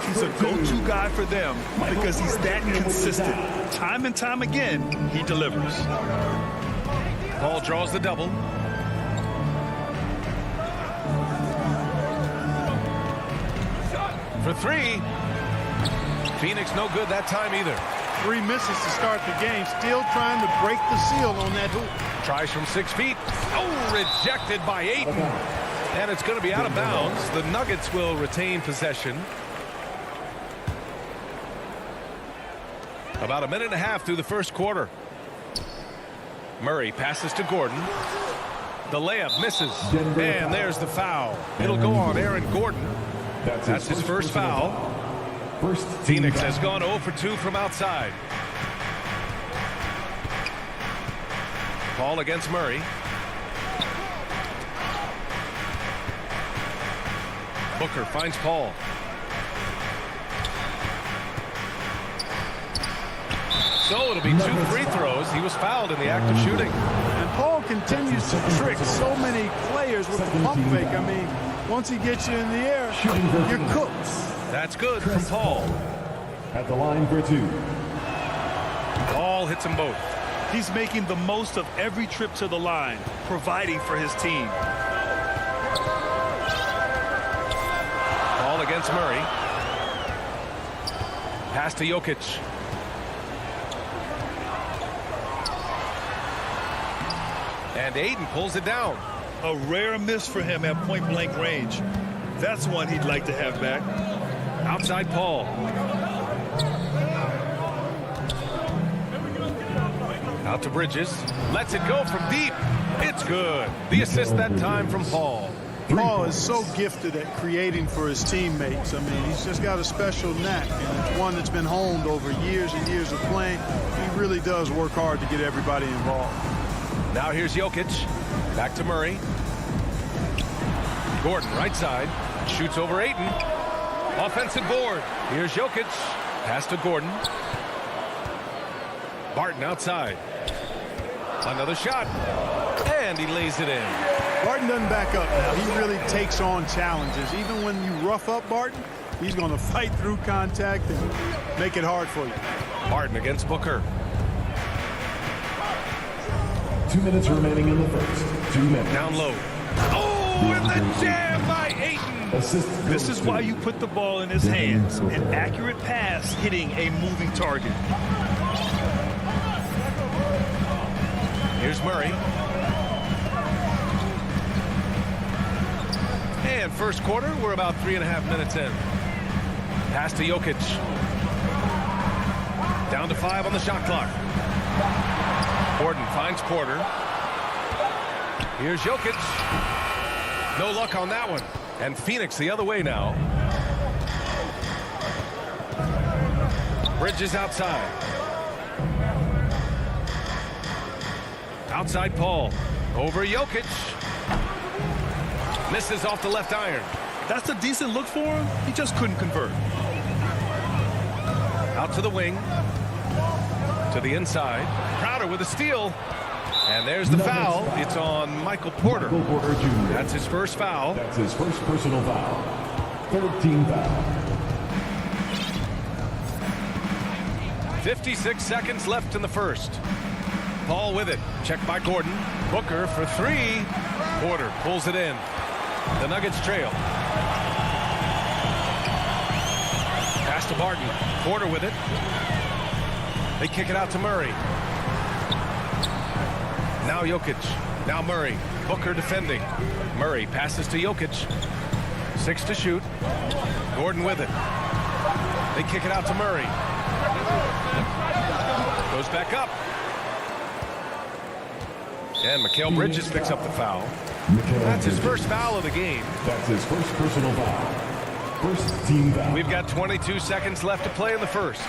He's a go-to guy for them because he's that consistent. Time and time again, he delivers. Paul draws the double. For 3. Phoenix no good that time either. 3 misses to start the game. Still trying to break the seal on that hoop. Tries from 6 feet. Oh, rejected by Ayton. And it's going to be out of bounds. The Nuggets will retain possession. About a minute and a half through the first quarter. Murray passes to Gordon. The layup misses. And there's the foul. It'll go on Aaron Gordon. That's his first foul. Phoenix has gone 0 for 2 from outside. Paul against Murray. Booker finds Paul. So it'll be 2 free throws. He was fouled in the act of shooting. And Paul continues to trick so many players with the pump fake. I mean, once he gets you in the air, you're cooked. That's good from Paul. at the line for 2. Ball hits them both. He's making the most of every trip to the line, providing for his team. Ball against Murray. Pass to Jokic. And Ayton pulls it down. A rare miss for him at point-blank range. That's one he'd like to have back. Outside Paul. Out to Bridges. Lets it go from deep. It's good. The assist that time from Paul. Paul is so gifted at creating for his teammates. I mean, he's just got a special knack, and it's one that's been honed over years and years of playing. He really does work hard to get everybody involved. Now here's Jokic. Back to Murray. Gordon, right side. Shoots over Ayton. Offensive board. Here's Jokic. Pass to Gordon. Barton outside. Another shot. And he lays it in. Barton doesn't back up now. He really takes on challenges. Even when you rough up Barton, he's going to fight through contact and make it hard for you. Barton against Booker. 2 minutes remaining in the first. 2 minutes. Down low. Oh, and the jam by Ayton. This is why you put the ball in his hands. An accurate pass hitting a moving target. Here's Murray. And first quarter, we're about 3.5 minutes in. Pass to Jokic. Down to 5 on the shot clock. Gordon finds Porter. Here's Jokic. No luck on that one. And Phoenix the other way now. Bridges outside. Outside Paul. Over Jokic. Misses off the left iron. That's a decent look for him. He just couldn't convert. Out to the wing. To the inside. Crowder with a steal. And there's the foul. It's on Michael Porter. That's his first foul. That's his first personal foul. 13 foul. 56 seconds left in the first. Paul with it. Checked by Gordon. Booker for 3. Porter pulls it in. The Nuggets trail. Pass to Barton. Porter with it. They kick it out to Murray. Now Jokic. Now Murray. Booker defending. Murray passes to Jokic. 6 to shoot. Gordon with it. They kick it out to Murray. Goes back up. And Mikal Bridges picks up the foul. That's his first foul of the game. That's his first personal foul. First team foul. We've got 22 seconds left to play in the first.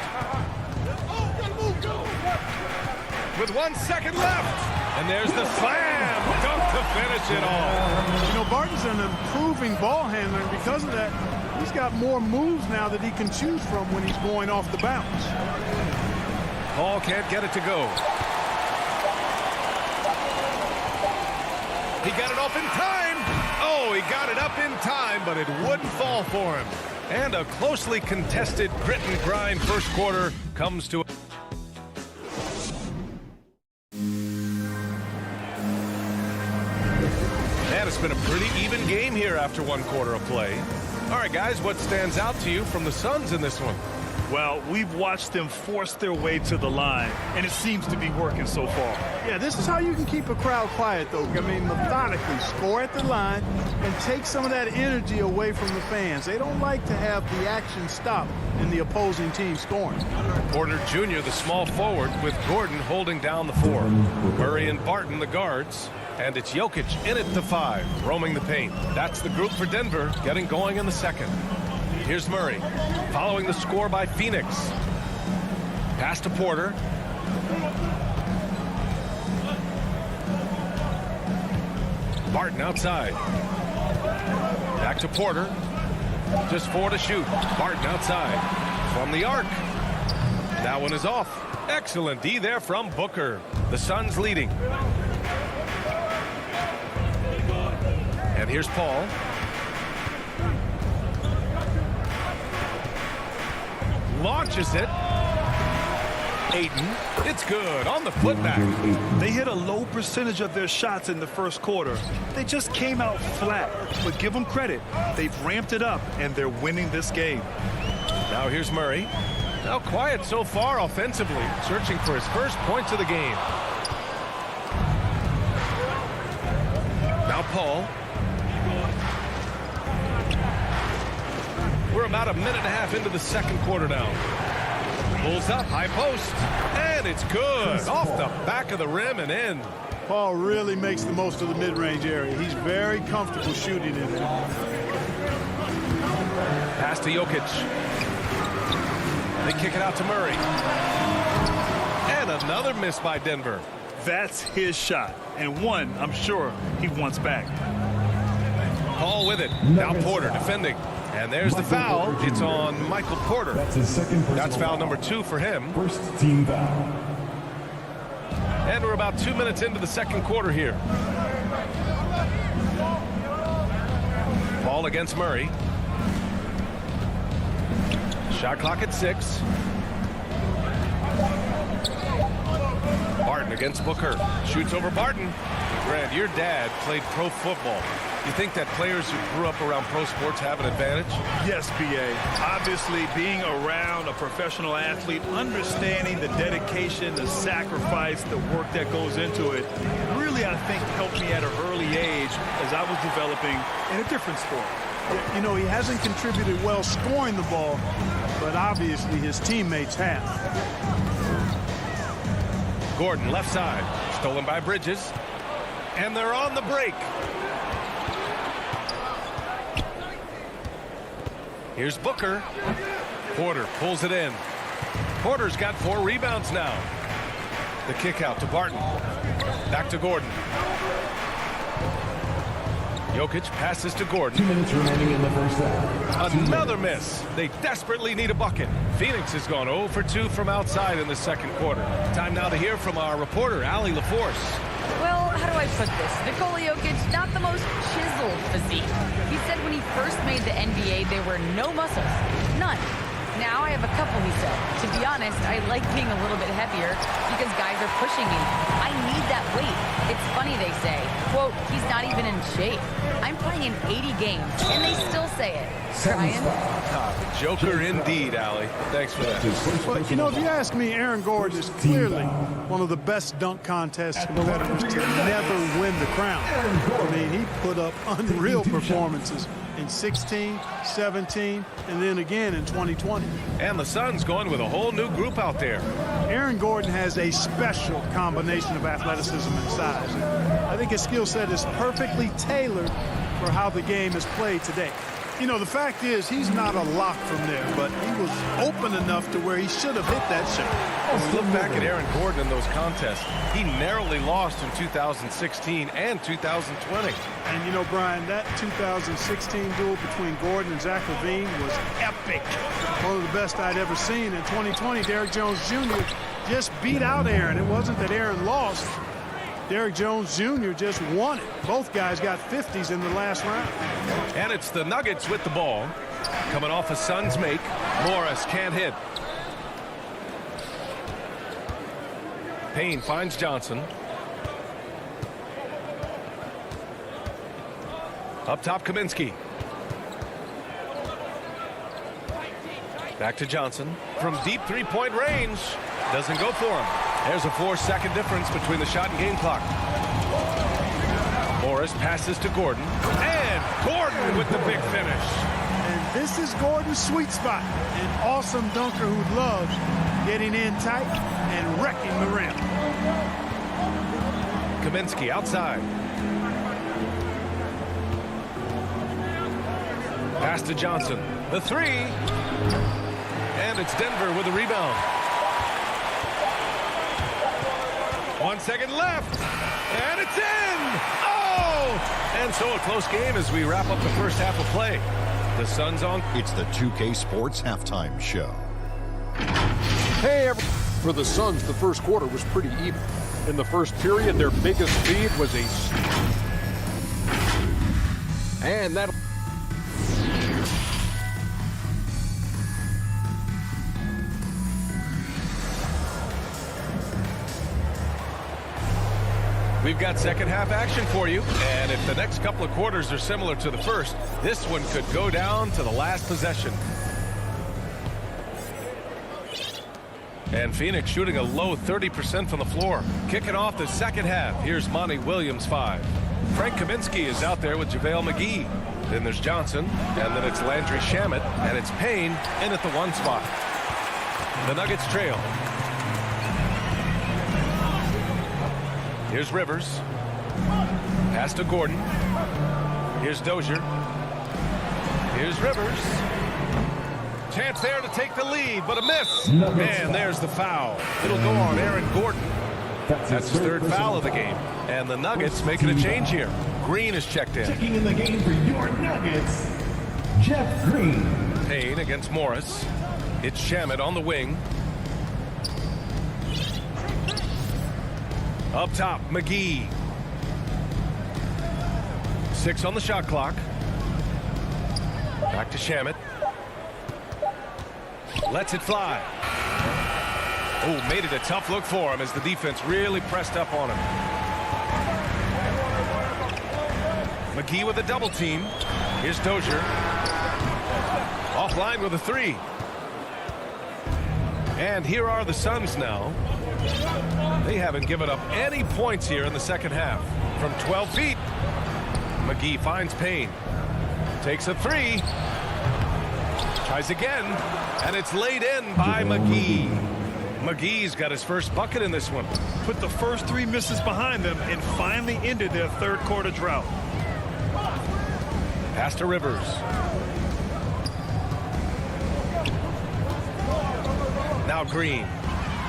With 1 second left. And there's the slam dunk to finish it all. You know, Barton's an improving ball handler, and because of that, he's got more moves now that he can choose from when he's going off the bounce. Paul can't get it to go. He got it off in time. Oh, he got it up in time, but it wouldn't fall for him. And a closely contested grit and grind first quarter comes to. Man, it's been a pretty even game here after 1 quarter of play. All right, guys, what stands out to you from the Suns in this one? Well, we've watched them force their way to the line, and it seems to be working so far. Yeah, this is how you can keep a crowd quiet, though. I mean, methodically score at the line and take some of that energy away from the fans. They don't like to have the action stop in the opposing team scoring. Porter Jr., the small forward, with Gordon holding down the 4. Murray and Barton, the guards. And it's Jokic in at the 5, roaming the paint. That's the group for Denver, getting going in the second. Here's Murray, following the score by Phoenix. Pass to Porter. Barton outside. Back to Porter. Just 4 to shoot. Barton outside. From the arc. That one is off. Excellent D there from Booker. The Suns leading. And here's Paul. launches it. Ayton, it's good on the putback. They hit a low percentage of their shots in the first quarter. They just came out flat, but give them credit. They've ramped it up, and they're winning this game. Now here's Murray. Now quiet so far offensively, searching for his first points of the game. Now Paul. We're about a minute and a half into the second quarter now. Pulls up, high post, and it's good. Off the back of the rim and in. Paul really makes the most of the mid-range area. He's very comfortable shooting in there. Pass to Jokic. They kick it out to Murray. And another miss by Denver. That's his shot, and one I'm sure he wants back. Paul with it. Now Porter defending. And there's the foul. It's on Michael Porter. That's his second personal That's foul number 2 for him. First team foul. And we're about 2 minutes into the second quarter here. Ball against Murray. Shot clock at 6. Barton against Booker. Shoots over Barton. Grant, your dad played pro football. You think that players who grew up around pro sports have an advantage? Yes, B.A. Obviously, being around a professional athlete, understanding the dedication, the sacrifice, the work that goes into it, really, I think, helped me at an early age as I was developing in a different sport. You know, he hasn't contributed well scoring the ball, but obviously his teammates have. Gordon, left side. Stolen by Bridges. And they're on the break. Here's Booker. Porter pulls it in. Porter's got 4 rebounds now. The kick out to Barton. Back to Gordon. Jokic passes to Gordon. 2 minutes remaining in the first half. Another miss. They desperately need a bucket. Phoenix has gone 0 for 2 from outside in the second quarter. Time now to hear from our reporter, Allie LaForce. Well, how do I put this? Nikola Jokic, not the most chiseled physique. He said when he first made the NBA, there were no muscles. None. Now I have a couple, he said. To be honest, I like being a little bit heavier because guys are pushing me. I need that weight. It's funny they say, quote, he's not even in shape. I'm playing in 80 games, and they still say it. Brian? Joker indeed, Allie. Thanks for that. Well, you know, if you ask me, Aaron Gordon is clearly one of the best dunk contest competitors to never win the crown. I mean, he put up unreal performances in 16, 17, and then again in 2020. And the Suns going with a whole new group out there. Aaron Gordon has a special combination of athleticism and size. I think his skill set is perfectly tailored for how the game is played today. You know, the fact is he's not a lock from there, but he was open enough to where he should have hit that shot. Let's look back at Aaron Gordon in those contests. He narrowly lost in 2016 and 2020. And, you know, Brian, that 2016 duel between Gordon and Zach LaVine was epic. One of the best I'd ever seen. In 2020, Derrick Jones Jr. just beat out Aaron. It wasn't that Aaron lost. Derrick Jones Jr. just won it. Both guys got 50s in the last round. And it's the Nuggets with the ball. Coming off a Suns make. Morris can't hit. Payne finds Johnson. Up top, Kaminsky. Back to Johnson. From deep three-point range. Doesn't go for him. There's a 4-second difference between the shot and game clock. Morris passes to Gordon. And Gordon with the big finish. And this is Gordon's sweet spot. An awesome dunker who loves getting in tight and wrecking the rim. Kaminsky outside. Pass to Johnson. The 3. And it's Denver with the rebound. 1 second left. And it's in. Oh! And so a close game as we wrap up the first half of play. The Suns on. It's the 2K Sports Halftime Show. Hey, for the Suns, the first quarter was pretty even. In the first period, their biggest lead was and that We've got second half action for you. And if the next couple of quarters are similar to the first, this one could go down to the last possession. And Phoenix shooting a low 30% from the floor. Kicking off the second half. Here's Monty Williams, 5. Frank Kaminsky is out there with JaVale McGee. Then there's Johnson, and then it's Landry Shamet, and it's Payne in at the 1 spot. The Nuggets trail. Here's Rivers. Pass to Gordon. Here's Dozier. Here's Rivers. Chance there to take the lead, but a miss. And there's the foul. It'll go on Aaron Gordon. That's his third foul of the game. And the Nuggets making a change here. Green is checked in. Checking in the game for your Nuggets, Jeff Green. Payne against Morris. It's Shamet on the wing. Up top, McGee. 6 on the shot clock. Back to Shamet. Lets it fly. Oh, made it a tough look for him as the defense really pressed up on him. McGee with a double team. Here's Dozier. Offline with a 3. And here are the Suns now. They haven't given up any points here in the second half. From 12 feet, McGee finds Payne. Takes a 3. Tries again, and it's laid in by McGee. McGee's got his first bucket in this one. Put the first 3 misses behind them and finally ended their third quarter drought. Pass to Rivers. Now Green.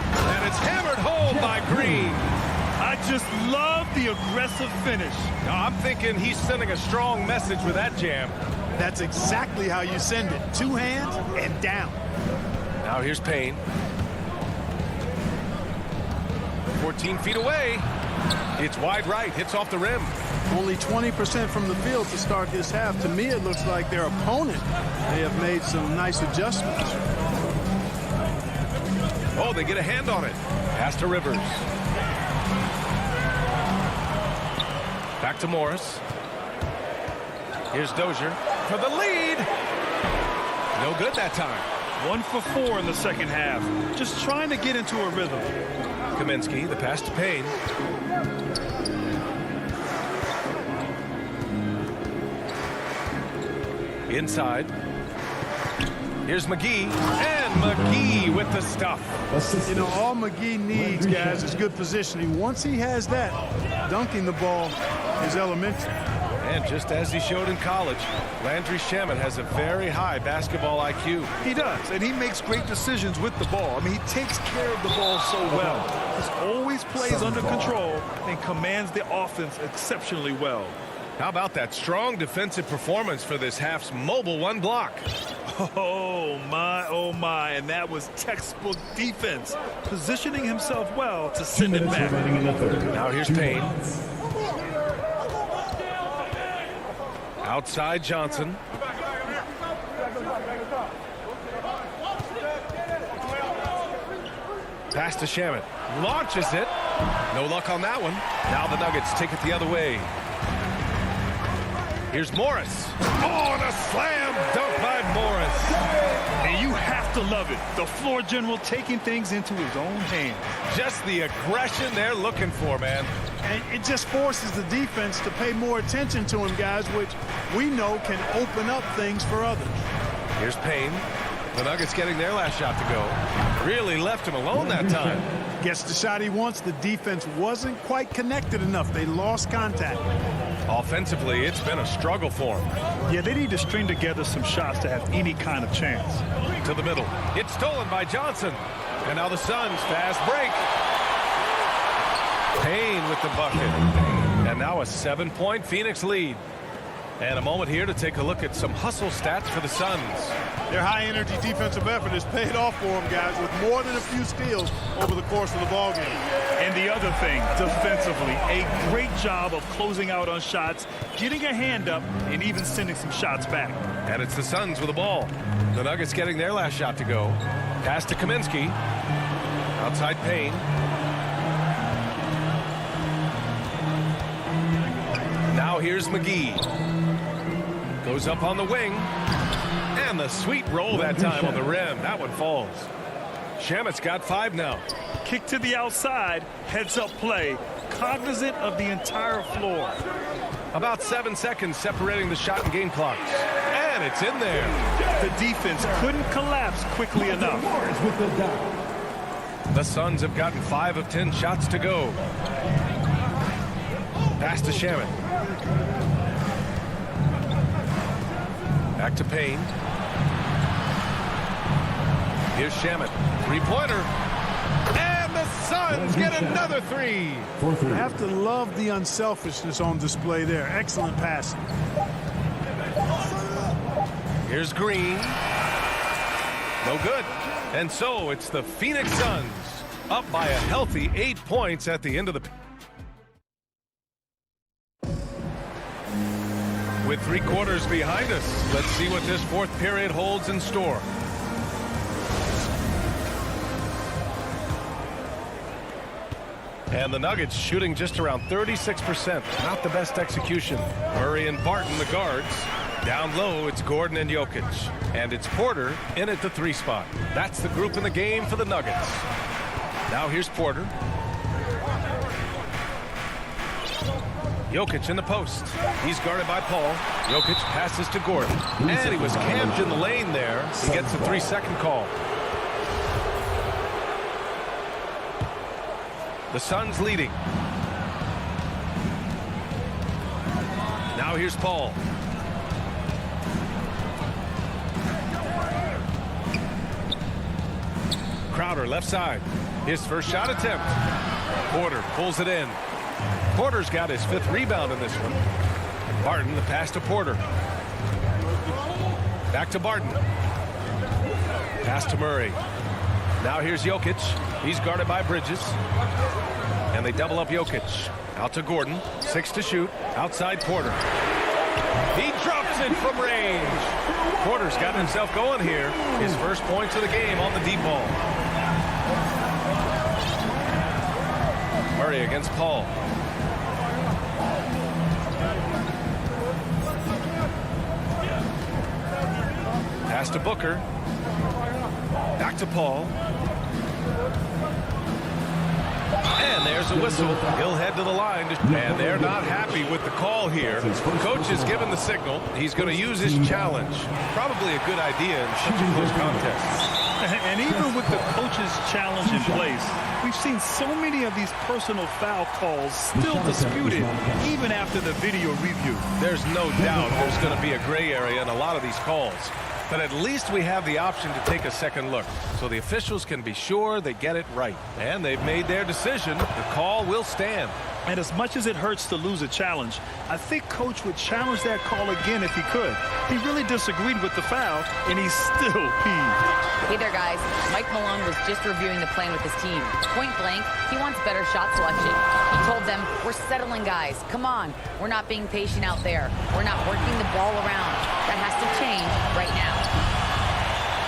And it's hammered home by Green. I just love the aggressive finish. Now I'm thinking he's sending a strong message with that jam. That's exactly how you send it. 2 hands and down. Now here's Payne. 14 feet away. It's wide right. Hits off the rim. Only 20% from the field to start this half. To me, it looks like their opponent may have made some nice adjustments. Oh, they get a hand on it. Pass to Rivers. Back to Morris. Here's Dozier for the lead. No good that time. 1 for 4 in the second half. Just trying to get into a rhythm. Kaminsky, the pass to Payne. Inside. Here's McGee. And McGee with the stuff. You know, all McGee needs, guys, is good positioning. Once he has that, dunking the ball is elementary. And just as he showed in college, Landry Shamet has a very high basketball IQ. He does, and he makes great decisions with the ball. I mean, he takes care of the ball so well. He always plays under control and commands the offense exceptionally well. How about that strong defensive performance for this half's mobile 1 block? Oh, my, and that was textbook defense, positioning himself well to send it back. Now here's Payne. Outside Johnson. Pass to Shamet. Launches it. No luck on that one. Now the Nuggets take it the other way. Here's Morris. Oh, and a slam dunk by Morris. And you have to love it. The floor general taking things into his own hands. Just the aggression they're looking for, man. And it just forces the defense to pay more attention to him, guys, which we know can open up things for others. Here's Payne. The Nuggets getting their last shot to go. Really left him alone that time. Gets the shot he wants. The defense wasn't quite connected enough. They lost contact. Offensively, it's been a struggle for him. Yeah, they need to string together some shots to have any kind of chance. To the middle. It's stolen by Johnson. And now the Suns fast break. Payne with the bucket. And now a 7-point Phoenix lead. And a moment here to take a look at some hustle stats for the Suns. Their high-energy defensive effort has paid off for them, guys, with more than a few steals over the course of the ballgame. And the other thing, defensively, a great job of closing out on shots, getting a hand up, and even sending some shots back. And it's the Suns with the ball. The Nuggets getting their last shot to go. Pass to Kaminsky. Outside Payne. Now here's McGee. Goes up on the wing. And the sweet roll that time on the rim. That one falls. Shamet's got 5 now. Kick to the outside, heads-up play, cognizant of the entire floor. About 7 seconds separating the shot and game clocks. And it's in there. The defense couldn't collapse quickly enough. The Suns have gotten 5 of 10 shots to go. Pass to Shamet. Back to Payne. Here's Shamet. 3-pointer. And the Suns get another 3. You have to love the unselfishness on display there. Excellent passing. Here's Green. No good. And so it's the Phoenix Suns up by a healthy 8 points at the end of the. With 3 quarters behind us, let's see what this 4th period holds in store. And the Nuggets shooting just around 36%. Not the best execution. Murray and Barton, the guards. Down low, it's Gordon and Jokic. And it's Porter in at the 3 spot. That's the group in the game for the Nuggets. Now here's Porter. Jokic in the post. He's guarded by Paul. Jokic passes to Gordon. And he was camped in the lane there. He gets a 3-second call. The Suns leading. Now here's Paul. Crowder left side. His first shot attempt. Porter pulls it in. Porter's got his 5th rebound in this one. Barton, the pass to Porter. Back to Barton. Pass to Murray. Now here's Jokic. He's guarded by Bridges. And they double up Jokic. Out to Gordon. 6 to shoot. Outside Porter. He drops it from range. Porter's gotten himself going here. His first points of the game on the deep ball. Murray against Paul. Pass to Booker. Back to Paul. And there's a whistle. He'll head to the line. And they're not happy with the call here. Coach has given the signal. He's going to use his challenge. Probably a good idea in such a close contest. And even with the coach's challenge in place, we've seen so many of these personal foul calls still disputed even after the video review. There's no doubt there's going to be a gray area in a lot of these calls. But at least we have the option to take a second look, so the officials can be sure they get it right. And they've made their decision. The call will stand. And as much as it hurts to lose a challenge, I think Coach would challenge that call again if he could. He really disagreed with the foul, and he's still peeved. Hey there, guys. Mike Malone was just reviewing the plan with his team. Point blank, he wants better shot selection. He told them, we're settling, guys. Come on. We're not being patient out there. We're not working the ball around. That has to change right now.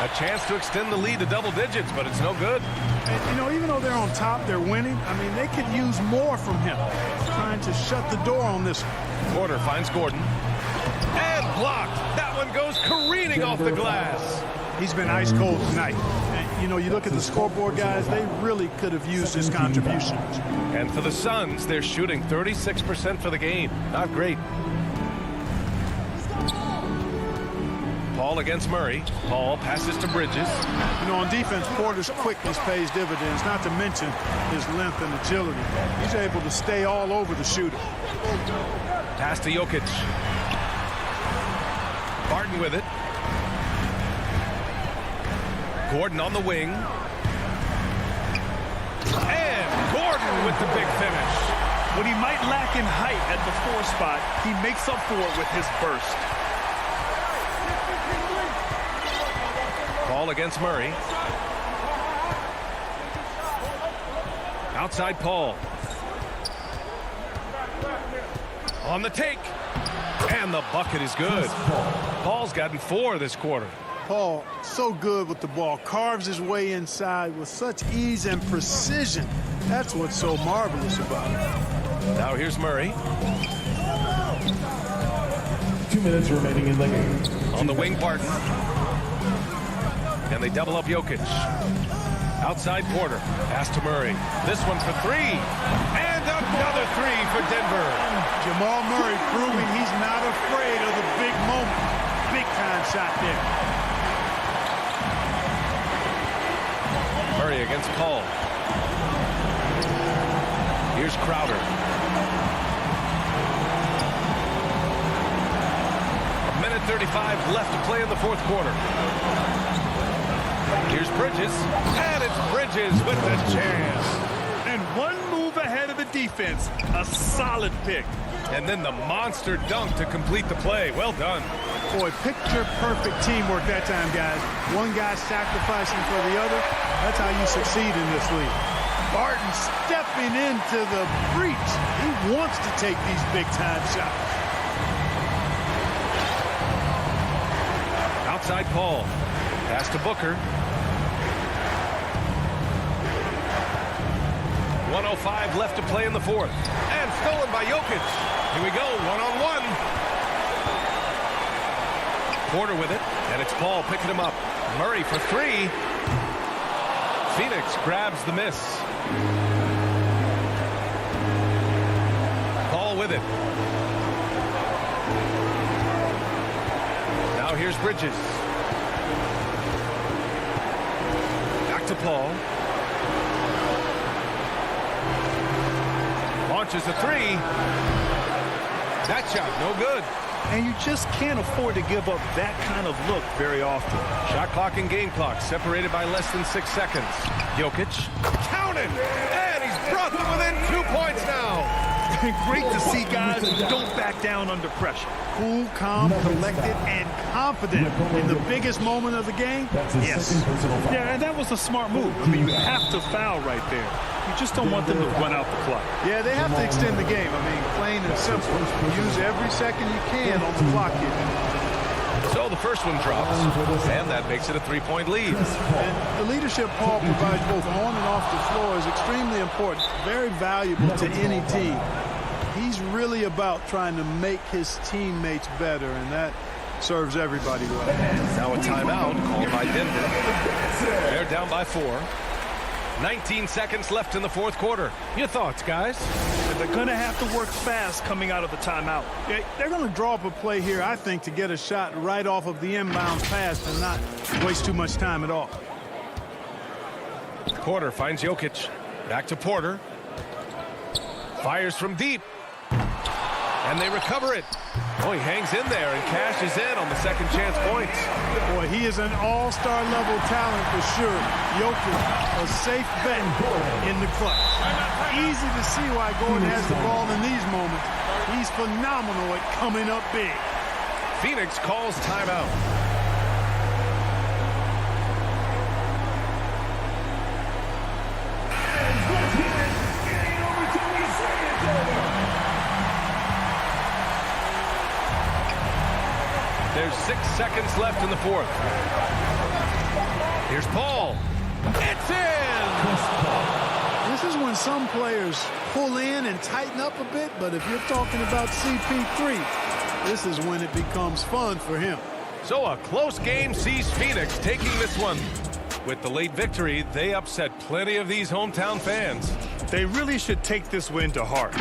A chance to extend the lead to double digits, but it's no good. And, you know, even though they're on top, they're winning. I mean, they could use more from him. Trying to shut the door on this one. Porter finds Gordon. And blocked. That one goes careening off the glass. He's been ice cold tonight. And, you know, you look at the scoreboard, guys, they really could have used his contributions. And for the Suns, they're shooting 36% for the game. Not great. Paul against Murray. Paul passes to Bridges. You know, on defense, Porter's quickness pays dividends, not to mention his length and agility. He's able to stay all over the shooter. Pass to Jokic. Barton with it. Gordon on the wing. And Gordon with the big finish. What he might lack in height at the 4 spot, he makes up for it with his burst. Paul against Murray. Outside Paul. On the take. And the bucket is good. Paul's gotten 4 this quarter. Paul, so good with the ball. Carves his way inside with such ease and precision. That's what's so marvelous about it. Now here's Murray. 2 minutes remaining in the game. On the wing, Barton. And they double up Jokic. Outside Porter. Pass to Murray. This one for three. And another three for Denver. Jamal Murray proving he's not afraid of the big moment. Big time shot there. Murray against Cole. Here's Crowder. A minute 35 left to play in the fourth quarter. Here's Bridges, and it's Bridges with the chance. And one move ahead of the defense. A solid pick. And then the monster dunk to complete the play. Well done. Boy, picture-perfect teamwork that time, guys. One guy sacrificing for the other. That's how you succeed in this league. Barton stepping into the breach. He wants to take these big-time shots. Outside Paul. Pass to Booker. 1:05 left to play in the fourth. And stolen by Jokic. Here we go, one-on-one. Porter with it, and it's Paul picking him up. Murray for three. Phoenix grabs the miss. Paul with it. Now here's Bridges. Back to Paul. Launches a three. That shot, no good. And you just can't afford to give up that kind of look very often. Shot clock and game clock separated by less than 6 seconds. Jokic counted, and he's brought them within 2 points now. Great to see guys who don't back down under pressure. Cool, calm, collected, and confident in the biggest moment of the game. Yes. Yeah, and that was a smart move. I mean, you have to foul right there. You just don't want them to run out the clock. Yeah, they have to extend the game. I mean, plain and simple. Use every second you can on the clock here. So the first one drops, and that makes it a 3-point lead. And the leadership Paul provides both on and off the floor is extremely important, very valuable to any team. He's really about trying to make his teammates better, and that serves everybody well. Now a timeout called by Denver. They're down by 4. 19 seconds left in the fourth quarter. Your thoughts, guys? They're going to have to work fast coming out of the timeout. Yeah, they're going to draw up a play here, I think, to get a shot right off of the inbound pass and not waste too much time at all. Porter finds Jokic. Back to Porter. Fires from deep. And they recover it. Oh, he hangs in there and cashes in on the second chance points. Boy, he is an all-star level talent for sure. Jokic, a safe bet in the clutch. Easy to see why Gordon has the ball in these moments. He's phenomenal at coming up big. Phoenix calls timeout. There's 6 seconds left in the fourth. Here's Paul. It's in! This is when some players pull in and tighten up a bit, but if you're talking about CP3, this is when it becomes fun for him. So a close game sees Phoenix taking this one. With the late victory, they upset plenty of these hometown fans. They really should take this win to heart.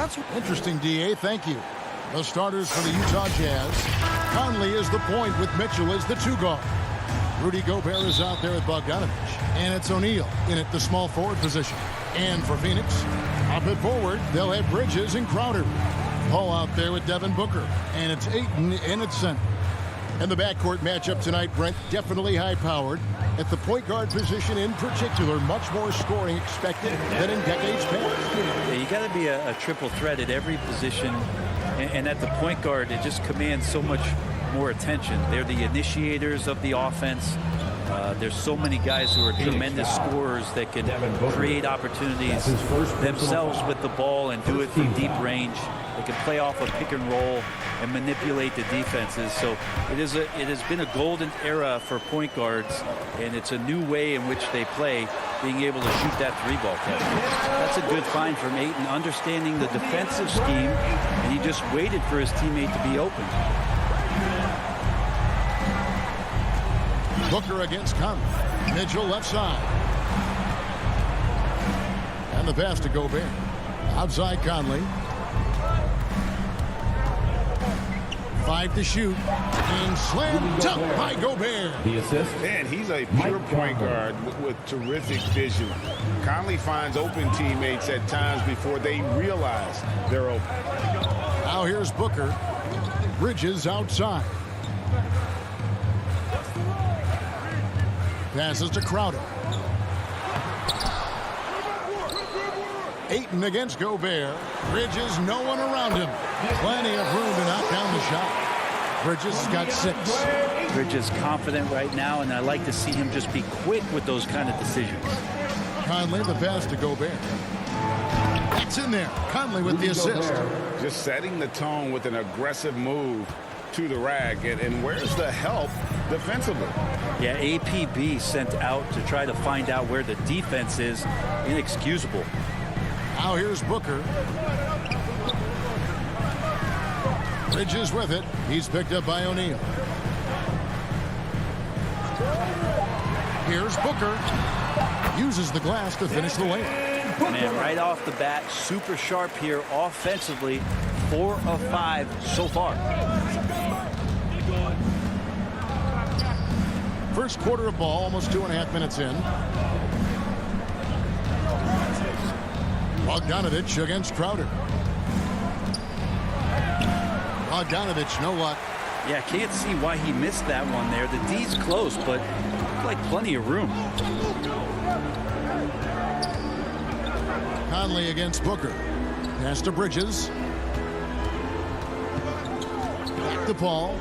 That's interesting, D.A. Thank you. The starters for the Utah Jazz. Conley is the point with Mitchell as the two guard. Rudy Gobert is out there with Bogdanovich. And it's O'Neal in at the small forward position. And for Phoenix, up at forward, they'll have Bridges and Crowder. Paul out there with Devin Booker. And it's Ayton in at center. And the backcourt matchup tonight, Brent, definitely high-powered. At the point guard position in particular, much more scoring expected than in decades past. Yeah, you got to be a triple threat at every position. And at the point guard, it just commands so much more attention. They're the initiators of the offense. There's so many guys who are tremendous scorers that can create opportunities themselves with the ball and do it from deep range. They can play off a pick and roll and manipulate the defenses. So it has been a golden era for point guards, and it's a new way in which they play, being able to shoot that three ball catch. That's a good find from Ayton, understanding the defensive scheme, and he just waited for his teammate to be open. Booker against Conley. Mitchell left side. And the pass to Gobert. Outside Conley. 5 to shoot. And slam dunk by Gobert. The assist. Man, he's a pure point guard with terrific vision. Conley finds open teammates at times before they realize they're open. Now here's Booker. Bridges outside. Passes to Crowder. Ayton against Gobert. Bridges, no one around him. Plenty of room to knock down the shot. Bridges got 6. Bridges confident right now, and I like to see him just be quick with those kind of decisions. Conley, the pass to Gobert. It's in there. Conley with the assist. Just setting the tone with an aggressive move to the rack. And where's the help defensively? Yeah, APB sent out to try to find out where the defense is. Inexcusable. Now here's Booker. Bridges with it. He's picked up by O'Neal. Here's Booker. Uses the glass to finish the layup. Man, right off the bat, super sharp here offensively. 4 of 5 so far. First quarter of ball, almost 2.5 minutes in. Bogdanovich against Crowder. Bogdanovich, no luck. Yeah, can't see why he missed that one there. The D's close, but looked like plenty of room. Conley against Booker. Pass to Bridges. Back to Paul.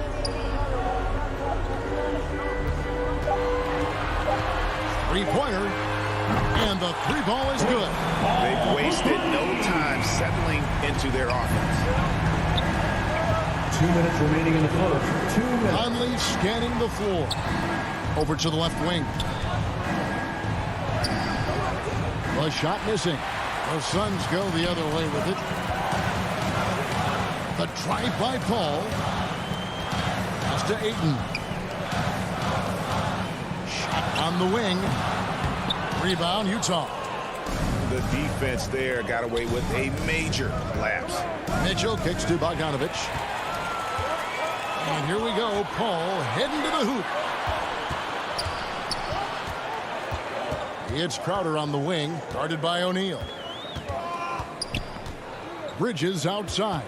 Three-pointer. And the three ball is good. They've wasted no time settling into their offense. 2 minutes remaining in the first. 2 minutes. Conley scanning the floor. Over to the left wing. The shot missing. The Suns go the other way with it. The drive by Paul. Pass to Ayton. Shot on the wing. Rebound, Utah. The defense there got away with a major lapse. Mitchell kicks to Bogdanovich. And here we go. Paul heading to the hoop. It's Crowder on the wing, guarded by O'Neal. Bridges outside.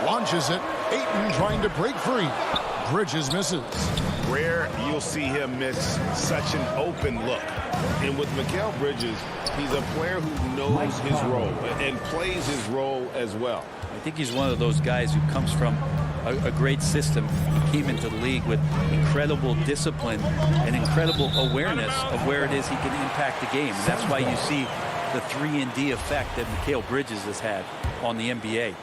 Launches it. Ayton trying to break free. Bridges misses. Rare you'll see him miss such an open look. And with Mikal Bridges, he's a player who knows his role and plays his role as well. I think he's one of those guys who comes from a great system. He came into the league with incredible discipline and incredible awareness of where it is he can impact the game. And that's why you see the 3-and-D effect that Mikal Bridges has had on the NBA.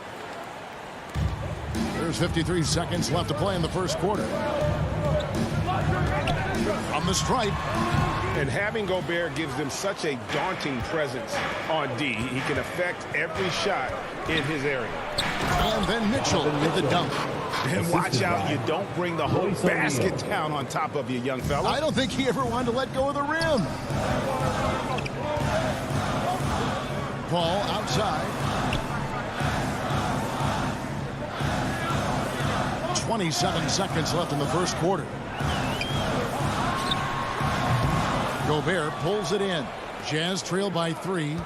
There's 53 seconds left to play in the first quarter. On the stripe. And having Gobert gives them such a daunting presence on D. He can affect every shot in his area. And then Mitchell with the dunk. And watch out, you don't bring the whole basket down on top of you, young fella. I don't think he ever wanted to let go of the rim. Paul outside. 27 seconds left in the first quarter. Gobert pulls it in. Jazz trail by 3.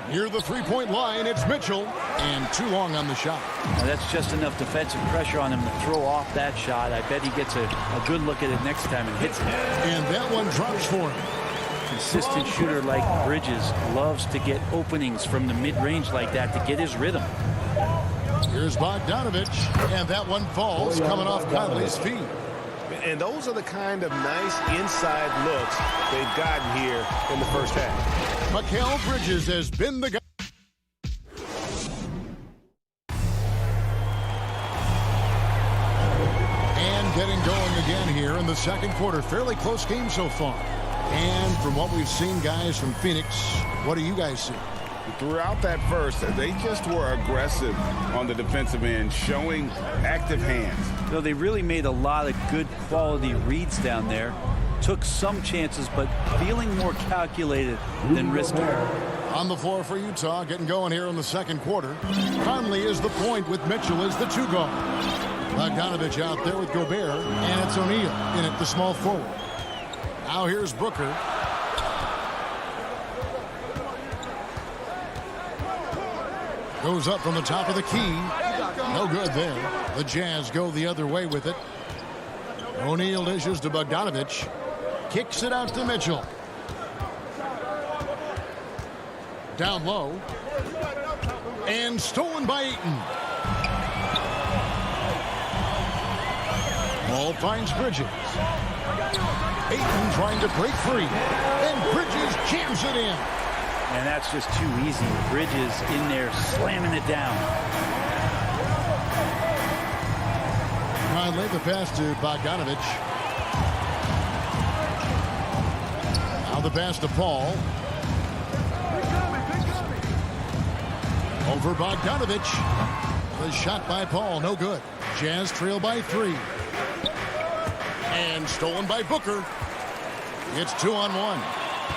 Near the three-point line, it's Mitchell. And too long on the shot. Now that's just enough defensive pressure on him to throw off that shot. I bet he gets a good look at it next time and hits it. And that one drops for him. Consistent shooter like Bridges loves to get openings from the mid-range like that to get his rhythm. Here's Bogdanovich. And that one falls coming off Conley's feet. And those are the kind of nice inside looks they've gotten here in the first half. Mikal Bridges has been the guy. And getting going again here in the second quarter. Fairly close game so far. And from what we've seen, guys, from Phoenix, what do you guys see? Throughout that first, they just were aggressive on the defensive end, showing active hands. You know, they really made a lot of good quality reads down there. Took some chances, but feeling more calculated than risky. On the floor for Utah, getting going here in the second quarter. Conley is the point with Mitchell as the 2 guard. Bogdanovich out there with Gobert, and it's O'Neal in at the small forward. Now here's Booker. Goes up from the top of the key. No good there. The Jazz go the other way with it. O'Neal dishes to Bogdanovich. Kicks it out to Mitchell. Down low. And stolen by Ayton. Ball finds Bridges. Ayton trying to break free. And Bridges jams it in. And that's just too easy. Bridges in there slamming it down. Conley, the pass to Bogdanovich. Now the pass to Paul. Over Bogdanovich. The shot by Paul, no good. Jazz trail by 3. And stolen by Booker. It's 2-on-1.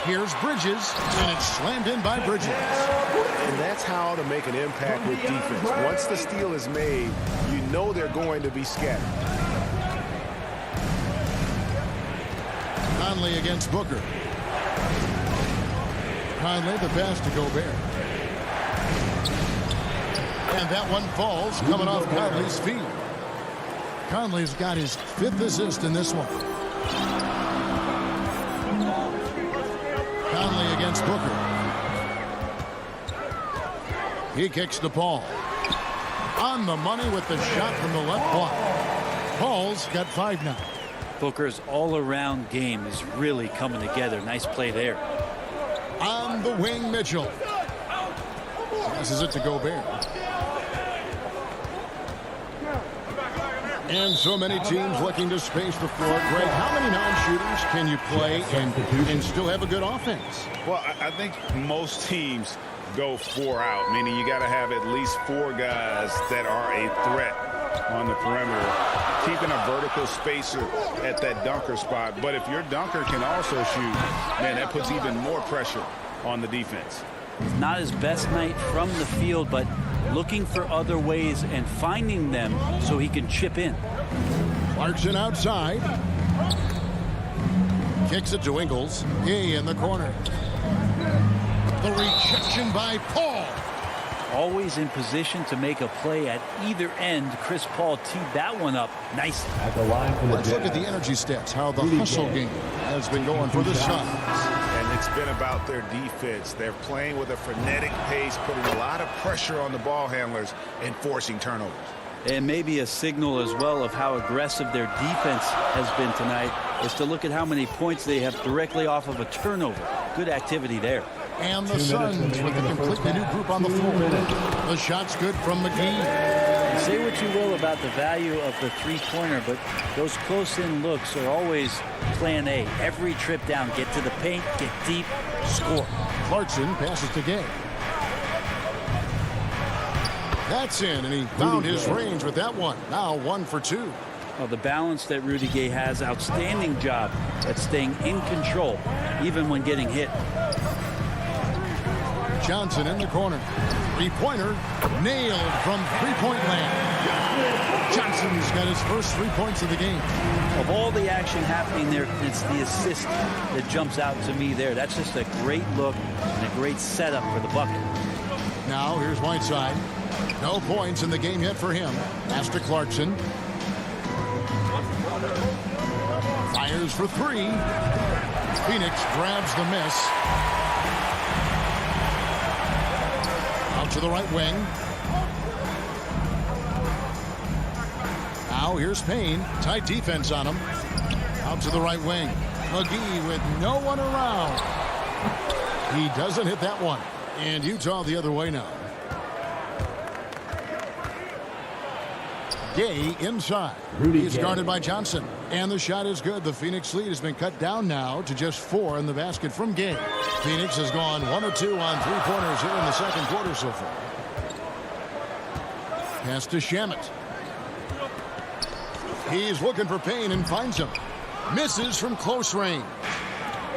Here's Bridges, and it's slammed in by Bridges. And that's how to make an impact with defense. Once the steal is made, you know they're going to be scattered. Conley against Booker. Conley, the pass to Gobert. And that one falls, coming off Conley's feet. Conley's got his 5th assist in this one. Conley against Booker. He kicks the ball. On the money with the shot from the left block. Paul's got 5 now. Booker's all-around game is really coming together. Nice play there. On the wing, Mitchell. Passes it to Gobert. And so many teams looking to space the floor. Greg, how many non-shooters can you play and still have a good offense? Well, I think most teams go 4 out, meaning you got to have at least 4 guys that are a threat on the perimeter, keeping a vertical spacer at that dunker spot. But if your dunker can also shoot, man, that puts even more pressure on the defense. Not his best night from the field, but looking for other ways and finding them so he can chip in. Clarkson outside. Kicks it to Ingles. He in the corner. The rejection by Paul. Always in position to make a play at either end. Chris Paul teed that one up nicely. Let's look at the energy stats, how the hustle game has been going for the Suns. And it's been about their defense. They're playing with a frenetic pace, putting a lot of pressure on the ball handlers and forcing turnovers. And maybe a signal as well of how aggressive their defense has been tonight is to look at how many points they have directly off of a turnover. Good activity there. And the Suns with a completely new group on the floor. The shot's good from McGee. Say what you will about the value of the three-pointer, but those close-in looks are always plan A. Every trip down, get to the paint, get deep, score. Clarkson passes to Gay. That's in, and he found his range with that one. Now 1 for 2. Well, the balance that Rudy Gay has, outstanding job at staying in control, even when getting hit. Johnson in the corner. Three-pointer nailed from three-point land. Johnson's got his first 3 points of the game. Of all the action happening there, it's the assist that jumps out to me there. That's just a great look and a great setup for the bucket. Now here's Whiteside. No points in the game yet for him. Pass to Clarkson. Fires for 3. Phoenix grabs the miss. Out to the right wing. Now here's Payne. Tight defense on him. Out to the right wing. McGee with no one around. He doesn't hit that one. And Utah the other way now. Gay inside. He's guarded by Johnson. And the shot is good. The Phoenix lead has been cut down now to just 4 in the basket from Gay. Phoenix has gone 1 of 2 on three-pointers here in the second quarter so far. Pass to Shamet. He's looking for Payne and finds him. Misses from close range.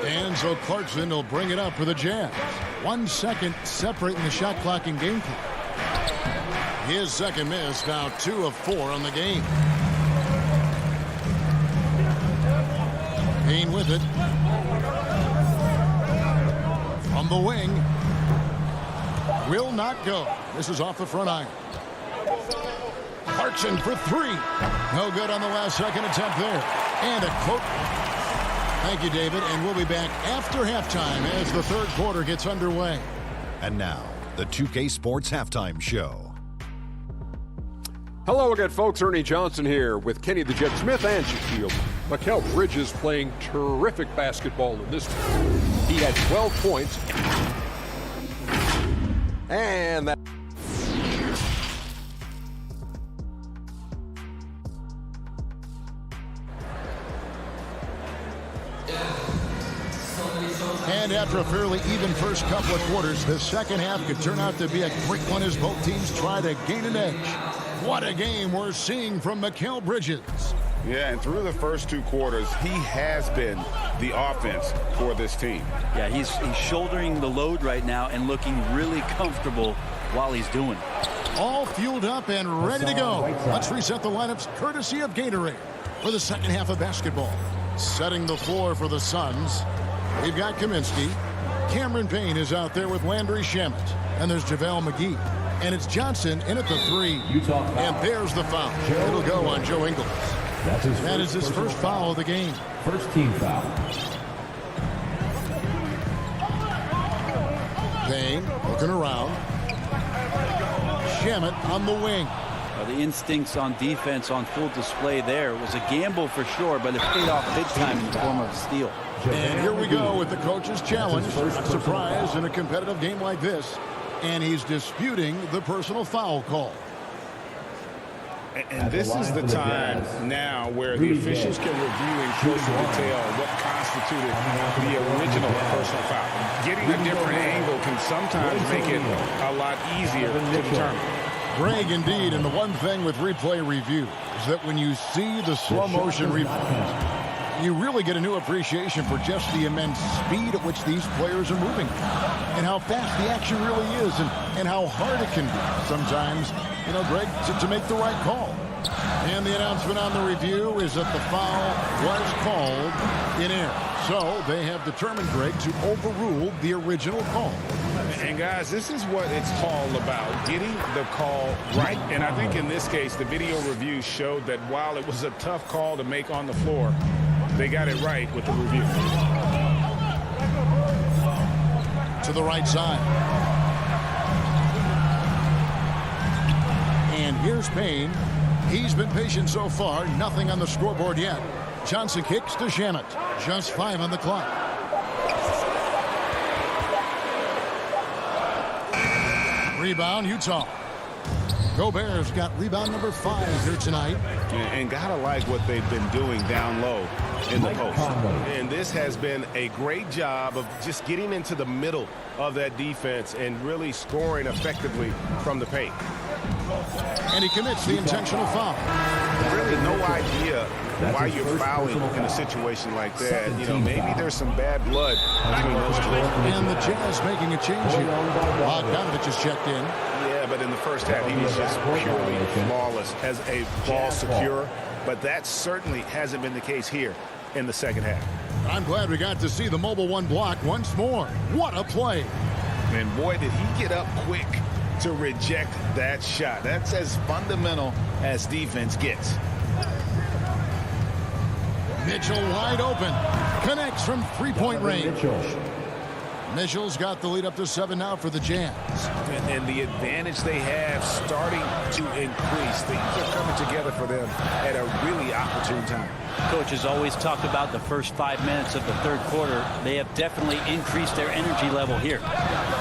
And so Clarkson will bring it up for the Jazz. 1 second separating the shot clock and game clock. His second miss, now 2 of 4 on the game. Payne with it. From the wing. Will not go. This is off the front iron. Clarkson for 3. No good on the last second attempt there. And a quote. Thank you, David. And we'll be back after halftime as the third quarter gets underway. And now, the 2K Sports Halftime Show. Hello again, folks. Ernie Johnson here with Kenny the Jet Smith and Shaquille. Mikal Bridges playing terrific basketball in this one. He had 12 points. And that... And after a fairly even first couple of quarters, the second half could turn out to be a quick one as both teams try to gain an edge. What a game we're seeing from Mikal Bridges. Yeah, and through the first 2 quarters, he has been the offense for this team. Yeah, he's shouldering the load right now and looking really comfortable while he's doing it. All fueled up and ready to go. Let's reset the lineups courtesy of Gatorade for the second half of basketball. Setting the floor for the Suns, we've got Kaminsky. Cameron Payne is out there with Landry Shamet. And there's JaVale McGee. And it's Johnson in at the 3. And there's the foul. It'll go on Joe Ingles. That is his first foul of the game. First team foul. Payne looking around. Shamet on the wing. The instincts on defense on full display there. It was a gamble for sure, but it paid off big time in the form of a steal. And here we go with the coach's challenge. Not surprised in a competitive game like this. And he's disputing the personal foul call. And this is the time now where the officials can review in closer detail what constituted the original personal foul. Getting a different angle can sometimes make it a lot easier to determine. Greg, indeed, and the one thing with replay review is that when you see the slow motion replays, you really get a new appreciation for just the immense speed at which these players are moving and how fast the action really is and how hard it can be sometimes, you know, Greg, to make the right call. And the announcement on the review is that the foul was called in error. So they have determined, Greg, to overrule the original call. And guys, this is what it's all about, getting the call right. And I think in this case, the video review showed that while it was a tough call to make on the floor, they got it right with the review. To the right side. And here's Payne. He's been patient so far. Nothing on the scoreboard yet. Johnson kicks to Shamet. Just 5 on the clock. Rebound, Utah. Gobert's got rebound number 5 here tonight. And gotta like what they've been doing down low in the post. And this has been a great job of just getting into the middle of that defense and really scoring effectively from the paint. And he commits the intentional foul. Really no idea why you're fouling in a situation like that. You know, maybe there's some bad blood between those two. And the Jazz making a change here. Bogdanovich has checked in. Yeah, but in the first half, he was just purely flawless as a ball secure. But that certainly hasn't been the case here in the second half. I'm glad we got to see the mobile 1 block once more. What a play. And boy, did he get up quick to reject that shot. That's as fundamental as defense gets. Mitchell wide open. Connects from 3-point range. Mitchell's got the lead up to 7 now for the Jazz. And the advantage they have starting to increase. Things are coming together for them at a really opportune time. Coach has always talked about the first 5 minutes of the third quarter. They have definitely increased their energy level here.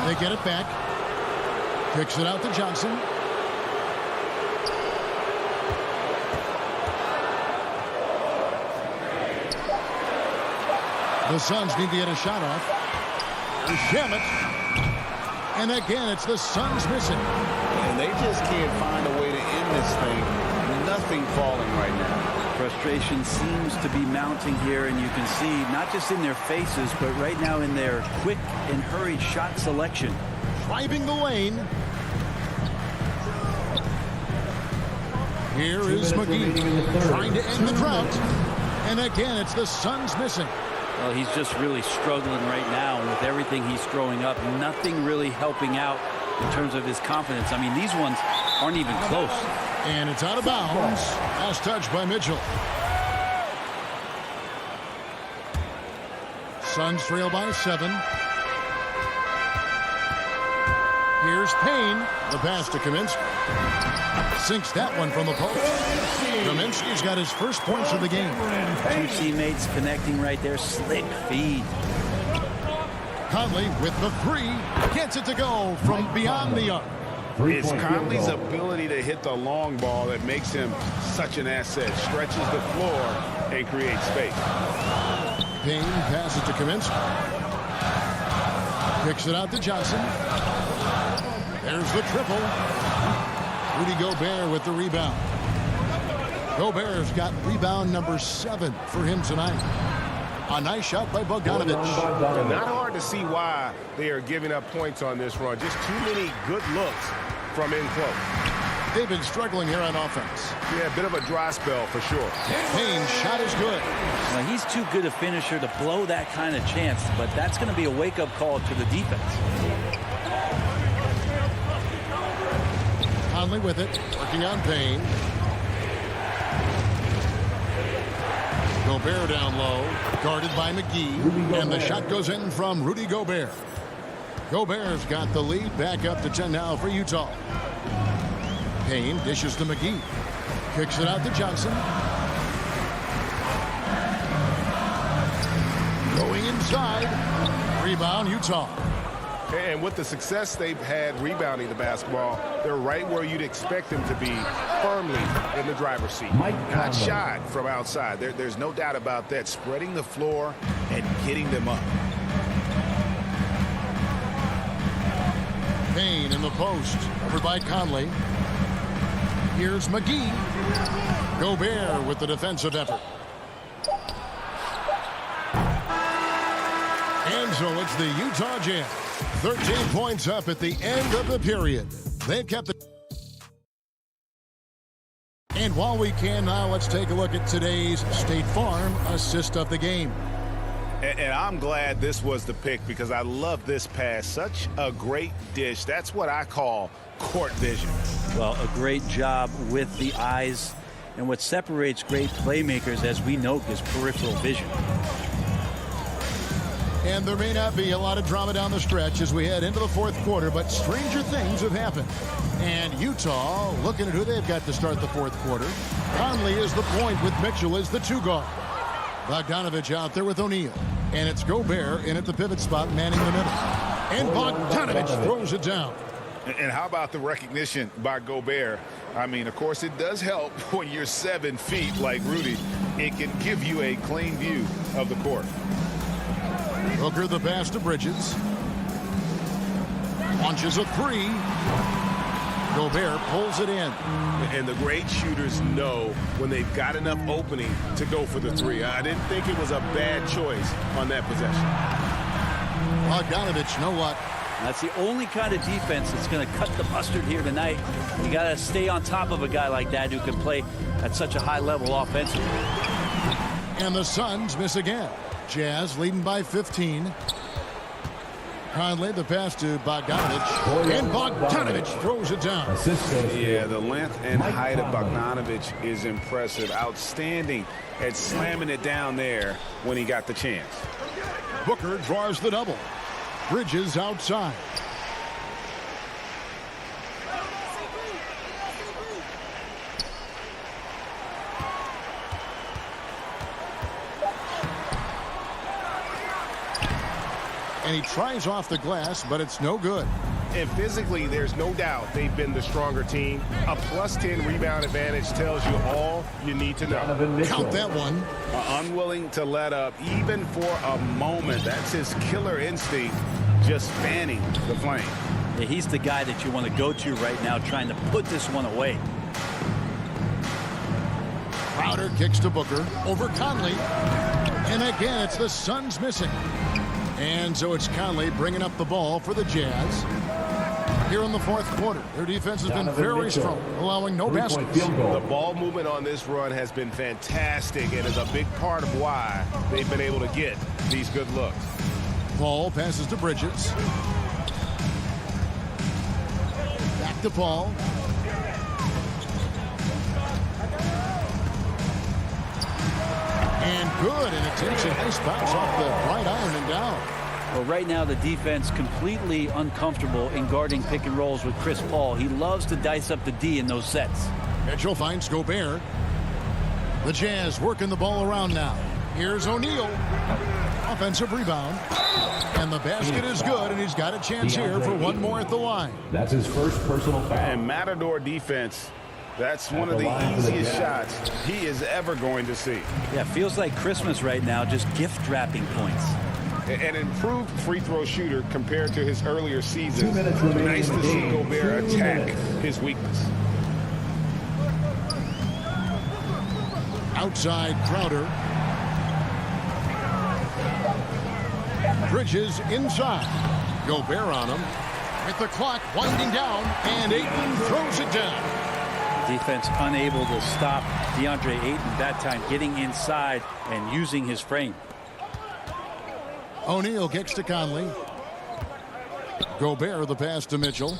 They get it back. Kicks it out to Johnson. The Suns need to get a shot off. Shamet. And again, it's the Suns missing. And they just can't find a way to end this thing. Nothing falling right now. Frustration seems to be mounting here, and you can see not just in their faces, but right now in their quick and hurried shot selection. Driving the lane. Here is McGee trying to end the drought. And again, it's the Suns missing. Well, he's just really struggling right now with everything he's throwing up. Nothing really helping out in terms of his confidence. I mean, these ones aren't even close. And it's out of bounds. Last touch by Mitchell. Suns trail by 7. Here's Payne. The pass to Kaminsky. Sinks that one from the post. Kaminsky's got his first points of the game. 2 teammates connecting right there. Slick feed. Conley with the 3. Gets it to go from beyond the arc. It's Conley's ability to hit the long ball that makes him such an asset. Stretches the floor and creates space. Payne passes to Kaminsky. Kicks it out to Johnson. There's the triple. Rudy Gobert with the rebound. Gobert's got rebound number 7 for him tonight. A nice shot by Bogdanovic. Not hard to see why they are giving up points on this run. Just too many good looks from in close. They've been struggling here on offense. Yeah, a bit of a dry spell for sure. Payne's shot is good. Well, he's too good a finisher to blow that kind of chance, but that's going to be a wake-up call to the defense. Conley with it, working on Payne. Gobert down low, guarded by McGee, and the shot goes in from Rudy Gobert. Gobert's got the lead, back up to 10 now for Utah. Payne dishes to McGee. Kicks it out to Johnson. Going inside. Rebound, Utah. And with the success they've had rebounding the basketball, they're right where you'd expect them to be, firmly in the driver's seat. Not shot from outside. There's no doubt about that. Spreading the floor and getting them up. Payne in the post, covered by Conley. Here's McGee. Gobert with the defensive effort. And so it's the Utah Jazz. 13 points up at the end of the period. They've kept the... And while we can now, let's take a look at today's State Farm assist of the game. And I'm glad this was the pick because I love this pass. Such a great dish. That's what I call court vision. Well, a great job with the eyes. And what separates great playmakers, as we know, is peripheral vision. And there may not be a lot of drama down the stretch as we head into the fourth quarter, but stranger things have happened. And Utah looking at who they've got to start the fourth quarter. Conley is the point with Mitchell as the 2 guard. Bogdanovic out there with O'Neal. And it's Gobert in at the pivot spot, manning the middle. And Bogdanovic throws it down. And how about the recognition by Gobert? I mean, of course, it does help when you're 7 feet like Rudy. It can give you a clean view of the court. Booker the pass to Bridges. Launches a 3. Gobert pulls it in. And the great shooters know when they've got enough opening to go for the 3. I didn't think it was a bad choice on that possession. Bogdanovic, no luck. That's the only kind of defense that's going to cut the mustard here tonight. You got to stay on top of a guy like that who can play at such a high level offensively. And the Suns miss again. Jazz leading by 15. Conley the pass to Bogdanovic. And Bogdanovic throws it down. Yeah, the length and height of Bogdanovic is impressive. Outstanding at slamming it down there when he got the chance. Booker draws the double. Bridges outside. And he tries off the glass, but it's no good. And physically, there's no doubt they've been the stronger team. A +10 rebound advantage tells you all you need to know. Count that one. Unwilling to let up, even for a moment. That's his killer instinct, just fanning the flame. Yeah, he's the guy that you want to go to right now, trying to put this one away. Crowder kicks to Booker over Conley. And again, it's the Suns missing. And so it's Conley bringing up the ball for the Jazz. Here in the fourth quarter, their defense has been very strong, allowing no baskets. The ball movement on this run has been fantastic and is a big part of why they've been able to get these good looks. Paul passes to Bridges. Back to Paul. And good, and it takes a nice bounce off the right iron and down. Well, right now the defense completely uncomfortable in guarding pick and rolls with Chris Paul. He loves to dice up the D in those sets. Mitchell finds Gobert. The Jazz working the ball around now. Here's O'Neal. Offensive rebound. And the basket is good, and he's got a chance here for one more at the line. That's his first personal foul. And Matador defense, that's one of the easiest shots he is ever going to see. Yeah, feels like Christmas right now, just gift wrapping points. An improved free throw shooter compared to his earlier seasons. Nice to see Gobert attack his weakness. Outside Crowder. Bridges inside. Gobert on him. With the clock winding down, and Ayton throws it down. Defense unable to stop DeAndre Ayton that time, getting inside and using his frame. O'Neal kicks to Conley. Gobert the pass to Mitchell.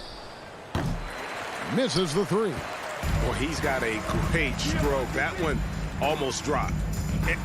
Misses the three. Well, he's got a great stroke. That one almost dropped.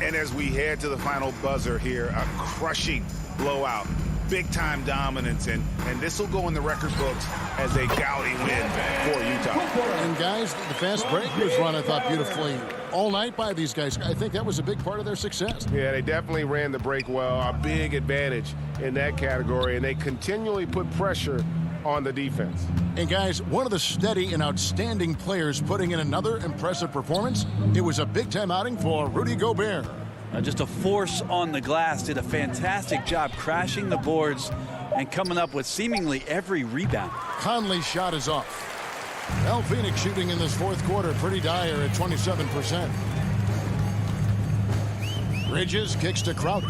And as we head to the final buzzer here, a crushing blowout. Big-time dominance, and this will go in the record books as a gaudy win for Utah. And, guys, the fast break was run, I thought, beautifully all night by these guys. I think that was a big part of their success. Yeah, they definitely ran the break well. A big advantage in that category, and they continually put pressure on the defense. And, guys, one of the steady and outstanding players putting in another impressive performance, it was a big-time outing for Rudy Gobert. Just a force on the glass, did a fantastic job crashing the boards and coming up with seemingly every rebound. Conley's shot is off. Well, Phoenix shooting in this fourth quarter pretty dire at 27%. Bridges kicks to Crowder.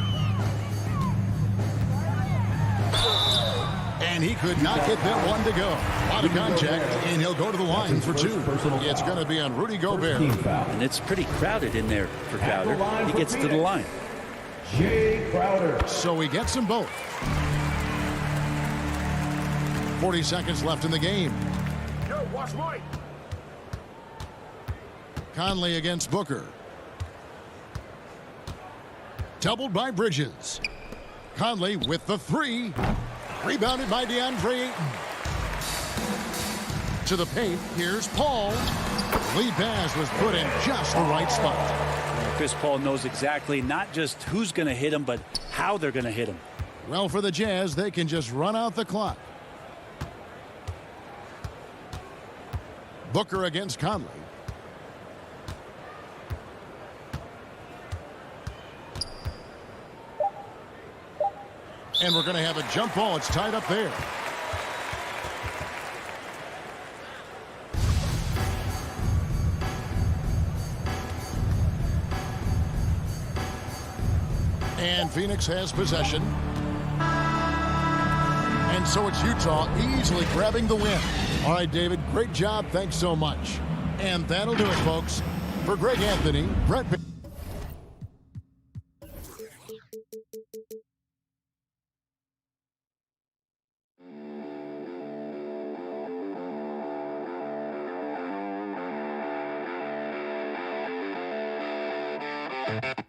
And he could not get that one to go. A lot of contact, and he'll go to the line for two. It's going to be on Rudy Gobert. And it's pretty crowded in there for Crowder. He gets to the line. Jay Crowder. So he gets them both. 40 seconds left in the game. Yo, watch Mike. Conley against Booker. Doubled by Bridges. Conley with the three. Rebounded by DeAndre Ayton. To the paint, here's Paul. Lead pass was put in just the right spot. Chris Paul knows exactly not just who's going to hit him, but how they're going to hit him. Well, for the Jazz, they can just run out the clock. Booker against Conley. And we're going to have a jump ball. It's tied up there. And Phoenix has possession. And so it's Utah easily grabbing the win. All right, David, great job. Thanks so much. And that'll do it, folks. For Greg Anthony, Brett Thank you.